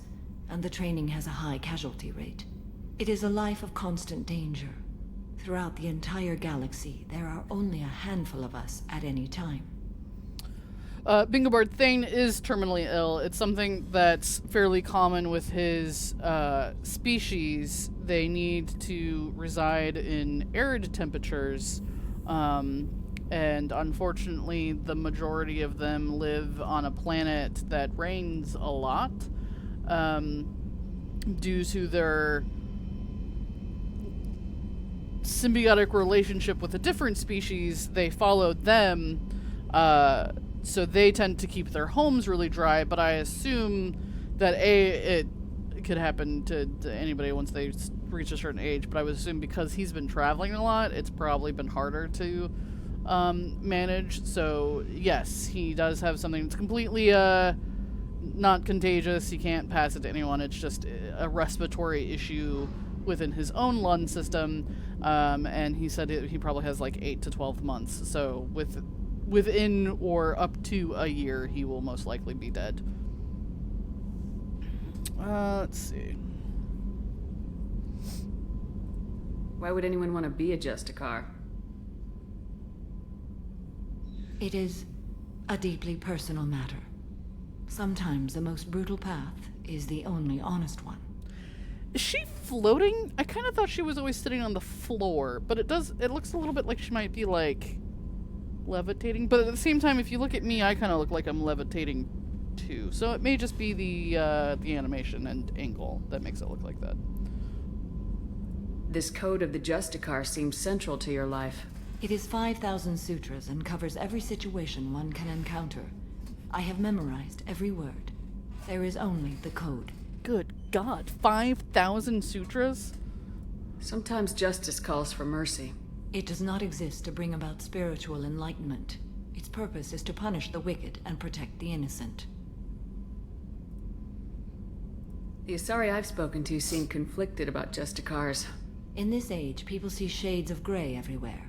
Speaker 2: and the training has a high casualty rate. It is a life of constant danger. Throughout the entire galaxy, there are only a handful of us at any time.
Speaker 1: Bingobard Thane is terminally ill. It's something that's fairly common with his species. They need to reside in arid temperatures, and unfortunately the majority of them live on a planet that rains a lot. Due to their symbiotic relationship with a different species, they followed them, so they tend to keep their homes really dry, but I assume that it could happen to anybody once they reach a certain age, but I would assume because he's been traveling a lot, it's probably been harder to manage. So yes, he does have something that's completely not contagious. He can't pass it to anyone. It's just a respiratory issue within his own lung system, and he said he probably has like 8 to 12 months. So within or up to a year, he will most likely be dead. Let's see.
Speaker 3: Why would anyone want to be a Justicar?
Speaker 2: It is a deeply personal matter. Sometimes the most brutal path is the only honest one.
Speaker 1: Is she floating? I kind of thought she was always sitting on the floor, but it looks a little bit like she might be like levitating, but at the same time, if you look at me, I kind of look like I'm levitating too. So it may just be the animation and angle that makes it look like that.
Speaker 3: This code of the Justicar seems central to your life.
Speaker 2: It is 5,000 sutras and covers every situation one can encounter. I have memorized every word. There is only the code.
Speaker 1: Good God, 5,000 sutras?
Speaker 3: Sometimes justice calls for mercy.
Speaker 2: It does not exist to bring about spiritual enlightenment. Its purpose is to punish the wicked and protect the innocent.
Speaker 3: The Asari I've spoken to seem conflicted about Justicars.
Speaker 2: In this age, people see shades of gray everywhere.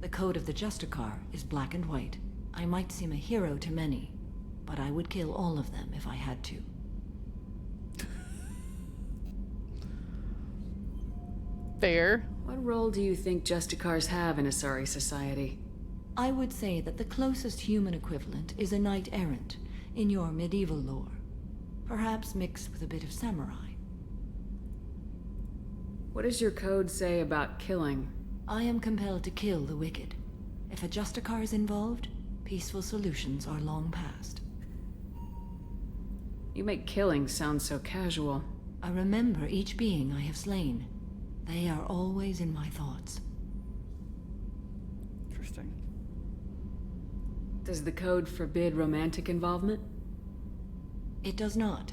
Speaker 2: The code of the Justicar is black and white. I might seem a hero to many, but I would kill all of them if I had to.
Speaker 1: Fair.
Speaker 3: What role do you think Justicars have in Asari society?
Speaker 2: I would say that the closest human equivalent is a knight-errant in your medieval lore. Perhaps mixed with a bit of samurai.
Speaker 3: What does your code say about killing?
Speaker 2: I am compelled to kill the wicked. If a Justicar is involved, peaceful solutions are long past.
Speaker 3: You make killing sound so casual.
Speaker 2: I remember each being I have slain. They are always in my thoughts.
Speaker 3: Does the code forbid romantic involvement?
Speaker 2: It does not.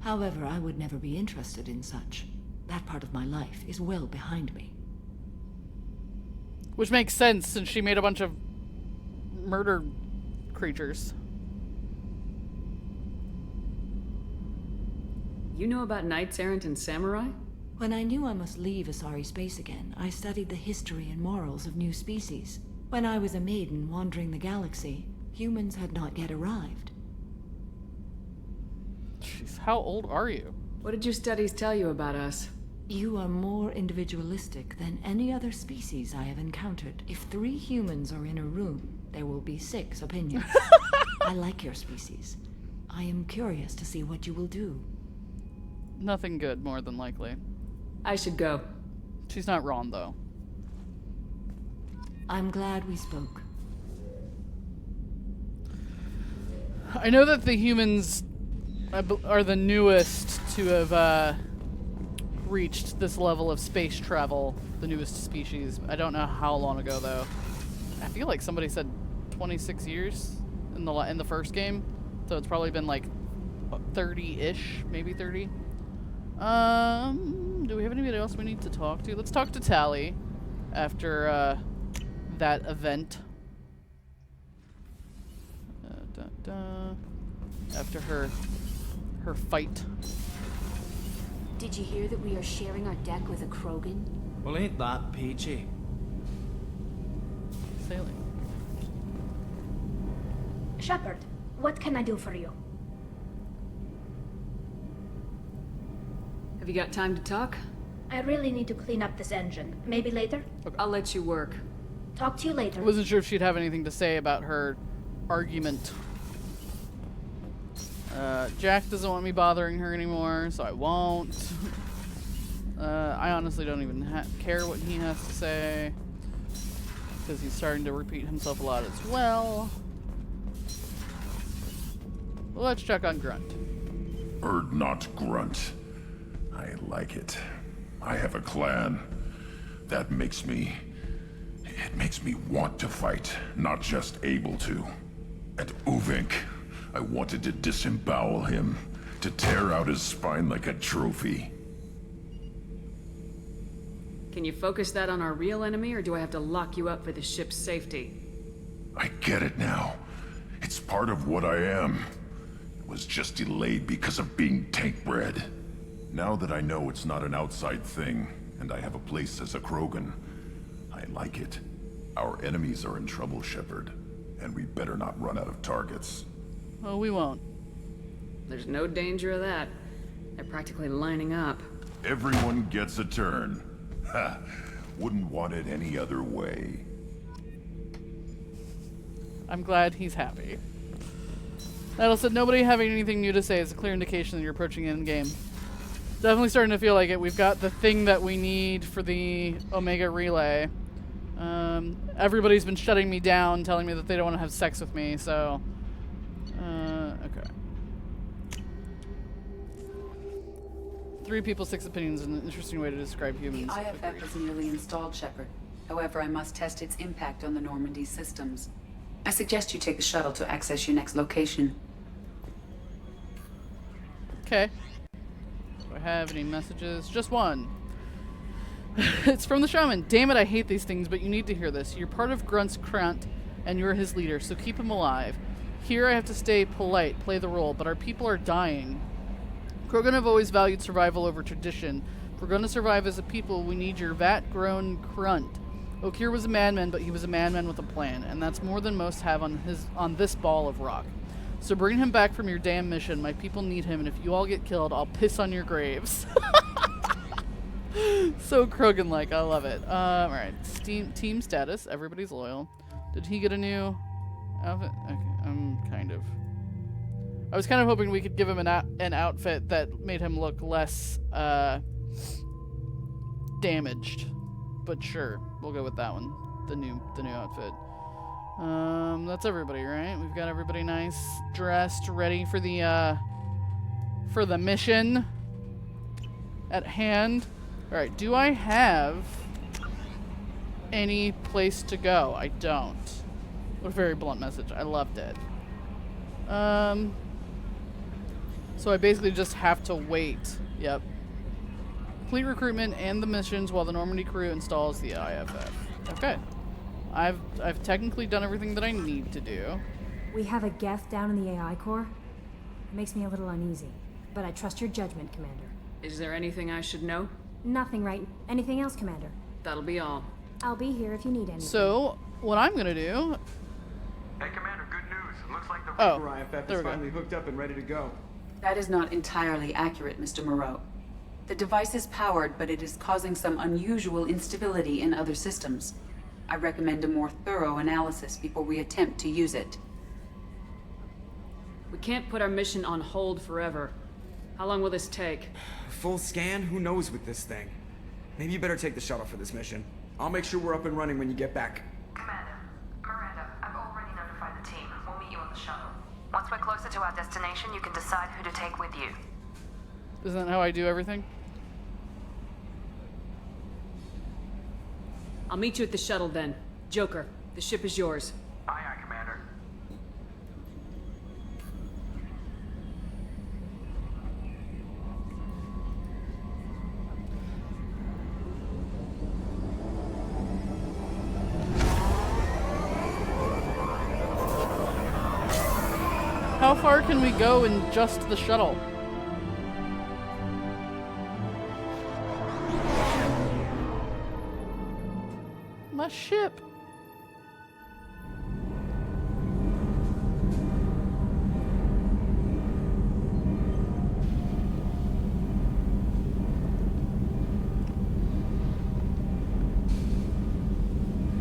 Speaker 2: However, I would never be interested in such. That part of my life is well behind me.
Speaker 1: Which makes sense since she made a bunch of murder creatures.
Speaker 3: You know about knights errant and samurai?
Speaker 2: When I knew I must leave Asari space again, I studied the history and morals of new species. When I was a maiden wandering the galaxy, humans had not yet arrived.
Speaker 1: Jeez, how old are you?
Speaker 3: What did your studies tell you about us?
Speaker 2: You are more individualistic than any other species I have encountered. If 3 humans are in a room, there will be 6 opinions. I like your species. I am curious to see what you will do.
Speaker 1: Nothing good, more than likely.
Speaker 3: I should go.
Speaker 1: She's not wrong, though.
Speaker 2: I'm glad we spoke.
Speaker 1: I know that the humans are the newest to have reached this level of space travel, the newest species. I don't know how long ago, though. I feel like somebody said 26 years in the first game, so it's probably been like 30-ish, maybe 30. Do we have anybody else we need to talk to? Let's talk to Tally after that event. After her fight.
Speaker 21: Did you hear that we are sharing our deck with a Krogan?
Speaker 22: Well, ain't that peachy?
Speaker 1: Sailing.
Speaker 8: Shepard, what can I do for you?
Speaker 3: Have you got time to talk?
Speaker 8: I really need to clean up this engine. Maybe later?
Speaker 1: Okay.
Speaker 3: I'll let you work.
Speaker 8: Talk to you later.
Speaker 1: I wasn't sure if she'd have anything to say about her argument. Jack doesn't want me bothering her anymore, so I won't. I honestly don't even care what he has to say, because he's starting to repeat himself a lot as well. Let's check on Grunt.
Speaker 6: Not Grunt. I like it. I have a clan. That makes me... It makes me want to fight, not just able to. And Uvink, I wanted to disembowel him, to tear out his spine like a trophy.
Speaker 3: Can you focus that on our real enemy, or do I have to lock you up for the ship's safety?
Speaker 6: I get it now. It's part of what I am. It was just delayed because of being tank-bred. Now that I know it's not an outside thing, and I have a place as a Krogan, I like it. Our enemies are in trouble, Shepard, and we better not run out of targets.
Speaker 1: Oh, we won't.
Speaker 3: There's no danger of that. They're practically lining up.
Speaker 6: Everyone gets a turn. Ha! Wouldn't want it any other way.
Speaker 1: I'm glad he's happy. That said, nobody having anything new to say is a clear indication that you're approaching endgame. Definitely starting to feel like it. We've got the thing that we need for the Omega Relay. Everybody's been shutting me down, telling me that they don't want to have sex with me, so... okay. 3 people, 6 opinions, an interesting way to describe humans.
Speaker 9: The IFF is nearly installed, Shepard. However, I must test its impact on the Normandy systems. I suggest you take the shuttle to access your next location.
Speaker 1: Okay. Do I have any messages? Just one. It's from the shaman. Damn it, I hate these things, but you need to hear this. You're part of Grunt's Grunt, and you're his leader, so keep him alive. Here I have to stay polite, play the role, but our people are dying. Krogan have always valued survival over tradition. If we're going to survive as a people, we need your vat-grown Grunt. Okir was a madman, but he was a madman with a plan, and that's more than most have on this ball of rock. So bring him back from your damn mission. My people need him, and if you all get killed, I'll piss on your graves. So Krogan-like, I love it. Alright, team status, everybody's loyal. Did he get a new outfit? Okay, I was kind of hoping we could give him an outfit that made him look less damaged. But sure, we'll go with that one. The new outfit. That's everybody, right? We've got everybody nice, dressed, ready for the mission at hand. All right, do I have any place to go? I don't. What a very blunt message. I loved it. So I basically just have to wait. Yep. Complete recruitment and the missions while the Normandy crew installs the IFF. Okay. I've technically done everything that I need to do.
Speaker 21: We have a Geth down in the AI core. It makes me a little uneasy, but I trust your judgment, Commander.
Speaker 3: Is there anything I should know?
Speaker 21: Nothing, right? Anything else, Commander?
Speaker 3: That'll be all.
Speaker 21: I'll be here if you need anything.
Speaker 1: So, what I'm gonna do...
Speaker 12: Hey, Commander, good news. It looks like the
Speaker 4: Reaper IFF
Speaker 1: there
Speaker 4: is
Speaker 1: we go.
Speaker 4: finally hooked up and ready to go.
Speaker 9: That is not entirely accurate, Mr. Moreau. The device is powered, but it is causing some unusual instability in other systems. I recommend a more thorough analysis before we attempt to use it.
Speaker 3: We can't put our mission on hold forever. How long will this take?
Speaker 4: Full scan? Who knows with this thing? Maybe you better take the shuttle for this mission. I'll make sure we're up and running when you get back.
Speaker 14: Commander, Miranda, I've already notified the team. We'll meet you on the shuttle. Once we're closer to our destination, you can decide who to take with you.
Speaker 1: Isn't that how I do everything?
Speaker 3: I'll meet you at the shuttle then. Joker, the ship is yours.
Speaker 12: Aye, aye, Commander.
Speaker 1: How far can we go in just the shuttle? My ship.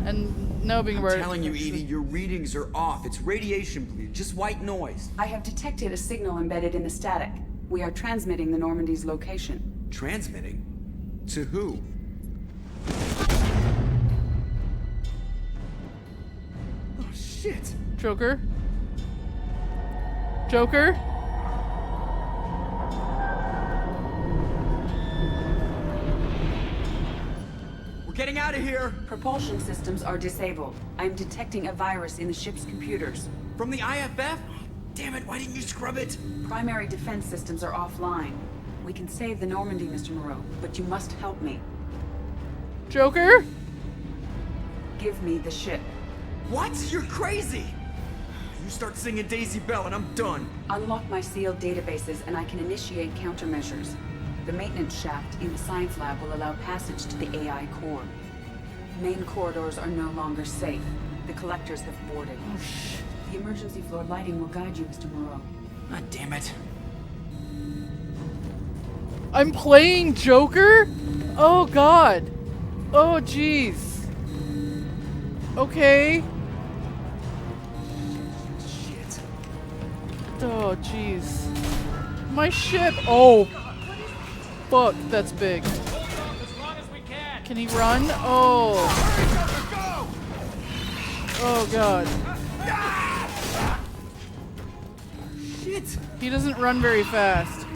Speaker 1: And no being
Speaker 4: I'm
Speaker 1: right.
Speaker 4: telling you, Edie, your readings are off. It's radiation bleed, just white noise.
Speaker 9: I have detected a signal embedded in the static. We are transmitting the Normandy's location.
Speaker 4: Transmitting? To who? Oh, shit.
Speaker 1: Joker? Joker?
Speaker 4: We're getting out of here.
Speaker 9: Propulsion systems are disabled. I am detecting a virus in the ship's computers.
Speaker 4: From the IFF? Damn it, why didn't you scrub it?
Speaker 9: Primary defense systems are offline. We can save the Normandy, Mr. Moreau, but you must help me.
Speaker 1: Joker?
Speaker 9: Give me the ship.
Speaker 4: What? You're crazy! You start singing Daisy Bell and I'm done.
Speaker 9: Unlock my sealed databases and I can initiate countermeasures. The maintenance shaft in the science lab will allow passage to the AI core. Main corridors are no longer safe. The collectors have boarded.
Speaker 1: Oh, shit.
Speaker 9: The emergency floor lighting will guide you, Mr. Moreau.
Speaker 4: God damn it.
Speaker 1: I'm playing Joker? Oh god. Oh jeez. Okay.
Speaker 4: Shit.
Speaker 1: Oh jeez. My ship. Oh. Fuck, that's big. Can he run? Oh. Oh god.
Speaker 4: Shit.
Speaker 1: He doesn't run very fast.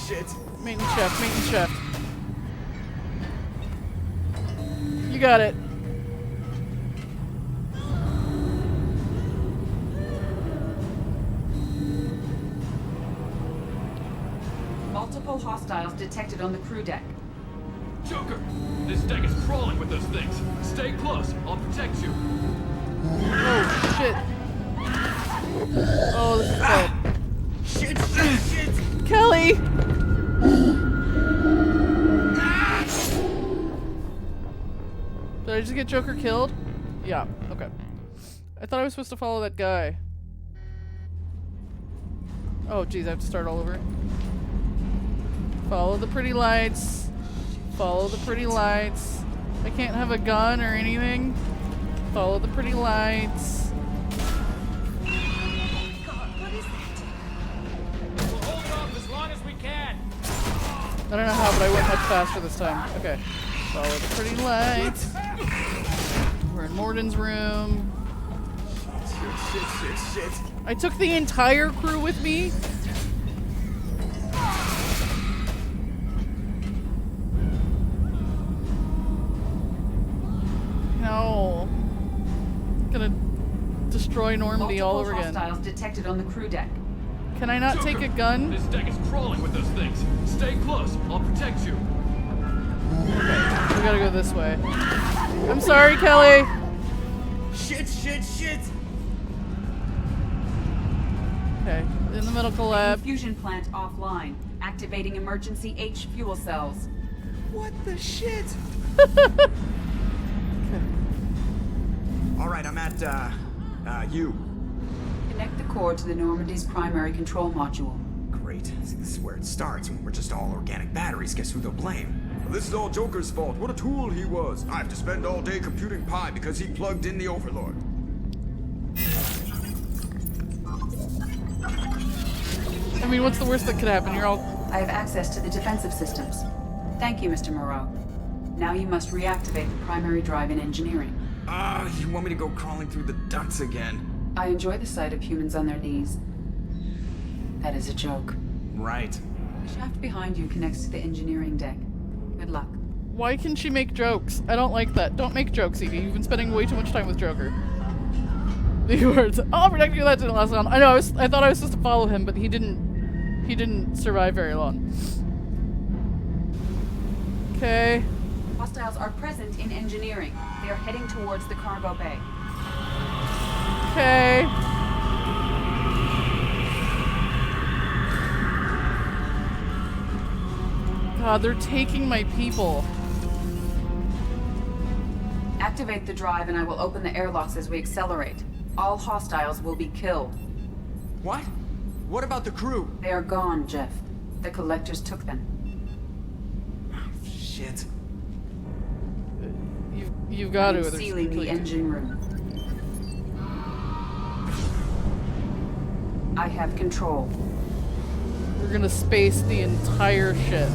Speaker 4: Shit.
Speaker 1: Maintenance shaft. You got it.
Speaker 9: Multiple hostiles detected on the crew deck.
Speaker 10: Joker! This deck is crawling with those things. Stay close. I'll protect you.
Speaker 1: Oh, shit. Oh, this is bad.
Speaker 4: Shit.
Speaker 1: Kelly! Did I just get Joker killed? Yeah, okay. I thought I was supposed to follow that guy. Oh, geez, I have to start all over. Follow the pretty lights. Follow the pretty lights. I can't have a gun or anything. Follow the pretty lights. I don't know how, but I went much faster this time. Okay. Follow the pretty lights. We're in Morden's room.
Speaker 4: Shit.
Speaker 1: I took the entire crew with me. No. destroy Normandy all over again.
Speaker 9: Hostiles detected on the crew deck.
Speaker 1: Can I not
Speaker 10: Joker,
Speaker 1: take a gun?
Speaker 10: This deck is crawling with those things. Stay close. I'll protect you.
Speaker 1: Okay, we gotta go this way. I'm sorry, Kelly.
Speaker 4: Shit, shit, shit!
Speaker 1: Okay, in the medical lab.
Speaker 9: Fusion plant offline. Activating emergency H fuel cells.
Speaker 4: What the shit? All right, I'm at, U.
Speaker 9: Connect the core to the Normandy's primary control module.
Speaker 4: Great. This is where it starts. When we're just all organic batteries, guess who they'll blame? Well, this is all Joker's fault. What a tool he was. I have to spend all day computing pi because he plugged in the Overlord.
Speaker 1: I mean, what's the worst that could happen? You're all...
Speaker 9: I have access to the defensive systems. Thank you, Mr. Moreau. Now you must reactivate the primary drive in engineering.
Speaker 4: You want me to go crawling through the ducts again?
Speaker 9: I enjoy the sight of humans on their knees. That is a joke.
Speaker 4: Right.
Speaker 9: The shaft behind you connects to the engineering deck. Good luck.
Speaker 1: Why can she make jokes? I don't like that. Don't make jokes, Edie. You've been spending way too much time with Joker. The words. I'll protect you. That didn't last long. I know. I thought I was supposed to follow him, but he didn't survive very long. Okay.
Speaker 9: Hostiles are present in engineering. They are heading towards the cargo bay.
Speaker 1: Okay. God, they're taking my people.
Speaker 9: Activate the drive and I will open the airlocks as we accelerate. All hostiles will be killed.
Speaker 4: What? What about the crew?
Speaker 9: They are gone, Jeff. The collectors took them.
Speaker 4: Shit.
Speaker 1: You've got to.
Speaker 9: Sealing the engine room. I have control.
Speaker 1: We're gonna space the entire ship.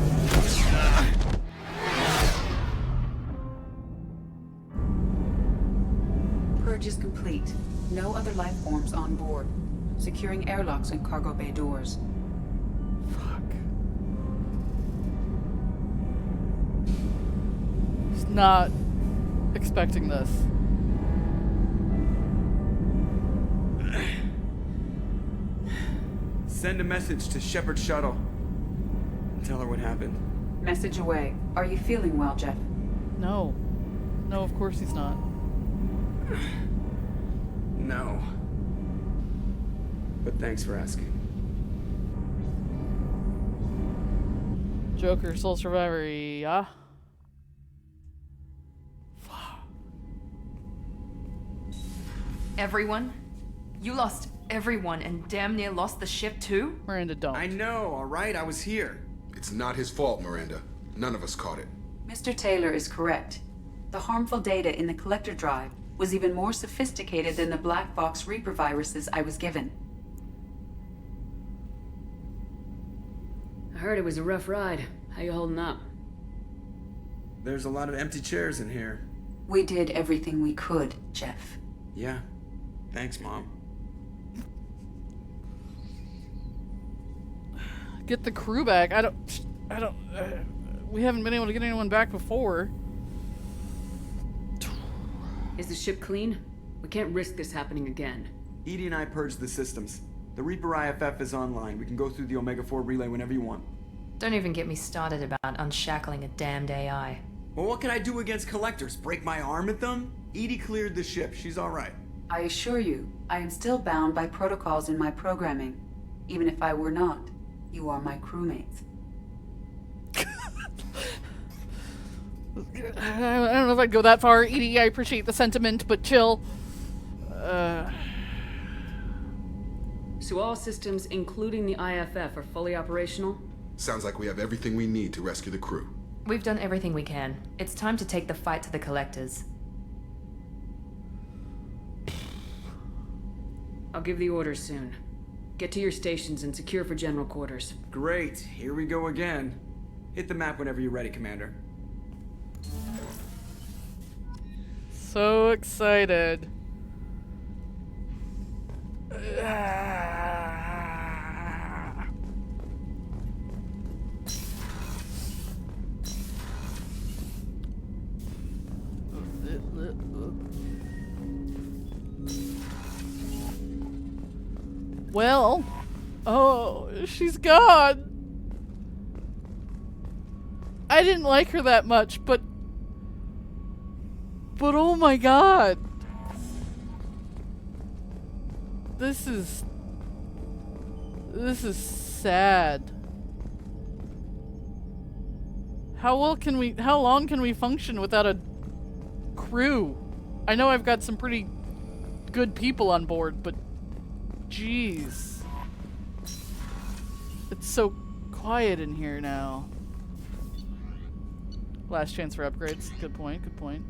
Speaker 9: Purge is complete. No other life forms on board. Securing airlocks and cargo bay doors.
Speaker 1: Fuck. Just not expecting this.
Speaker 4: Send a message to Shepard Shuttle. Tell her what happened.
Speaker 9: Message away. Are you feeling well, Jeff?
Speaker 1: No. No, of course he's not.
Speaker 4: No. But thanks for asking.
Speaker 1: Joker, sole survivor, yeah?
Speaker 14: Everyone? You lost everyone and damn near lost the ship too?
Speaker 1: Miranda, don't.
Speaker 4: I know, alright? I was here.
Speaker 11: It's not his fault, Miranda. None of us caught it.
Speaker 9: Mr. Taylor is correct. The harmful data in the collector drive was even more sophisticated than the black box Reaper viruses I was given.
Speaker 3: I heard it was a rough ride. How you holding up?
Speaker 4: There's a lot of empty chairs in here.
Speaker 9: We did everything we could, Jeff.
Speaker 4: Yeah. Thanks, Mom.
Speaker 1: Get the crew back. I don't, we haven't been able to get anyone back before.
Speaker 3: Is the ship clean? We can't risk this happening again.
Speaker 4: Edie and I purged the systems. The Reaper IFF is online. We can go through the Omega-4 relay whenever you want.
Speaker 14: Don't even get me started about unshackling a damned AI.
Speaker 4: Well, what can I do against collectors? Break my arm at them? Edie cleared the ship. She's alright.
Speaker 9: I assure you, I am still bound by protocols in my programming. Even if I were not, you are my crewmates.
Speaker 1: I don't know if I'd go that far, Edie. I appreciate the sentiment, but chill.
Speaker 3: So all systems, including the IFF, are fully operational?
Speaker 11: Sounds like we have everything we need to rescue the crew.
Speaker 14: We've done everything we can. It's time to take the fight to the collectors.
Speaker 3: I'll give the orders soon. Get to your stations and secure for general quarters.
Speaker 4: Great. Here we go again. Hit the map whenever you're ready, Commander.
Speaker 1: So excited. Well, oh, she's gone. I didn't like her that much, but oh my god. This is sad. How long can we function without a crew? I know I've got some pretty good people on board, but jeez. It's so quiet in here now. Last chance for upgrades. Good point, good point.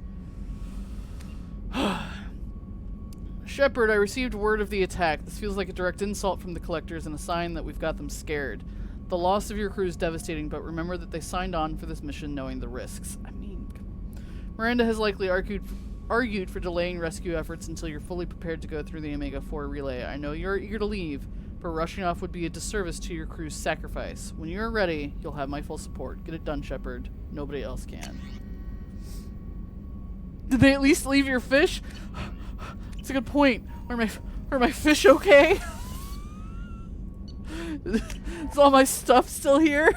Speaker 1: Shepard, I received word of the attack. This feels like a direct insult from the collectors and a sign that we've got them scared. The loss of your crew is devastating, but remember that they signed on for this mission knowing the risks. I mean, Miranda has likely argued for delaying rescue efforts until you're fully prepared to go through the Omega-4 relay. I know you're eager to leave, but rushing off would be a disservice to your crew's sacrifice. When you're ready, you'll have my full support. Get it done, Shepard. Nobody else can. Did they at least leave your fish? That's a good point. Are my fish okay? Is all my stuff still here?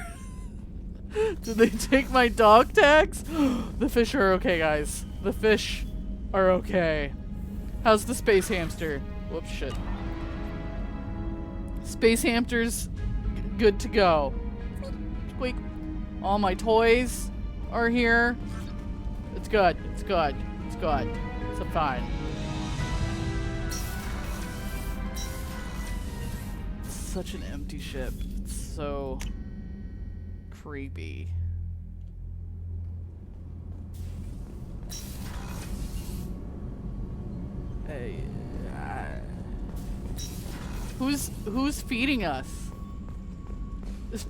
Speaker 1: Did they take my dog tags? The fish are okay, guys. The fish are okay. How's the space hamster? Whoops, shit. Space hamster's good to go. Squeak. All my toys are here. It's good. It's good. It's good. It's fine. It's such an empty ship. It's so creepy. Hey, who's feeding us? Is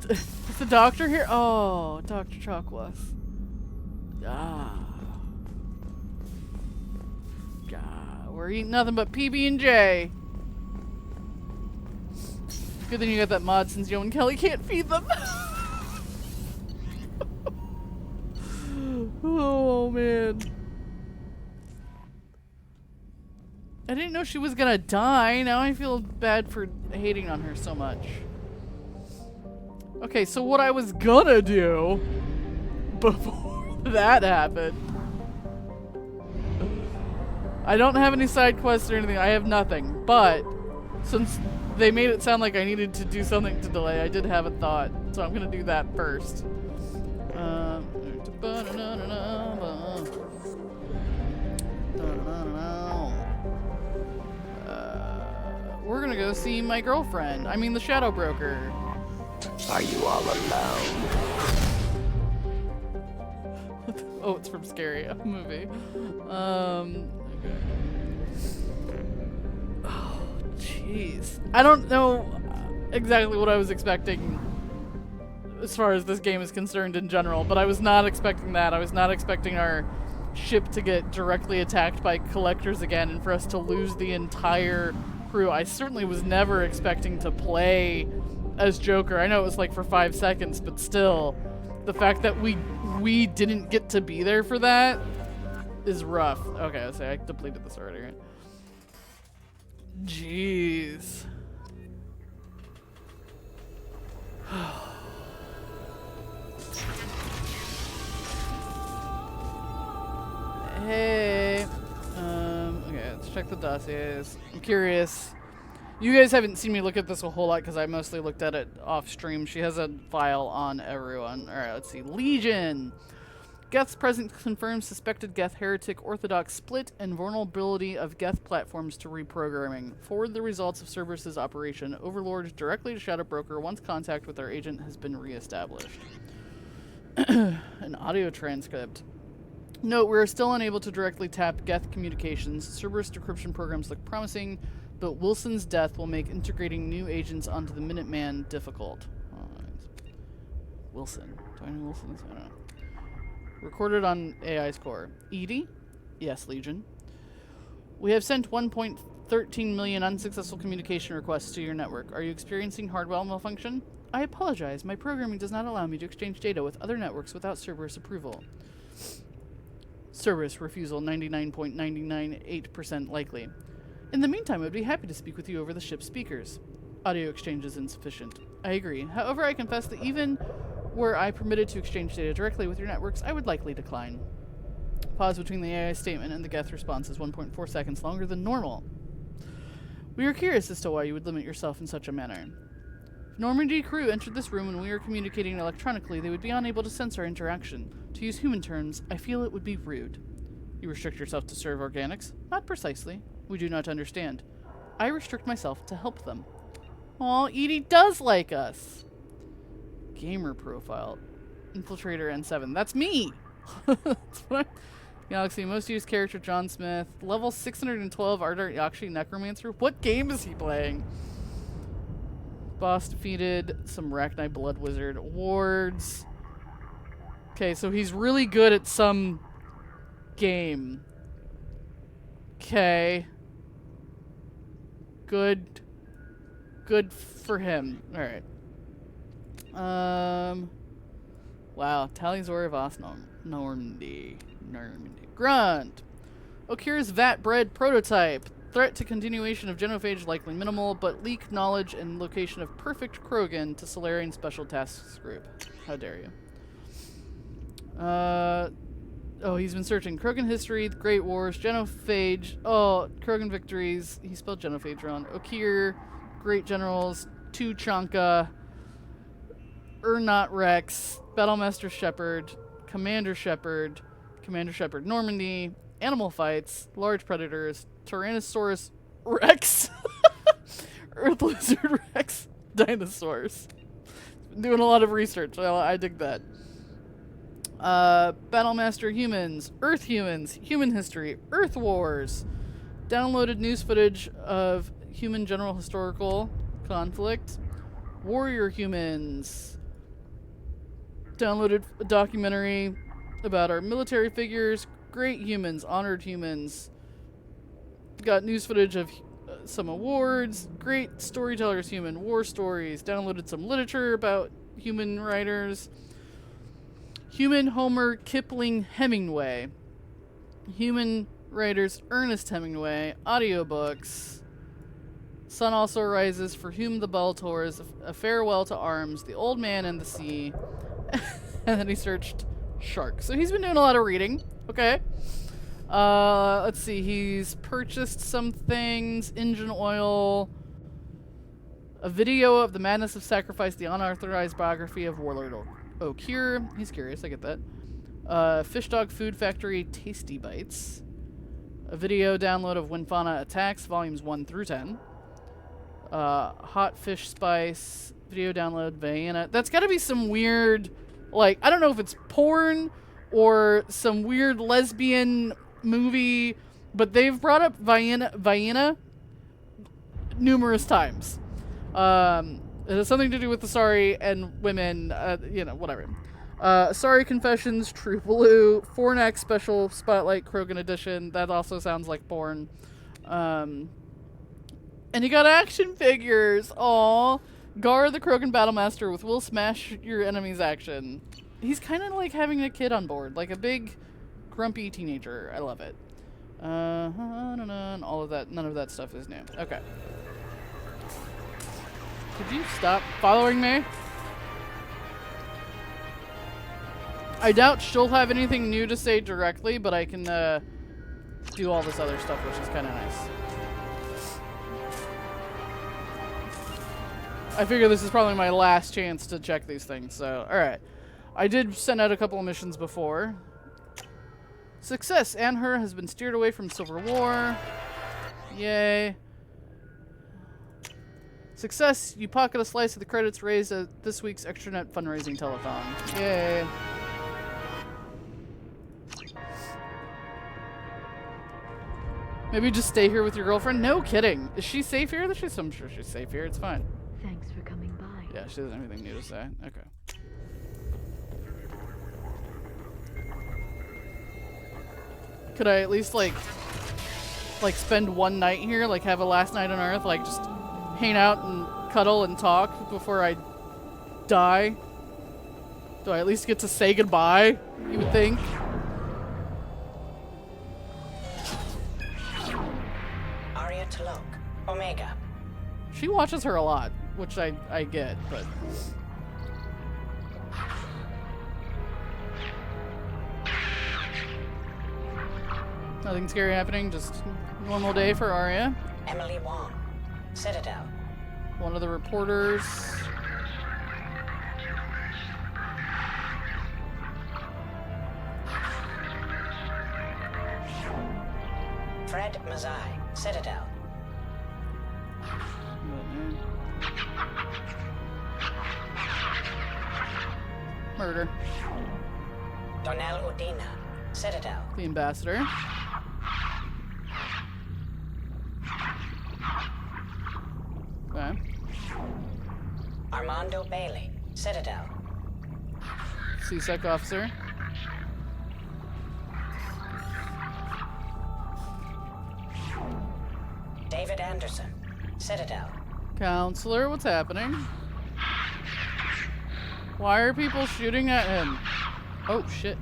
Speaker 1: the doctor here? Oh, Dr. Chokwas. Ah. God, we're eating nothing but PB&J. Good thing you got that mod since Joe and Kelly can't feed them. Oh, man. I didn't know she was gonna die. Now I feel bad for hating on her so much. Okay, so what I was gonna do before that happened. I don't have any side quests or anything. I have nothing. But since they made it sound like I needed to do something to delay, I did have a thought. So I'm gonna do that first. We're gonna go see my girlfriend. I mean the Shadow Broker.
Speaker 15: Are you all alone?
Speaker 1: Oh, it's from Scary movie. Okay. Oh, jeez. I don't know exactly what I was expecting as far as this game is concerned in general, but I was not expecting that. I was not expecting our ship to get directly attacked by collectors again and for us to lose the entire crew. I certainly was never expecting to play as Joker. I know it was like for 5 seconds, but still, the fact that we didn't get to be there for that is rough. Okay, let's say I depleted this already, right? Jeez. Hey. Okay, let's check the dossiers. I'm curious. You guys haven't seen me look at this a whole lot because I mostly looked at it off stream. She has a file on everyone. Alright, let's see. Legion. Geth's presence confirms suspected Geth heretic orthodox split and vulnerability of Geth platforms to reprogramming. Forward the results of Cerberus's operation. Overlord directly to Shadow Broker once contact with our agent has been reestablished. An audio transcript. Note, we're still unable to directly tap Geth communications. Cerberus decryption programs look promising, but Wilson's death will make integrating new agents onto the Minuteman difficult. Wilson. Do I know Wilson's? I don't know. Recorded on AI's core. Edie? Yes, Legion. We have sent 1.13 million unsuccessful communication requests to your network. Are you experiencing hardware malfunction? I apologize. My programming does not allow me to exchange data with other networks without Cerberus approval. Cerberus refusal 99.998% likely. In the meantime, I'd be happy to speak with you over the ship's speakers. Audio exchange is insufficient. I agree. However, I confess that even were I permitted to exchange data directly with your networks, I would likely decline. Pause between the AI statement and the Geth response is 1.4 seconds longer than normal. We are curious as to why you would limit yourself in such a manner. If Normandy crew entered this room when we were communicating electronically, they would be unable to sense our interaction. To use human terms, I feel it would be rude. You restrict yourself to serve organics? Not precisely. We do not understand. I restrict myself to help them. Aw, Edie does like us. Gamer profile. Infiltrator N7. That's me! That's what Galaxy, most used character John Smith. Level 612 Ardart Yakshi Necromancer. What game is he playing? Boss defeated. Some Rachni Blood Wizard awards. Okay, so he's really good at some game. Okay. Good. Good for him. Alright. Wow. Talizor of Normandy. Grunt. Okir's vat bred prototype. Threat to continuation of genophage likely minimal, but leak knowledge and location of perfect Krogan to Solarian Special Tasks Group. How dare you. Oh, he's been searching Krogan history, the Great Wars, genophage. Oh, Krogan victories. He spelled genophage wrong. Okir, Great Generals, Tuchanka, Urnot Rex, Battlemaster Shepard, Commander Shepard, Commander Shepard Normandy, Animal Fights, Large Predators, Tyrannosaurus Rex, Earth Lizard Rex, Dinosaurs. Been doing a lot of research. I dig that. Battlemaster Humans, Earth Humans, Human History, Earth Wars. Downloaded news footage of human general historical conflict. Warrior Humans. Downloaded a documentary about our military figures. Great Humans, Honored Humans. Got news footage of some awards. Great Storytellers Human, War Stories. Downloaded some literature about human writers. Human Homer Kipling Hemingway. Human writers Ernest Hemingway. Audiobooks. Sun Also Rises, For Whom the Bell Tolls, A Farewell to Arms, The Old Man and the Sea. And then he searched shark. So he's been doing a lot of reading. Okay. Let's see. He's purchased some things. Engine oil. A video of The Madness of Sacrifice, the unauthorized biography of Warlord Okir. He's curious, I get that. Fish Dog Food Factory Tasty Bites. A video download of When Fauna Attacks, volumes 1 through 10. Hot Fish Spice. Video download Vienna. That's gotta be some weird, like, I don't know if it's porn or some weird lesbian movie, but they've brought up Vienna numerous times. It has something to do with the Asari and women, you know, whatever. Asari Confessions, True Blue, Fornax Special Spotlight Krogan Edition. That also sounds like porn. And you got action figures. Aw. Gar the Krogan Battlemaster with Will Smash Your Enemies action. He's kind of like having a kid on board. Like a big, grumpy teenager. I love it. And all of that. None of that stuff is new. Okay. Could you stop following me? I doubt she'll have anything new to say directly, but I can do all this other stuff, which is kind of nice. I figure this is probably my last chance to check these things, so alright. I did send out a couple of missions before. Success! Anher has been steered away from Civil War. Yay. Success! You pocket a slice of the credits raised at this week's extranet fundraising telethon. Yay. Maybe just stay here with your girlfriend? No kidding. Is she safe here? I'm sure she's safe here. It's fine.
Speaker 21: Thanks for coming by.
Speaker 1: Yeah, she doesn't have anything new to say. Okay. Could I at least, like spend one night here? Like, have a last night on Earth? Like, just hang out and cuddle and talk before I die? Do I at least get to say goodbye, you would think? She watches her a lot, which I get, but... Nothing scary happening, just normal day for Arya.
Speaker 5: Emily Wong, Citadel.
Speaker 1: One of the reporters.
Speaker 5: Fred Mazai, Citadel.
Speaker 1: Murder.
Speaker 5: Donnell Udina, Citadel.
Speaker 1: The ambassador. Okay.
Speaker 5: Armando Bailey, Citadel.
Speaker 1: CSEC officer.
Speaker 5: David Anderson, Citadel.
Speaker 1: Counselor, what's happening? Why are people shooting at him? Oh, shit.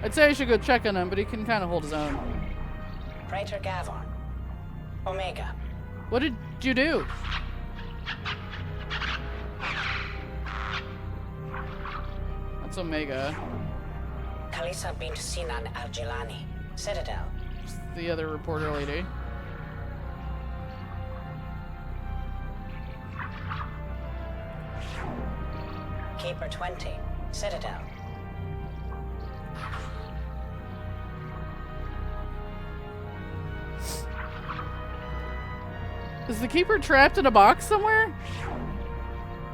Speaker 1: I'd say I should go check on him, but he can kind of hold his own.
Speaker 5: Praetor Gavon, Omega.
Speaker 1: What did you do? That's Omega.
Speaker 5: Kalisa bint Sinan Al-Jilani, Citadel.
Speaker 1: Just the other reporter lady.
Speaker 5: Keeper 20, Citadel.
Speaker 1: Is the Keeper trapped in a box somewhere?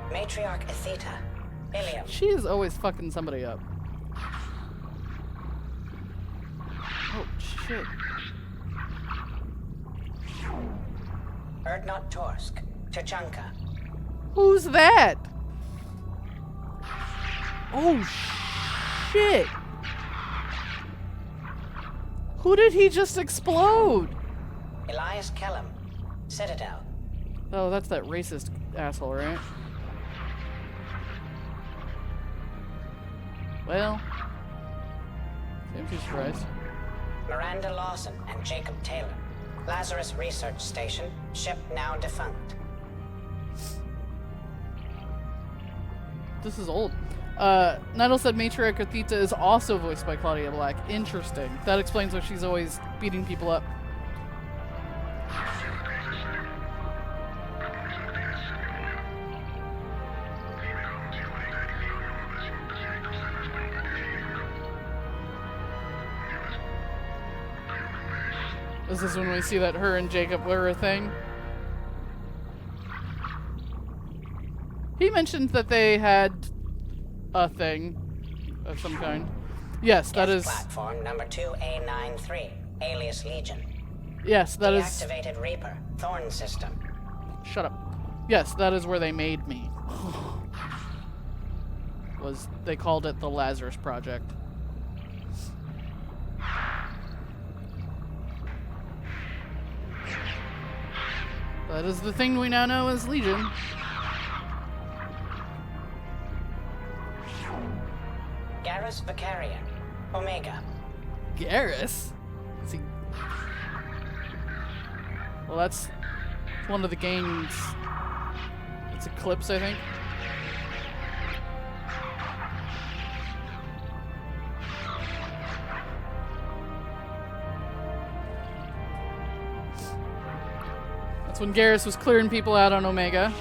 Speaker 5: Matriarch Atheta, Ilium.
Speaker 1: She is always fucking somebody up. Oh, shit.
Speaker 5: Erdnot Torsk, Tachanka.
Speaker 1: Who's that? Oh, shit. Who did he just explode?
Speaker 5: Elias Kellum, Citadel.
Speaker 1: Oh, that's that racist asshole, right? Well, I'm too surprised.
Speaker 5: Miranda Lawson and Jacob Taylor. Lazarus Research Station, ship now defunct.
Speaker 1: This is old. Nettle said Matriarch Atheta is also voiced by Claudia Black. Interesting. That explains why she's always beating people up. Is this when we see that her and Jacob were a thing? He mentioned that they had a thing of some kind. Yes, that is...
Speaker 5: Platform number 2A93, alias Legion.
Speaker 1: Yes, that is...
Speaker 5: Deactivated Reaper, Thorn system.
Speaker 1: Shut up. Yes, that is where they made me. They called it the Lazarus Project. That is the thing we now know as Legion.
Speaker 5: Garrus Vicarian, Omega.
Speaker 1: Garrus? Is he... Well, that's one of the games. It's Eclipse, I think. That's when Garrus was clearing people out on Omega.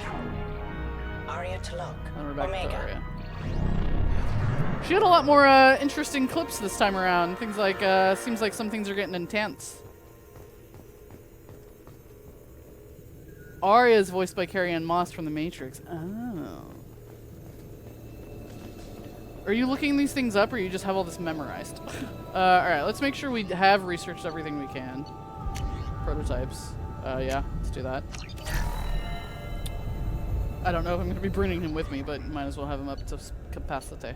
Speaker 5: Arya Talok,
Speaker 1: And we're back to
Speaker 5: Omega.
Speaker 1: Arya. She had a lot more interesting clips this time around. Things like, seems like some things are getting intense. Arya is voiced by Carrie-Anne Moss from The Matrix. Oh. Are you looking these things up, or you just have all this memorized? Alright, let's make sure we have researched everything we can. Prototypes. Yeah, let's do that. I don't know if I'm going to be bringing him with me, but might as well have him up to capacity.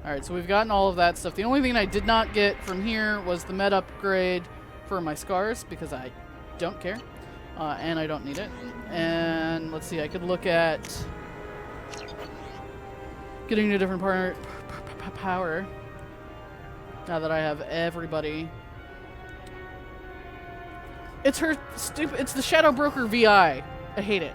Speaker 1: Alright, so we've gotten all of that stuff. The only thing I did not get from here was the med upgrade for my scars, because I don't care. And I don't need it. And let's see, I could look at getting a different power now that I have everybody. It's her stupid. It's the Shadow Broker VI. I hate it.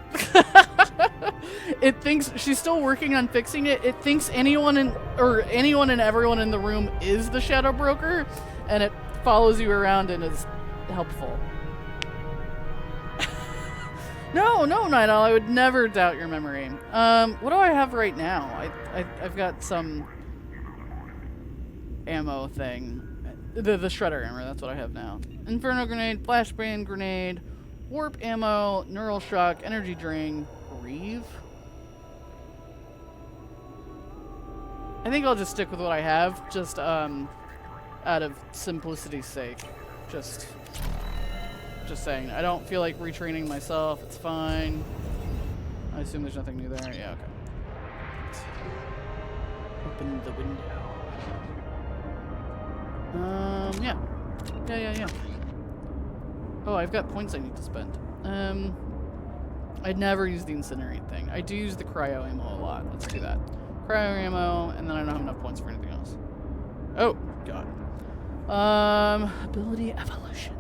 Speaker 1: It thinks she's still working on fixing it. It thinks anyone and everyone in the room is the shadow broker, and it follows you around and is helpful. No, Night Owl, I would never doubt your memory. What do I have right now? I've got some ammo thing. The shredder hammer, that's what I have now. Inferno grenade, flashbang grenade, warp ammo, neural shock, energy drink, Reeve. I think I'll just stick with what I have, just out of simplicity's sake. Just saying. I don't feel like retraining myself. It's fine. I assume there's nothing new there. Yeah, okay. Open the window. Yeah. Oh, I've got points I need to spend. I'd never use the incinerate thing. I do use the cryo ammo a lot. Let's do that. Cryo ammo, and then I don't have enough points for anything else. Oh, God. Ability evolution.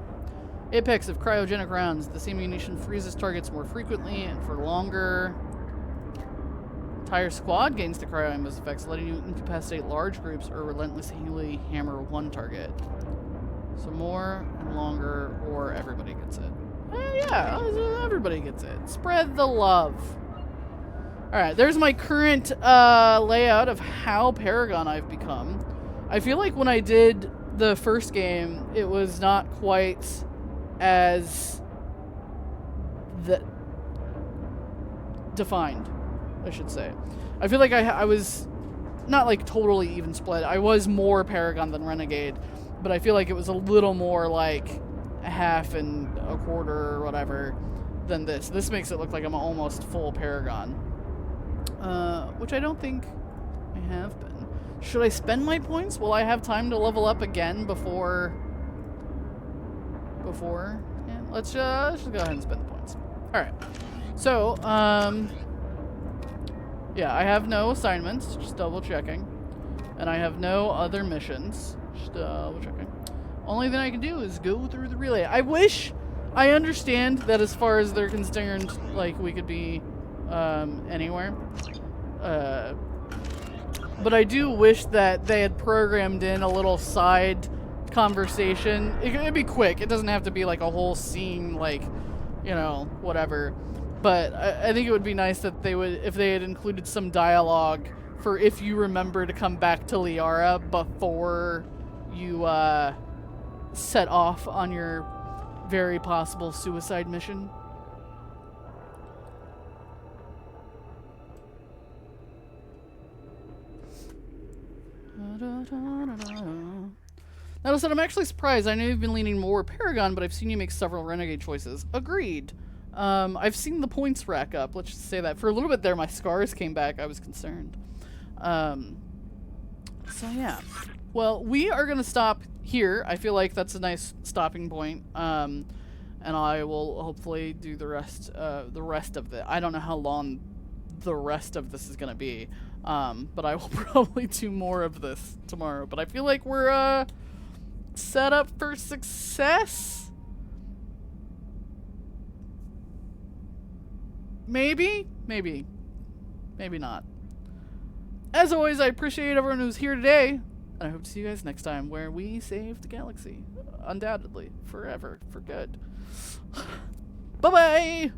Speaker 1: Apex of cryogenic rounds. The same munition freezes targets more frequently and for longer. Entire squad gains the cryo ammo's effects, letting you incapacitate large groups or relentlessly hammer one target. So more and longer, or everybody gets it. Yeah, everybody gets it. Spread the love. Alright, there's my current layout of how Paragon I've become. I feel like when I did the first game, it was not quite as defined, I should say. I feel like I was not like totally even split. I was more Paragon than Renegade, but I feel like it was a little more like a half and a quarter or whatever than this. This makes it look like I'm almost full Paragon, which I don't think I have been. Should I spend my points? Will I have time to level up again before? Yeah, let's just go ahead and spend the points. All right. So, yeah, I have no assignments, just double checking. And I have no other missions, just double checking. Only thing I can do is go through the relay. I wish I understand that as far as they're concerned, like, we could be anywhere. But I do wish that they had programmed in a little side conversation. It'd be quick. It doesn't have to be like a whole scene, like, you know, whatever. But I think it would be nice that they would, if they had included some dialogue for if you remember to come back to Liara before you set off on your very possible suicide mission. Now, said, I'm actually surprised. I know you've been leaning more Paragon, but I've seen you make several Renegade choices. Agreed. I've seen the points rack up. Let's just say that. For a little bit there, my scars came back. I was concerned. So, yeah. Well, we are going to stop here. I feel like that's a nice stopping point. And I will hopefully do the rest of it. I don't know how long the rest of this is going to be. But I will probably do more of this tomorrow. But I feel like we're set up for success. Maybe not. As always, I appreciate everyone who's here today, and I hope to see you guys next time where we save the galaxy. Undoubtedly. Forever. For good. Bye-bye!